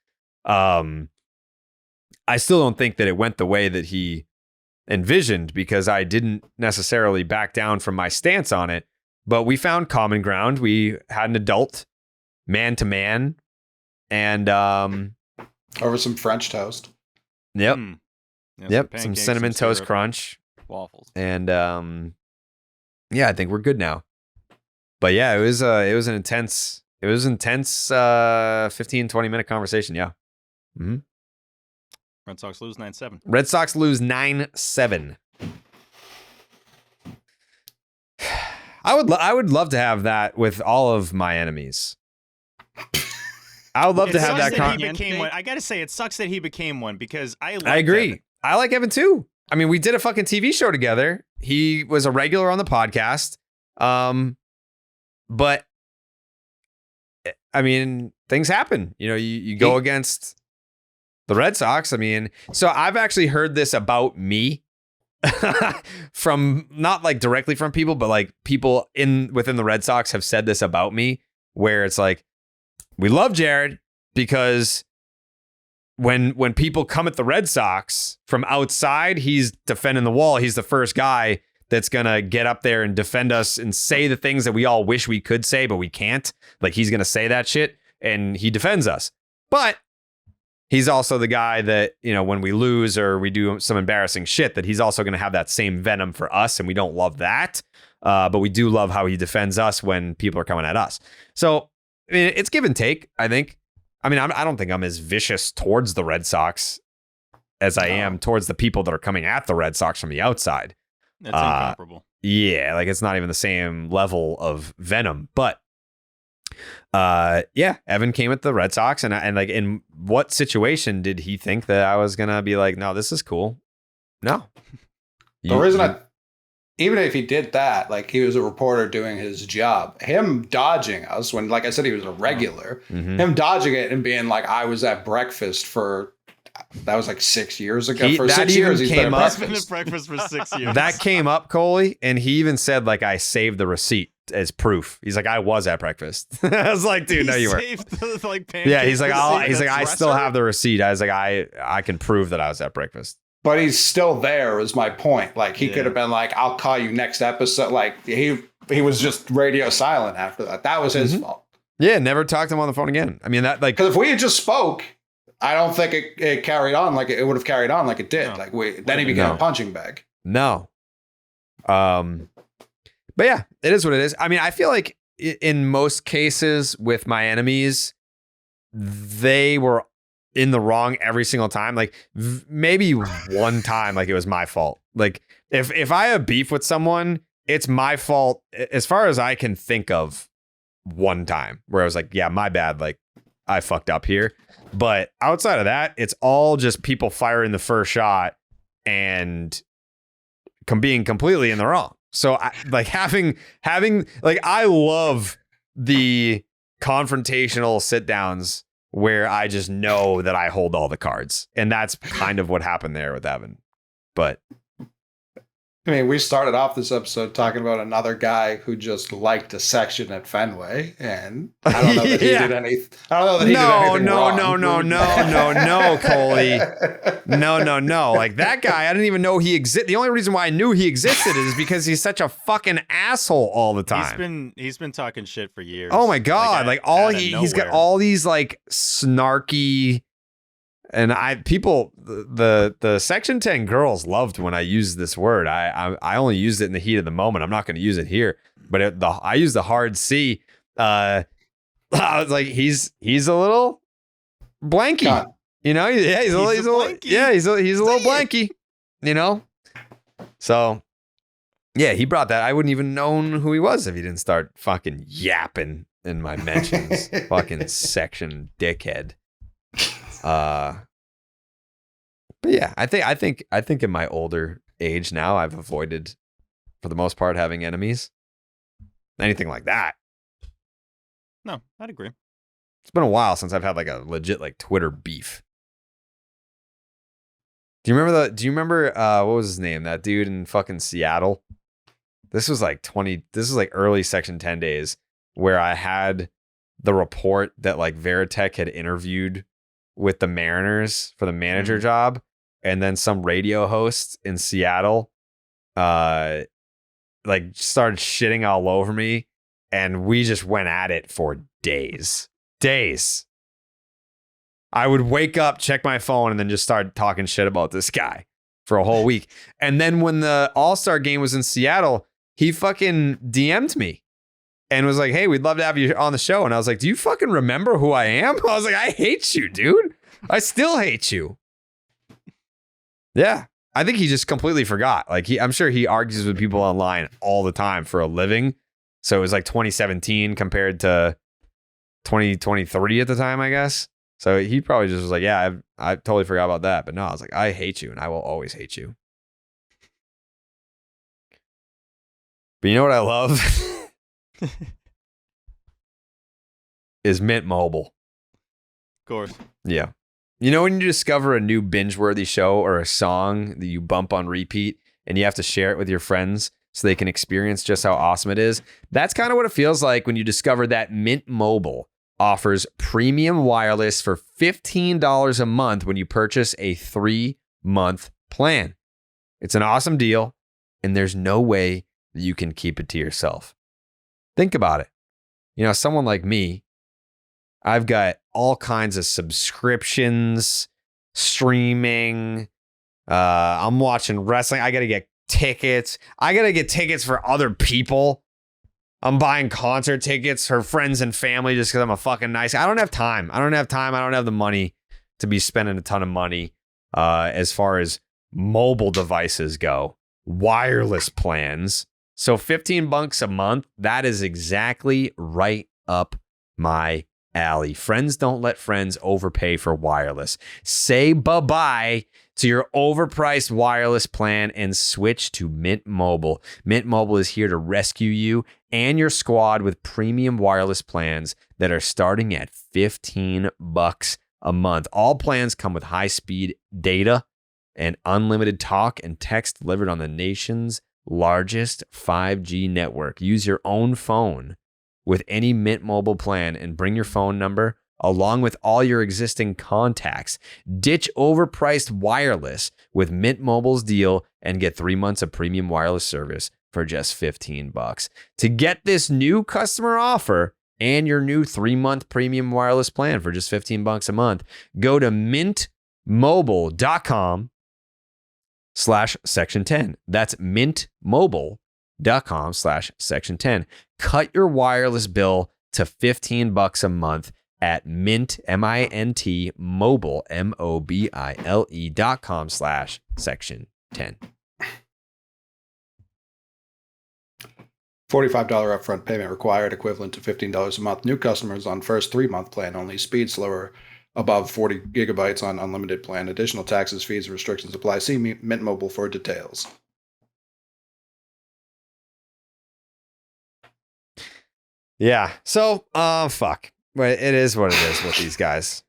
I still don't think that it went the way that he envisioned, because I didn't necessarily back down from my stance on it, but we found common ground. We had an adult man to man, and over some French toast. Yep. Yeah, Some cinnamon toast syrup, crunch. Waffles. And I think we're good now. But yeah, it was an intense 15, 20-minute conversation. Yeah. Mm-hmm. Red Sox lose 9-7. Red Sox lose 9-7. I would love to have that with all of my enemies. I would love to have that. He became one. I gotta say, it sucks that he became one, because I agree. Evan. I like Evan too. We did a fucking TV show together. He was a regular on the podcast. But things happen. You go against the Red Sox. So I've actually heard this about me from not directly from people, but people within the Red Sox have said this about me, where it's we love Jared because when people come at the Red Sox from outside, he's defending the wall. He's the first guy that's going to get up there and defend us and say the things that we all wish we could say, but we can't. Like, he's going to say that shit, and he defends us. But he's also the guy that, you know, when we lose or we do some embarrassing shit, that he's also going to have that same venom for us, and we don't love that. But we do love how he defends us when people are coming at us. So, I mean, it's give and take, I think. I mean, I don't think I'm as vicious towards the Red Sox as I am towards the people that are coming at the Red Sox from the outside. That's incomparable. Yeah, like it's not even the same level of venom. But yeah, Evan came at the Red Sox, and like, in what situation did he think that I was gonna be like, no, this is cool? No. The reason even if he did that, like, he was a reporter doing his job. Him dodging us when, like I said, he was a regular. Him dodging it and being like, I was at breakfast for, that was like 6 years ago. For 6 years, he's been at breakfast. For 6 years. That came up, Coley, and he even said, like, I saved the receipt as proof. He's like, I was at breakfast. I was like, dude, no, you weren't. Yeah, he's like, I still have the receipt. I was like, I can prove that I was at breakfast. But he's still there, is my point. Like, he could have been like, I'll call you next episode. Like, he was just radio silent after that. That was his fault. Yeah, never talked to him on the phone again. I mean, that, like, because if we had just spoke, I don't think it carried on like it would have carried on like it did. No. Like, then he became a punching bag. No. But yeah, it is what it is. I mean, I feel like in most cases with my enemies, they were in the wrong every single time. Like, maybe one time, like, it was my fault. Like, if I have beef with someone, it's my fault as far as I can think of. One time where I was like, yeah, my bad, like, I fucked up here. But outside of that, it's all just people firing the first shot and being completely in the wrong. So having like, I love the confrontational sit downs where I just know that I hold all the cards. And that's kind of what happened there with Evan. But I mean, we started off this episode talking about another guy who just liked a section at Fenway, and I don't know that he did anything. I don't know that he did anything wrong. No, Coley. No. Like, that guy, I didn't even know he existed. The only reason why I knew he existed is because he's such a fucking asshole all the time. He's been talking shit for years. Oh my God. Like he's got all these, like, snarky. And the Section 10 girls loved when I used this word. I only used it in the heat of the moment. I'm not going to use it here. But I used the hard C. I was like, he's a little blanky. God. You know, yeah, he's a little blanky. You know, so yeah, he brought that. I wouldn't even known who he was if he didn't start fucking yapping in my mentions. Fucking section dickhead. But yeah, I think in my older age now, I've avoided, for the most part, having enemies. Anything like that. No, I'd agree. It's been a while since I've had, like, a legit, like, Twitter beef. Do you remember what was his name? That dude in fucking Seattle? This was like early Section 10 days, where I had the report that, like, Veritech had interviewed with the Mariners for the manager job, and then some radio host in Seattle like, started shitting all over me, and we just went at it for days. I would wake up, check my phone, and then just start talking shit about this guy for a whole week. And then when the All-Star game was in Seattle, he fucking DM'd me and was like, hey, we'd love to have you on the show. And I was like, do you fucking remember who I am? I was like, I hate you, dude. I still hate you. Yeah. I think he just completely forgot. Like, I'm sure he argues with people online all the time for a living. So it was like 2017 compared to 2023 at the time, I guess. So he probably just was like, yeah, I totally forgot about that. But no, I was like, I hate you, and I will always hate you. But you know what I love? Is Mint Mobile. Of course. Yeah. You know when you discover a new binge-worthy show or a song that you bump on repeat and you have to share it with your friends so they can experience just how awesome it is? That's kind of what it feels like when you discover that Mint Mobile offers premium wireless for $15 a month when you purchase a 3-month plan. It's an awesome deal, and there's no way that you can keep it to yourself. Think about it. You know, someone like me, I've got all kinds of subscriptions, streaming. I'm watching wrestling. I got to get tickets. I got to get tickets for other people. I'm buying concert tickets for friends and family just because I'm a fucking nice guy. I don't have time. I don't have the money to be spending a ton of money as far as mobile devices go. Wireless plans. So $15 a month, that is exactly right up my alley. Friends don't let friends overpay for wireless. Say bye-bye to your overpriced wireless plan and switch to Mint Mobile. Mint Mobile is here to rescue you and your squad with premium wireless plans that are starting at $15 a month. All plans come with high-speed data and unlimited talk and text delivered on the nation's largest 5G network. Use your own phone with any Mint Mobile plan and bring your phone number along with all your existing contacts. Ditch overpriced wireless with Mint Mobile's deal and get 3 months of premium wireless service for just $15. To get this new customer offer and your new 3-month premium wireless plan for just $15 a month, go to mintmobile.com/section10. That's mintmobile.com/section10. Cut your wireless bill to $15 a month at Mint, MINT, mobile, MOBILE.com/section10. $45 upfront payment required, equivalent to $15 a month. New customers on first 3-month plan only. Speed slower above 40 gigabytes on unlimited plan. Additional taxes, fees, and restrictions apply. See Mint Mobile for details. Yeah. So, fuck. But it is what it is with these guys.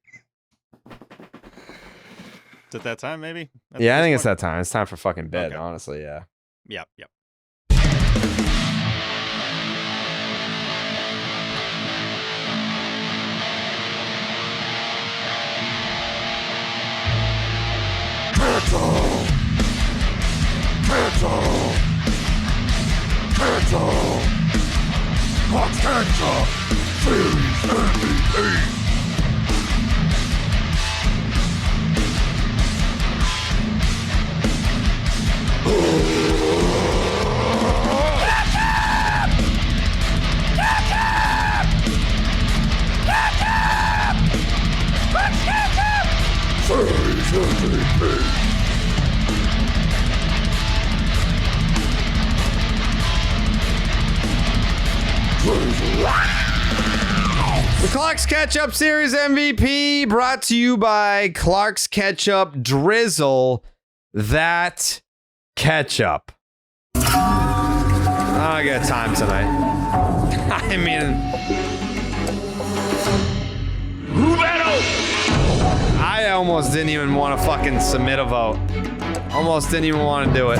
Is it that time, maybe? Yeah, I think it's that time. It's time for fucking bed, Okay. honestly, yeah. Yep. Ketchup Series MVP. Series MVP. The Clark's Ketchup Series MVP brought to you by Clark's Ketchup. Drizzle that ketchup. I got time tonight. I mean, I almost didn't even want to fucking submit a vote. Almost didn't even want to do it.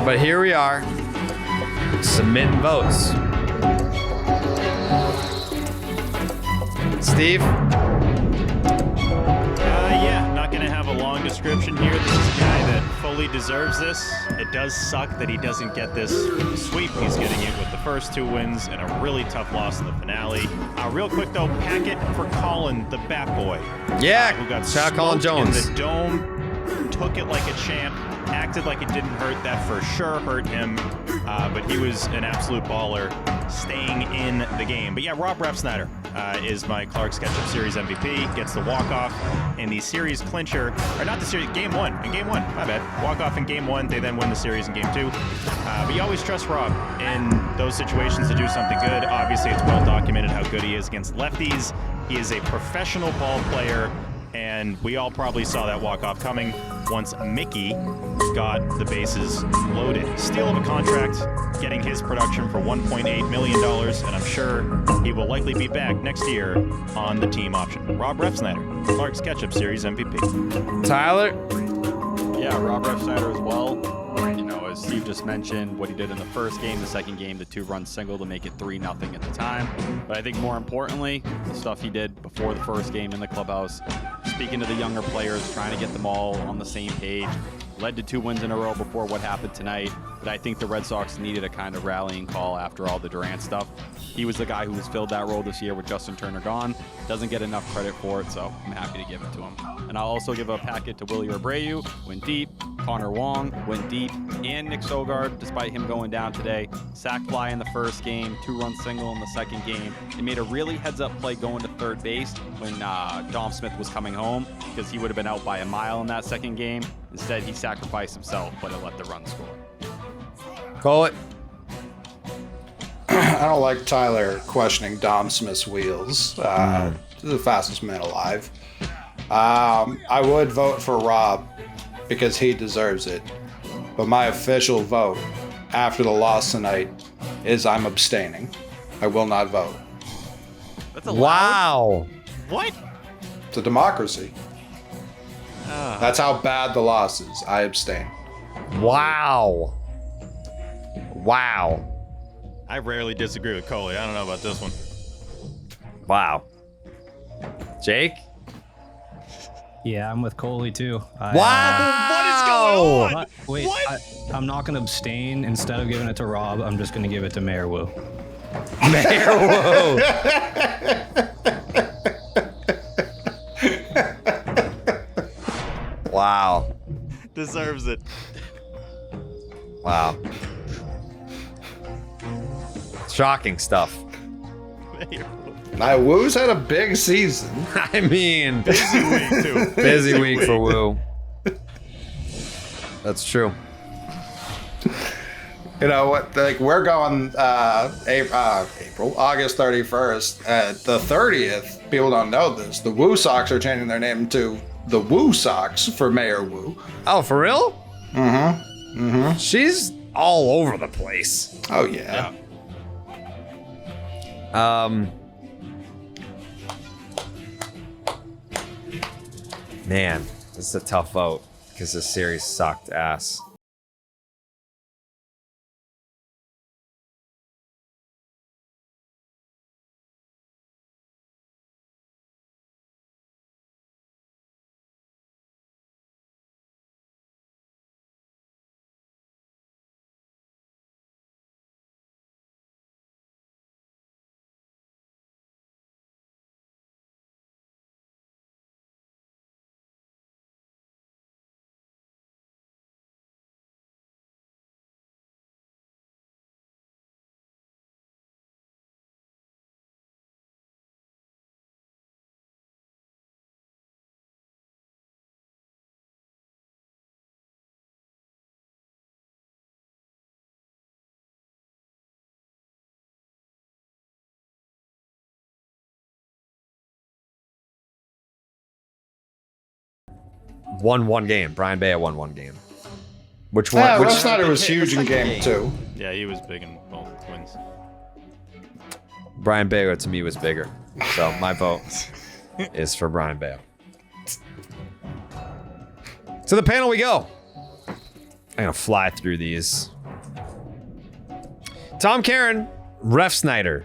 But here we are, submitting votes. Steve? Yeah, not going to have a long description here. This is a guy that fully deserves this. It does suck that he doesn't get this sweep. He's getting it with the first 2 wins and a really tough loss in the finale. Real quick, though, packet for Colin, the Bat Boy. Yeah, who got shout out Colin smoked Jones. in the dome, took it like a champ, acted like it didn't hurt. That for sure hurt him, but he was an absolute baller staying in the game. But yeah, Rob Refsnyder is my Clark's Ketchup Series MVP. Gets the walk-off in the series clincher, or not the series, game one. In game one, my bad. Walk-off in game 1, they then win the series in game 2. But you always trust Rob in those situations to do something good. Obviously, it's well documented how good he is against lefties. He is a professional ball player, and we all probably saw that walk-off coming once Mickey got the bases loaded. Steal of a contract, getting his production for $1.8 million, and I'm sure he will likely be back next year on the team option. Rob Refsnyder, Clark's Ketchup Series MVP. Tyler? Yeah, Rob Refsnyder as well. You know, as Steve just mentioned, what he did in the first game, the second game, the 2-run single to make it 3-0 at the time. But I think more importantly, the stuff he did before the first game in the clubhouse, speaking to the younger players, trying to get them all on the same page, led to 2 wins in a row before what happened tonight. But I think the Red Sox needed a kind of rallying call after all the Durant stuff. He was the guy who has filled that role this year with Justin Turner gone. Doesn't get enough credit for it, so I'm happy to give it to him. And I'll also give a packet to Willie Abreu, went deep. Connor Wong went deep, and Nick Sogard, despite him going down today. Sack fly in the first game, 2-run single in the second game. They made a really heads-up play going to third base when Dom Smith was coming home, because he would have been out by a mile in that second game. Instead, he sacrificed himself, but it let the run score. Call it. I don't like Tyler questioning Dom Smith's wheels. The fastest man alive. I would vote for Rob because he deserves it. But my official vote after the loss tonight is I'm abstaining. I will not vote. That's allowed? Wow. What? It's a democracy. That's how bad the loss is. I abstain. Wow. Wow. I rarely disagree with Coley. I don't know about this one. Wow. Jake? Yeah, I'm with Coley too. Wow. What is going on? Wait, I'm not going to abstain. Instead of giving it to Rob, I'm just going to give it to Mayor Wu. Mayor Wu. Wow. Deserves it. Wow. Shocking stuff. Now, Woo's had a big season. I mean, Busy week, too. busy week for Wu. That's true. You know what? Like, we're going August 31st. The 30th, people don't know this. The Woo Sox are changing their name to the Woo Sox for Mayor Wu. Oh, for real? Mm-hmm. Mm-hmm. She's all over the place. Oh, yeah. Man, this is a tough vote because this series sucked ass. Won one game. Brian Bello won one game. Which one? Yeah, which Russ Snyder was huge in game 2. Yeah, he was big in both wins. Brian Bello to me was bigger. So my vote is for Brian Bello. To the panel we go. I'm gonna fly through these. Tom Caron, Ref Snyder.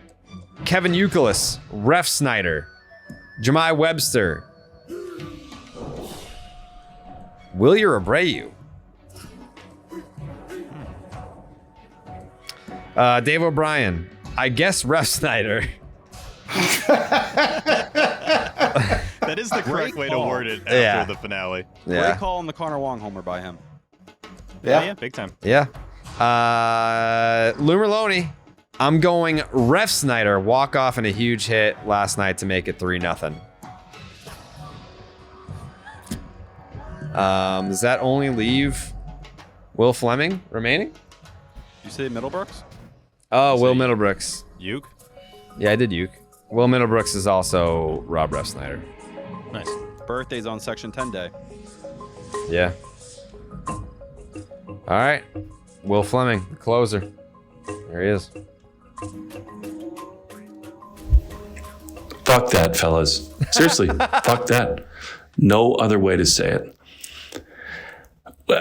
Kevin Youkilis, Ref Snyder. Jemai Webster. Willie Abreu. Dave O'Brien. I guess Ref Snyder. That is the correct way to word it after the finale. Yeah. Great call on the Connor Wong homer by him. Yeah, big time. Yeah. Lou Merlone. I'm going Ref Snyder. Walk off in a huge hit last night to make it 3-0. Does that only leave Will Fleming remaining? You say Middlebrooks? Oh, Will Middlebrooks. Houck? Yeah, I did Houck. Will Middlebrooks is also Rob Ref Snyder. Nice. Birthday's on Section 10 Day. Yeah. All right. Will Fleming, the closer. There he is. Fuck that, fellas. Seriously, fuck that. No other way to say it.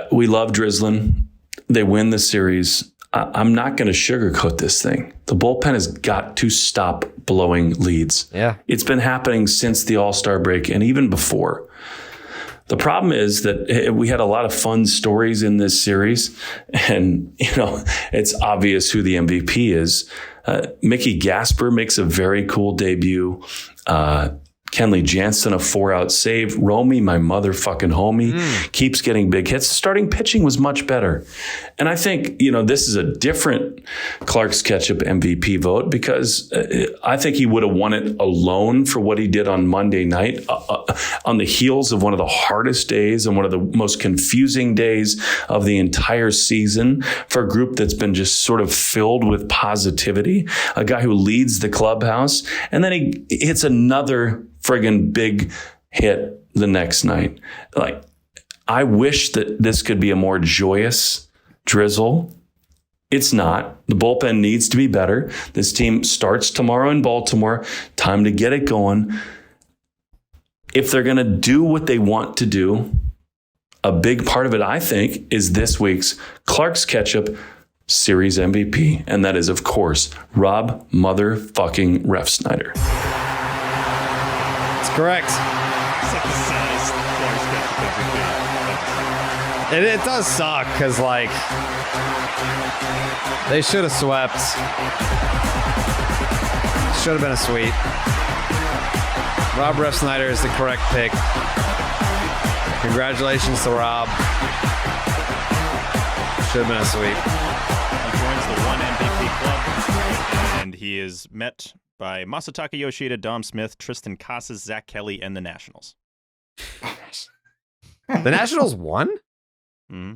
We love drizzling. they win the series. I'm not going to sugarcoat this thing. The bullpen has got to stop blowing leads. Yeah. It's been happening since the All-Star break and even before. The problem is that we had a lot of fun stories in this series, and it's obvious who the MVP is. Mickey Gasper makes a very cool debut. Kenley Jansen, a 4-out save. Romy, my motherfucking homie, keeps getting big hits. Starting pitching was much better. And I think, this is a different Clark's Ketchup MVP vote because I think he would have won it alone for what he did on Monday night on the heels of one of the hardest days and one of the most confusing days of the entire season for a group that's been just sort of filled with positivity. A guy who leads the clubhouse, and then he hits another friggin' big hit the next night. Like, I wish that this could be a more joyous drizzle. It's not. The bullpen needs to be better. This team starts tomorrow in Baltimore. Time to get it going. If they're going to do what they want to do, a big part of it, I think, is this week's Clark's Ketchup Series MVP. And that is, of course, Rob motherfucking Refsnyder. Correct. It does suck because, they should have swept. Should have been a sweep. Rob Refsnyder is the correct pick. Congratulations to Rob. Should have been a sweep. He joins the one MVP club, and he is met by Masataka Yoshida, Dom Smith, Tristan Casas, Zach Kelly, and the Nationals. The Nationals won? Mm-hmm.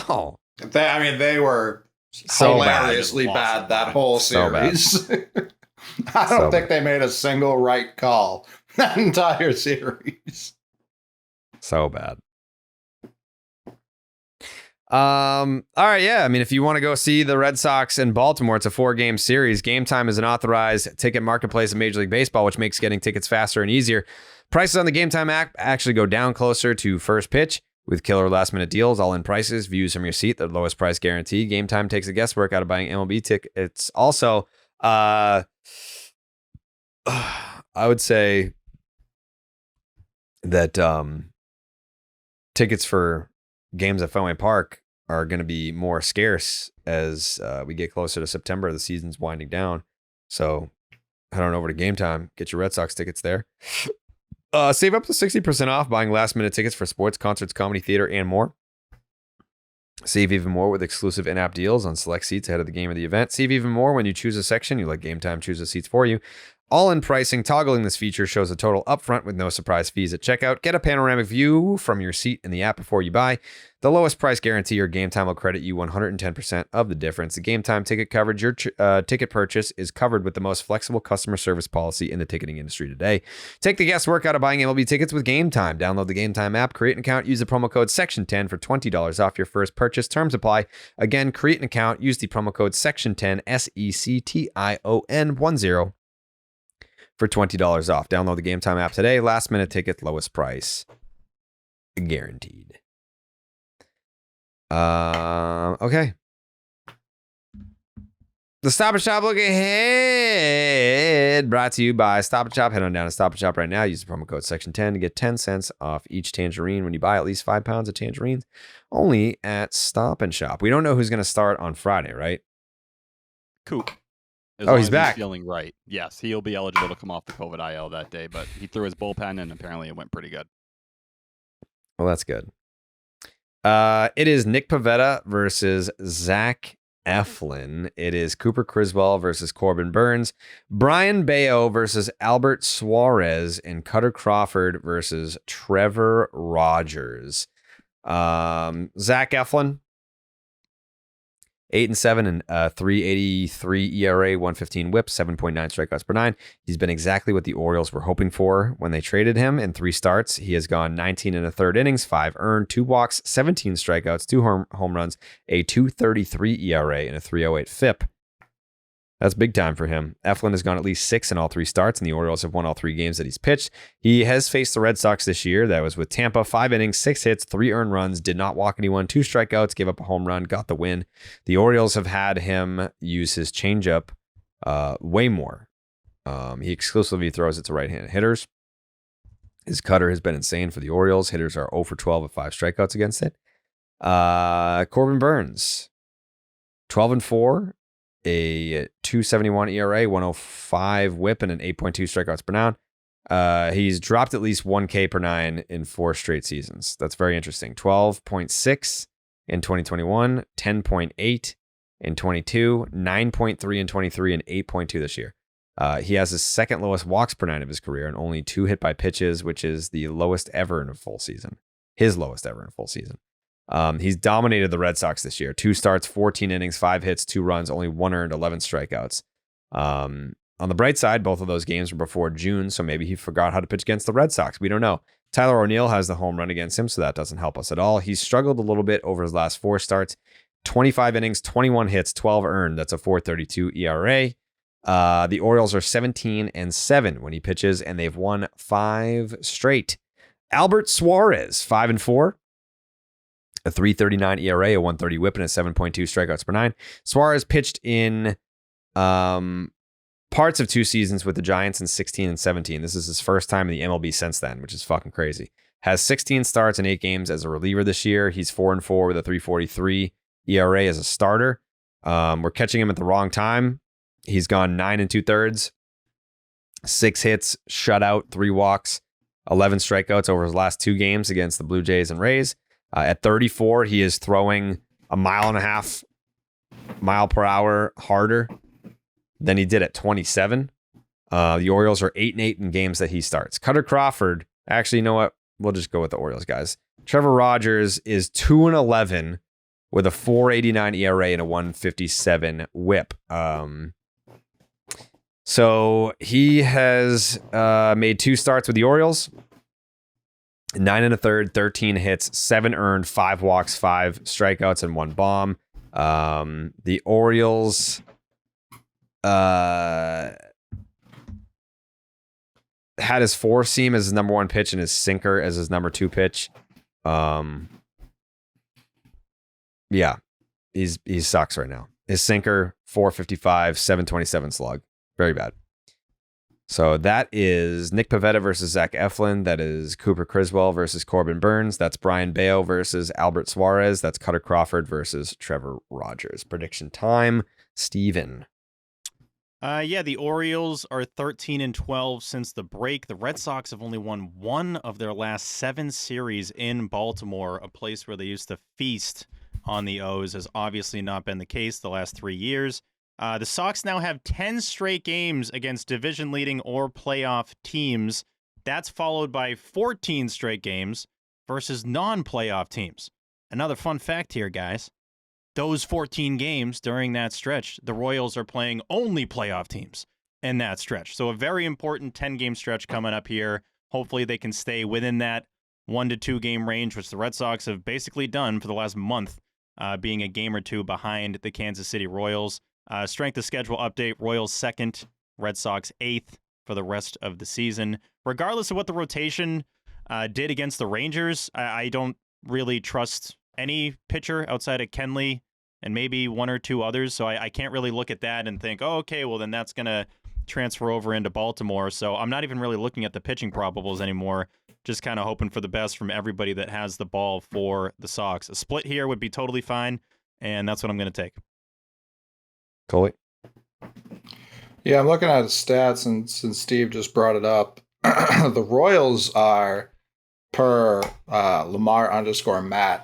Oh. They were So hilariously bad that whole series. I don't think they made a single right call that entire series. So bad. All right, yeah. If you want to go see the Red Sox in Baltimore, it's a 4-game series. Game Time is an authorized ticket marketplace in Major League Baseball, which makes getting tickets faster and easier. Prices on the Game Time app actually go down closer to first pitch with killer last-minute deals, all-in prices, views from your seat, the lowest price guarantee. Game Time takes the guesswork out of buying MLB tickets. It's also, I would say that tickets for games at Fenway Park are going to be more scarce as we get closer to September. The season's winding down. So head on over to Game Time. Get your Red Sox tickets there. Save up to 60% off buying last-minute tickets for sports, concerts, comedy, theater, and more. Save even more with exclusive in-app deals on select seats ahead of the game or the event. Save even more when you choose a section. You let Game Time choose the seats for you. All-in pricing, toggling this feature shows a total upfront with no surprise fees at checkout. Get a panoramic view from your seat in the app before you buy. The lowest price guarantee or Game Time will credit you 110% of the difference. The Game Time ticket coverage, your ticket purchase is covered with the most flexible customer service policy in the ticketing industry today. Take the guesswork out of buying MLB tickets with Game Time. Download the Game Time app, create an account, use the promo code SECTION10 for $20 off your first purchase. Terms apply. Again, create an account, use the promo code SECTION10, SECTION10 for $20 off. Download the Game Time app today. Last minute ticket, lowest price. Guaranteed. Okay. The Stop and Shop look ahead. Brought to you by Stop and Shop. Head on down to Stop and Shop right now. Use the promo code SECTION10 to get 10 cents off each tangerine when you buy at least 5 pounds of tangerines. Only at Stop and Shop. We don't know who's going to start on Friday, right? Coop. He's back. Feeling right. Yes, he'll be eligible to come off the COVID IL that day, but he threw his bullpen and apparently it went pretty good. Well, that's good. It is Nick Pivetta versus Zach Eflin. It is Cooper Criswell versus Corbin Burns. Brian Bello versus Albert Suarez. And Kutter Crawford versus Trevor Rogers. Zach Eflin. 8-7 and 3.83 ERA, 115 WHIP, 7.9 strikeouts per 9. He's been exactly what the Orioles were hoping for when they traded him. In 3 starts, he has gone 19 1/3 innings, 5 earned, 2 walks, 17 strikeouts, 2 home runs, a 2.33 ERA, and a 3.08 FIP. That's big time for him. Eflin has gone at least 6 in all 3 starts, and the Orioles have won all 3 games that he's pitched. He has faced the Red Sox this year. That was with Tampa. 5 innings, 6 hits, 3 earned runs, did not walk anyone, 2 strikeouts, gave up a home run, got the win. The Orioles have had him use his changeup way more. He exclusively throws it to right-handed hitters. His cutter has been insane for the Orioles. Hitters are 0 for 12 with 5 strikeouts against it. Corbin Burns, 12-4. A 2.71 ERA, 105 WHIP, and an 8.2 strikeouts per nine. He's dropped at least 1 K per 9 in 4 straight seasons. That's very interesting. 12.6 in 2021, 10.8 in 22, 9.3 in 23, and 8.2 this year. He has his second lowest walks per 9 of his career and only 2 hit by pitches, which is the lowest ever in a full season. His lowest ever in a full season. He's dominated the Red Sox this year. 2 starts, 14 innings, 5 hits, 2 runs, only 1 earned, 11 strikeouts. On the bright side, both of those games were before June, so maybe he forgot how to pitch against the Red Sox. We don't know. Tyler O'Neill has the home run against him, so that doesn't help us at all. He's struggled a little bit over his last 4 starts. 25 innings, 21 hits, 12 earned. That's a 4.32 ERA. The Orioles are 17-7 when he pitches, and they've won 5 straight. Albert Suarez, 5-4. A 3.39 ERA, a 1.30 WHIP, and a 7.2 strikeouts per 9. Suarez pitched in parts of 2 seasons with the Giants in 16 and 17. This is his first time in the MLB since then, which is fucking crazy. Has 16 starts in 8 games as a reliever this year. He's 4-4 with a 3.43 ERA as a starter. We're catching him at the wrong time. He's gone 9 2/3, 6 hits, shutout, 3 walks, 11 strikeouts over his last 2 games against the Blue Jays and Rays. At 34, he is throwing 1.5 mile per hour harder than he did at 27. The Orioles are 8-8 in games that he starts. Kutter Crawford, actually, you know what? We'll just go with the Orioles, guys. Trevor Rogers is 2-11 with a 4.89 ERA and a 1.57 WHIP. So he has made 2 starts with the Orioles. 9 1/3, 13 hits, 7 earned, 5 walks, 5 strikeouts, and 1 bomb. The Orioles had his 4-seam as his number 1 pitch and his sinker as his number 2 pitch. Yeah, he sucks right now. His sinker, 4.55, 7.27 slug. Very bad. So that is Nick Pivetta versus Zach Eflin. That is Cooper Criswell versus Corbin Burns. That's Brian Bello versus Albert Suarez. That's Kutter Crawford versus Trevor Rogers. Prediction time, Steven. Yeah, the Orioles are 13-12 since the break. The Red Sox have only won 1 of their last 7 series in Baltimore, a place where they used to feast on the O's. Has obviously not been the case the last 3 years. The Sox now have 10 straight games against division-leading or playoff teams. That's followed by 14 straight games versus non-playoff teams. Another fun fact here, guys. Those 14 games during that stretch, the Royals are playing only playoff teams in that stretch. So a very important 10-game stretch coming up here. Hopefully they can stay within that 1 to 2 game range, which the Red Sox have basically done for the last month, being a game or 2 behind the Kansas City Royals. Strength of schedule update, Royals 2nd, Red Sox 8th for the rest of the season. Regardless of what the rotation did against the Rangers, I don't really trust any pitcher outside of Kenley and maybe 1 or 2 others, so I can't really look at that and think, oh, okay, well, then that's going to transfer over into Baltimore. So I'm not even really looking at the pitching probables anymore, just kind of hoping for the best from everybody that has the ball for the Sox. A split here would be totally fine, and that's what I'm going to take. Coley? Yeah, I'm looking at his stats, and since Steve just brought it up, the Royals are, per Lamar_Matt,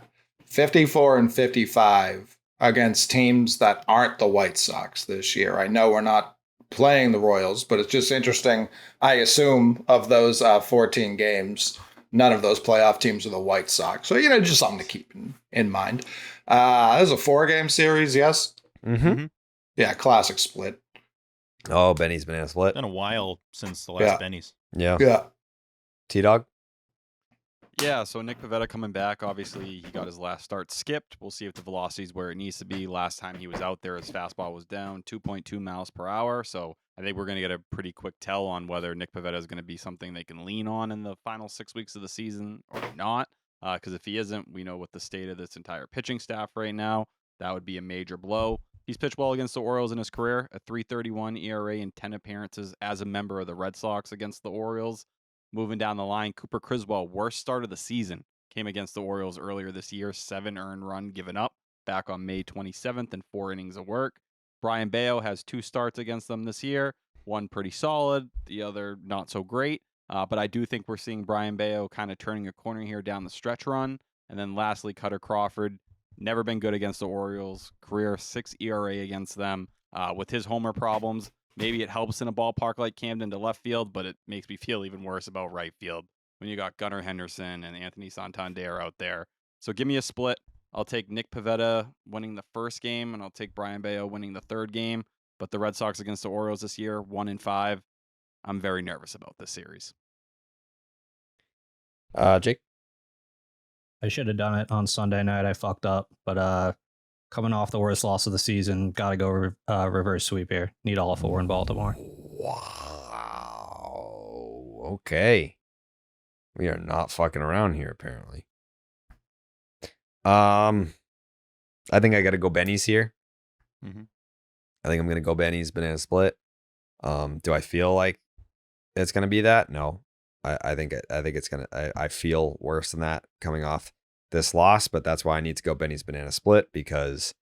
54-55 against teams that aren't the White Sox this year. I know we're not playing the Royals, but it's just interesting. I assume of those 14 games, none of those playoff teams are the White Sox. So, just something to keep in mind. This is a 4-game series, yes? Mm-hmm. Yeah, classic split. Oh, Benny's banana split. It's been a while since the last Benny's. Yeah. Yeah. T-Dog? Yeah, so Nick Pivetta coming back. Obviously, he got his last start skipped. We'll see if the velocity's where it needs to be. Last time he was out there, his fastball was down 2.2 miles per hour. So I think we're going to get a pretty quick tell on whether Nick Pivetta is going to be something they can lean on in the final 6 weeks of the season or not. Because if he isn't, we know what the state of this entire pitching staff right now. That would be a major blow. He's pitched well against the Orioles in his career, a 3.31 ERA in 10 appearances as a member of the Red Sox against the Orioles. Moving down the line, Cooper Criswell, worst start of the season, came against the Orioles earlier this year, 7 earned run given up back on May 27th in 4 innings of work. Brian Bello has 2 starts against them this year, one pretty solid, the other not so great. But I do think we're seeing Brian Bello kind of turning a corner here down the stretch run. And then lastly, Kutter Crawford, never been good against the Orioles, career 6 ERA against them. With his homer problems, maybe it helps in a ballpark like Camden to left field, but it makes me feel even worse about right field when you got Gunnar Henderson and Anthony Santander out there. So give me a split. I'll take Nick Pivetta winning the first game, and I'll take Brian Bello winning the third game. But the Red Sox against the Orioles this year, 1-5. I'm very nervous about this series. Jake? I should have done it on Sunday night. I fucked up, but coming off the worst loss of the season, got to go reverse sweep here. Need all 4 in Baltimore. Wow. Okay. We are not fucking around here, apparently. I think I got to go Benny's here. Mm-hmm. I think I'm going to go Benny's banana split. Do I feel like it's going to be that? No. I think it's going to, I feel worse than that coming off this loss, but that's why I need to go Benny's banana split because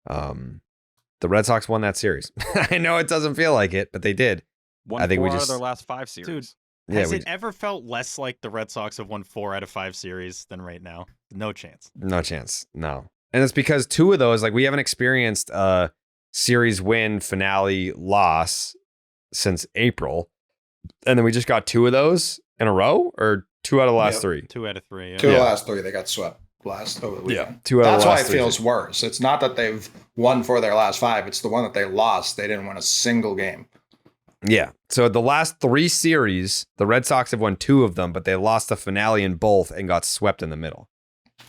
the Red Sox won that series. I know it doesn't feel like it, but they did. Won I think 4 we out just of their last 5 series. Dude, yeah, has it ever felt less like the Red Sox have won 4 out of 5 series than right now? No chance. no chance. No. And it's because 2 of those, like we haven't experienced a series win finale loss since April. And then we just got 2 of those in a row or 2 out of the last 3. 2 out of 3. Yeah. 2 of the last 3, they got swept last over the weekend. Yeah. 2 out That's of the why last it feels worse. It's not that they've won 4 of their last 5. It's the one that they lost. They didn't win a single game. Yeah. So the last 3 series, the Red Sox have won 2 of them, but they lost the finale in both and got swept in the middle.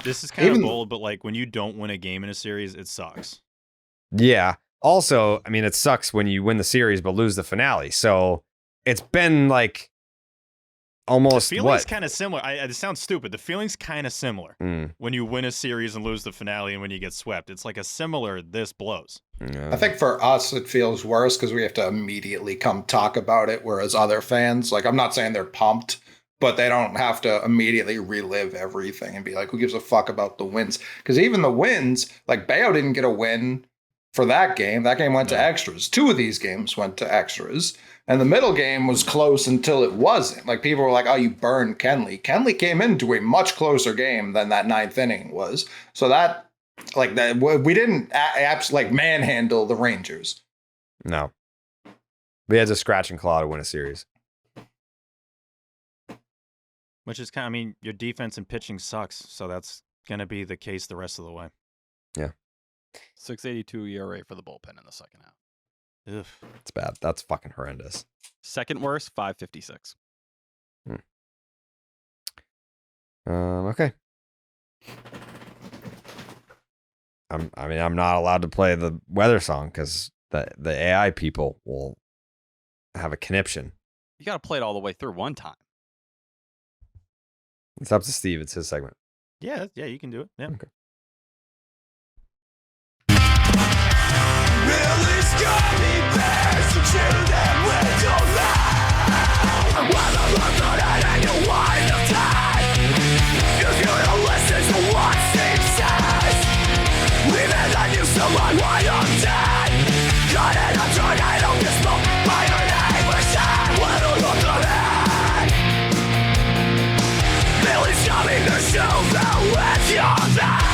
This is kind of bold, but like when you don't win a game in a series, it sucks. Yeah. Also, I mean, it sucks when you win the series but lose the finale. So it's been like almost the feeling's kind of similar. It sounds stupid. The feeling's kind of similar when you win a series and lose the finale and when you get swept. It's like a similar this blows. Yeah. I think for us, it feels worse because we have to immediately come talk about it, whereas other fans, like I'm not saying they're pumped, but they don't have to immediately relive everything and be like, who gives a fuck about the wins? Because even the wins, like Bello didn't get a win for that game. That game went to extras. 2 of these games went to extras. And the middle game was close until it wasn't. Like people were like, oh, you burned Kenley. Kenley came into a much closer game than that 9th inning was. So that, like that, we didn't like manhandle the Rangers. No. We had to scratch and claw to win a series. Which is kind of, I mean, your defense and pitching sucks. So that's going to be the case the rest of the way. Yeah. 6.82 ERA for the bullpen in the second half. Ugh. It's bad. That's fucking horrendous. Second worst, 5.56. Okay. I'm not allowed to play the weather song because the AI people will have a conniption. You got to play it all the way through one time. It's up to Steve. It's his segment. Yeah, you can do it. Yeah. Okay. Billy's gummy bears to chew them with your mouth. Whether I'm good at it, you wind of time. You don't listen to what Steve says. Even then you still might why I'm dead. Got it, I'm trying, I don't get smoked by your name. Wish I would've looked at it. Billy's gummy bears to them with your mouth.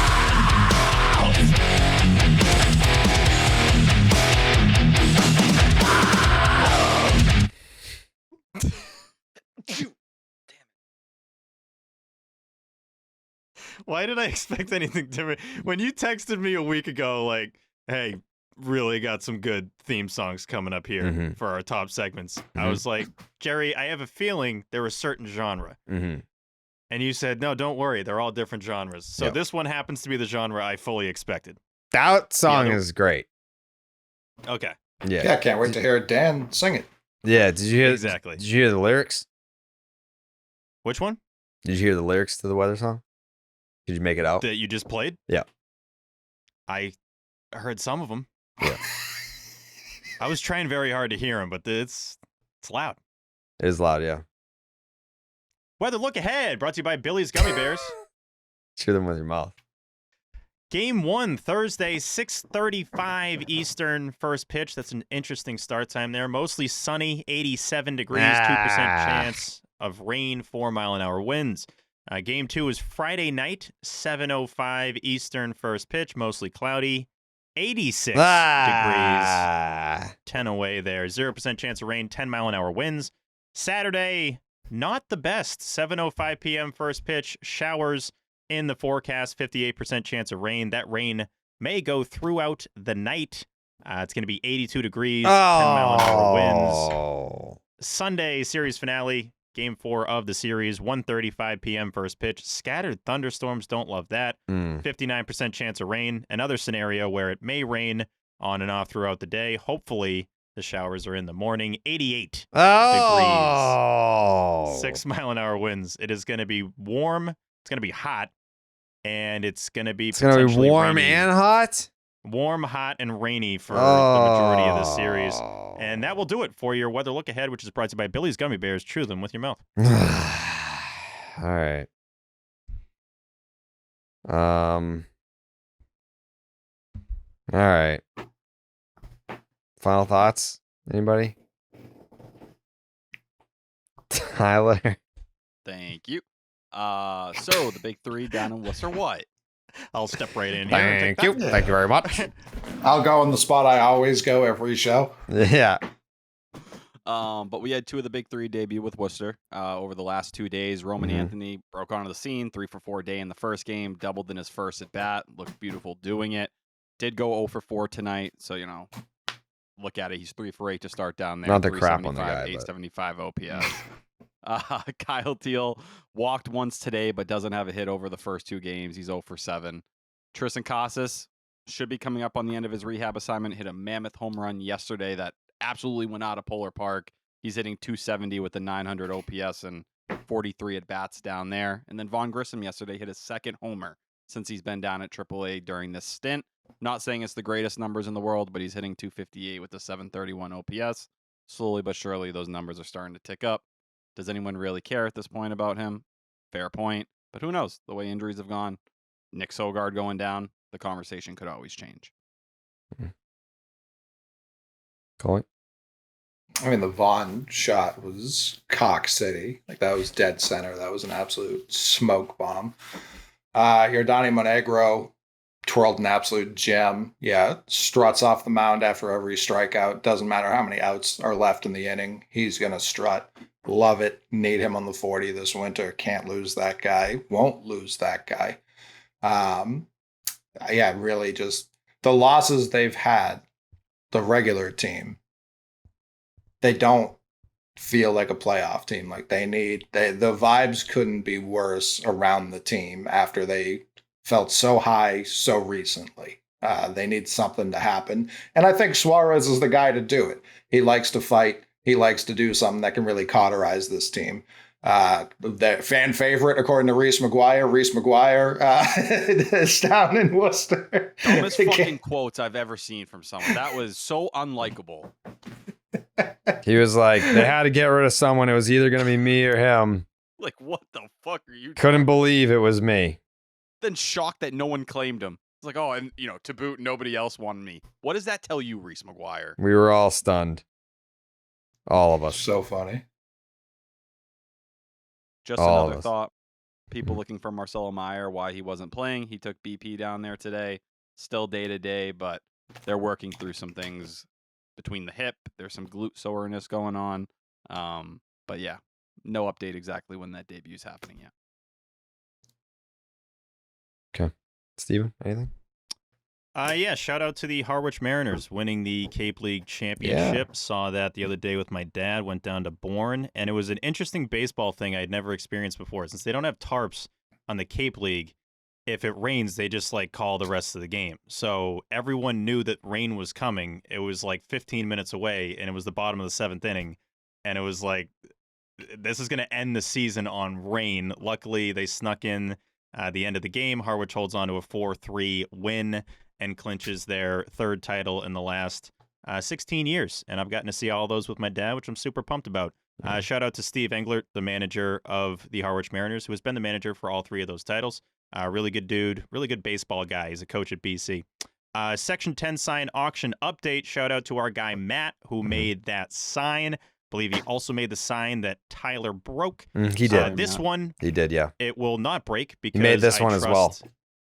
Why did I expect anything different? When you texted me a week ago, like, hey, really got some good theme songs coming up here for our top segments. I was like, Jerry, I have a feeling they're a certain genre. And And you said, no, don't worry. They're all different genres. So Yep. this one happens to be the genre I fully expected. That song Yeah, is great. Okay. Yeah. Yeah, can't wait to hear Dan sing it. Yeah. Did you hear? Exactly. Did you hear the lyrics? Which one? Did you hear the lyrics to the weather song? Did you make it out? That you just played? Yeah. I heard some of them. Yeah. I was trying very hard to hear them, but it's loud. It is loud. Yeah. Weather Look Ahead, brought to you by Billy's Gummy Bears. Chew them with your mouth. Game 1, Thursday, 6:35 Eastern, first pitch. That's an interesting start time there. Mostly sunny, 87 degrees, 2% chance of rain, 4-mile-an-hour winds. Game 2 is Friday night, 7:05 Eastern, first pitch. Mostly cloudy, 86 degrees, 10 away there. 0% chance of rain, 10-mile-an-hour winds. Saturday, not the best. 7:05 p.m. first pitch. Showers in the forecast. 58% chance of rain. That rain may go throughout the night. It's going to be 82 degrees. 10-mile-an-hour winds. Sunday series finale. Game 4 of the series. 1:35 p.m. first pitch. Scattered thunderstorms. Don't love that. 59% chance of rain. Another scenario where it may rain on and off throughout the day. Hopefully the showers are in the morning. 88 degrees. 6-mile-an-hour winds. It is going to be warm. It's going to be hot. And it's going to be potentially warm rainy. and hot? Warm, hot, and rainy for the majority of the series. And that will do it for your Weather Look Ahead, which is brought to you by Billy's Gummy Bears. Chew them with your mouth. All right. All right. Final thoughts? Anybody? Tyler? Thank you. So the big three down in Worcester, what? I'll step right in here. and take Thank you. that. Thank you very much. I'll go in the spot I always go every show. Yeah. But we had two of the big three debut with Worcester over the last 2 days. Roman Anthony broke onto the scene, 3 for 4 day in the first game, doubled in his first at bat, looked beautiful doing it. Did go 0 for 4 tonight, so look at it. He's 3 for 8 to start down there. Not the crap on the guy, 875 OPS. Kyle Teal walked once today, but doesn't have a hit over the first 2 games. He's 0 for 7. Tristan Casas should be coming up on the end of his rehab assignment. Hit a mammoth home run yesterday that absolutely went out of Polar Park. He's hitting 270 with a 900 OPS and 43 at bats down there. And then Vaughn Grissom yesterday hit his second homer since he's been down at AAA during this stint. Not saying it's the greatest numbers in the world, but he's hitting 258 with a 731 OPS. Slowly but surely, those numbers are starting to tick up. Does anyone really care at this point about him? Fair point. But who knows? The way injuries have gone, Nick Sogard going down, the conversation could always change. Colin? I mean, the Vaughn shot was cock city. Like, that was dead center. That was an absolute smoke bomb. Yordani Monegro twirled an absolute gem. Yeah, struts off the mound after every strikeout. Doesn't matter how many outs are left in the inning. He's going to strut. Love it. Need him on the 40 this winter. Can't lose that guy. Won't lose that guy. Yeah, really just the losses they've had, the regular team, they don't feel like a playoff team. Like the vibes couldn't be worse around the team after they felt so high so recently. They need something to happen. And I think Suarez is the guy to do it. He likes to fight. He likes to do something that can really cauterize this team. The fan favorite, according to Reese McGuire, is down in Worcester. Dumbest fucking quotes I've ever seen from someone. That was so unlikable. He was like, they had to get rid of someone. It was either going to be me or him. Like, what the fuck are you Couldn't believe it was me. Then shocked that no one claimed him. It's like, oh, and, to boot, nobody else wanted me. What does that tell you, Reese McGuire? We were all stunned. All of us. So funny. Just all another thought. People looking for Marcelo Meyer, why he wasn't playing. He took BP down there today. Still day-to-day, but they're working through some things between the hip. There's some glute soreness going on. But yeah, no update exactly when that debut is happening yet. Okay. Steven, anything? Yeah, shout out to the Harwich Mariners winning the Cape League Championship. Saw that the other day with my dad, went down to Bourne, and it was an interesting baseball thing I'd never experienced before. Since they don't have tarps on the Cape League, if it rains, they just like call the rest of the game. So everyone knew that rain was coming. It was like 15 minutes away, and it was the bottom of the 7th inning, and it was like, this is going to end the season on rain. Luckily, they snuck in the end of the game. Harwich holds on to a 4-3 win and clinches their 3rd title in the last 16 years. And I've gotten to see all those with my dad, which I'm super pumped about. Shout out to Steve Englert, the manager of the Harwich Mariners, who has been the manager for all 3 of those titles. Really good dude, really good baseball guy. He's a coach at BC. Section 10 sign auction update. Shout out to our guy Matt, who made that sign. I believe he also made the sign that Tyler broke. He did. This one, he did, yeah. It will not break because he made this one as well.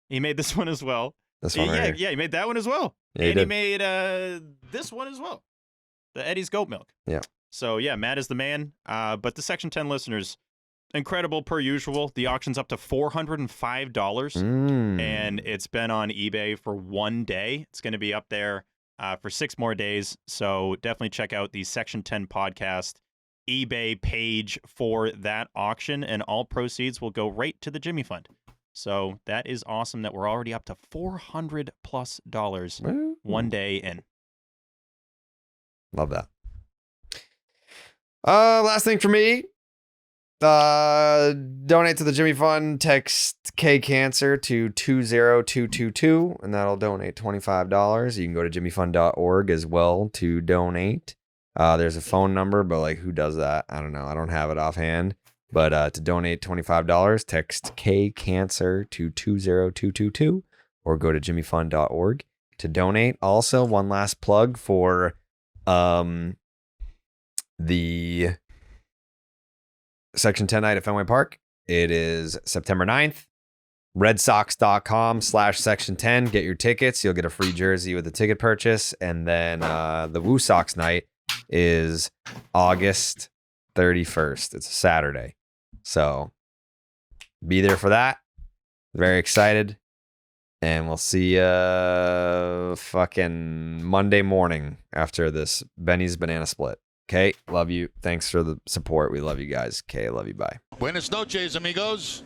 He made this one as well. This one right yeah, he made that one as well. Yeah, and he made this one as well. The Eddie's Goat Milk. Yeah. So, yeah, Matt is the man. But the Section 10 listeners, incredible per usual. The auction's up to $405, and it's been on eBay for 1 day. It's going to be up there for 6 more days. So definitely check out the Section 10 podcast eBay page for that auction, and all proceeds will go right to the Jimmy Fund. So that is awesome that we're already up to $400+ 1 day in. Love that. Last thing for me. Donate to the Jimmy Fund. Text KCancer to 20222, and that'll donate $25. You can go to jimmyfund.org as well to donate. There's a phone number, but like, who does that? I don't know. I don't have it offhand. But to donate $25, text KCancer to 20222, or go to jimmyfund.org to donate. Also, one last plug for the Section 10 night at Fenway Park. It is September 9th. redsox.com/section 10. Get your tickets. You'll get a free jersey with a ticket purchase. And then the Woo Sox night is August 31st. It's a Saturday. So be there for that. Very excited. And we'll see you fucking Monday morning after this Benny's Banana Split. Okay, love you. Thanks for the support. We love you guys. Okay, love you. Bye. Buenas noches, amigos.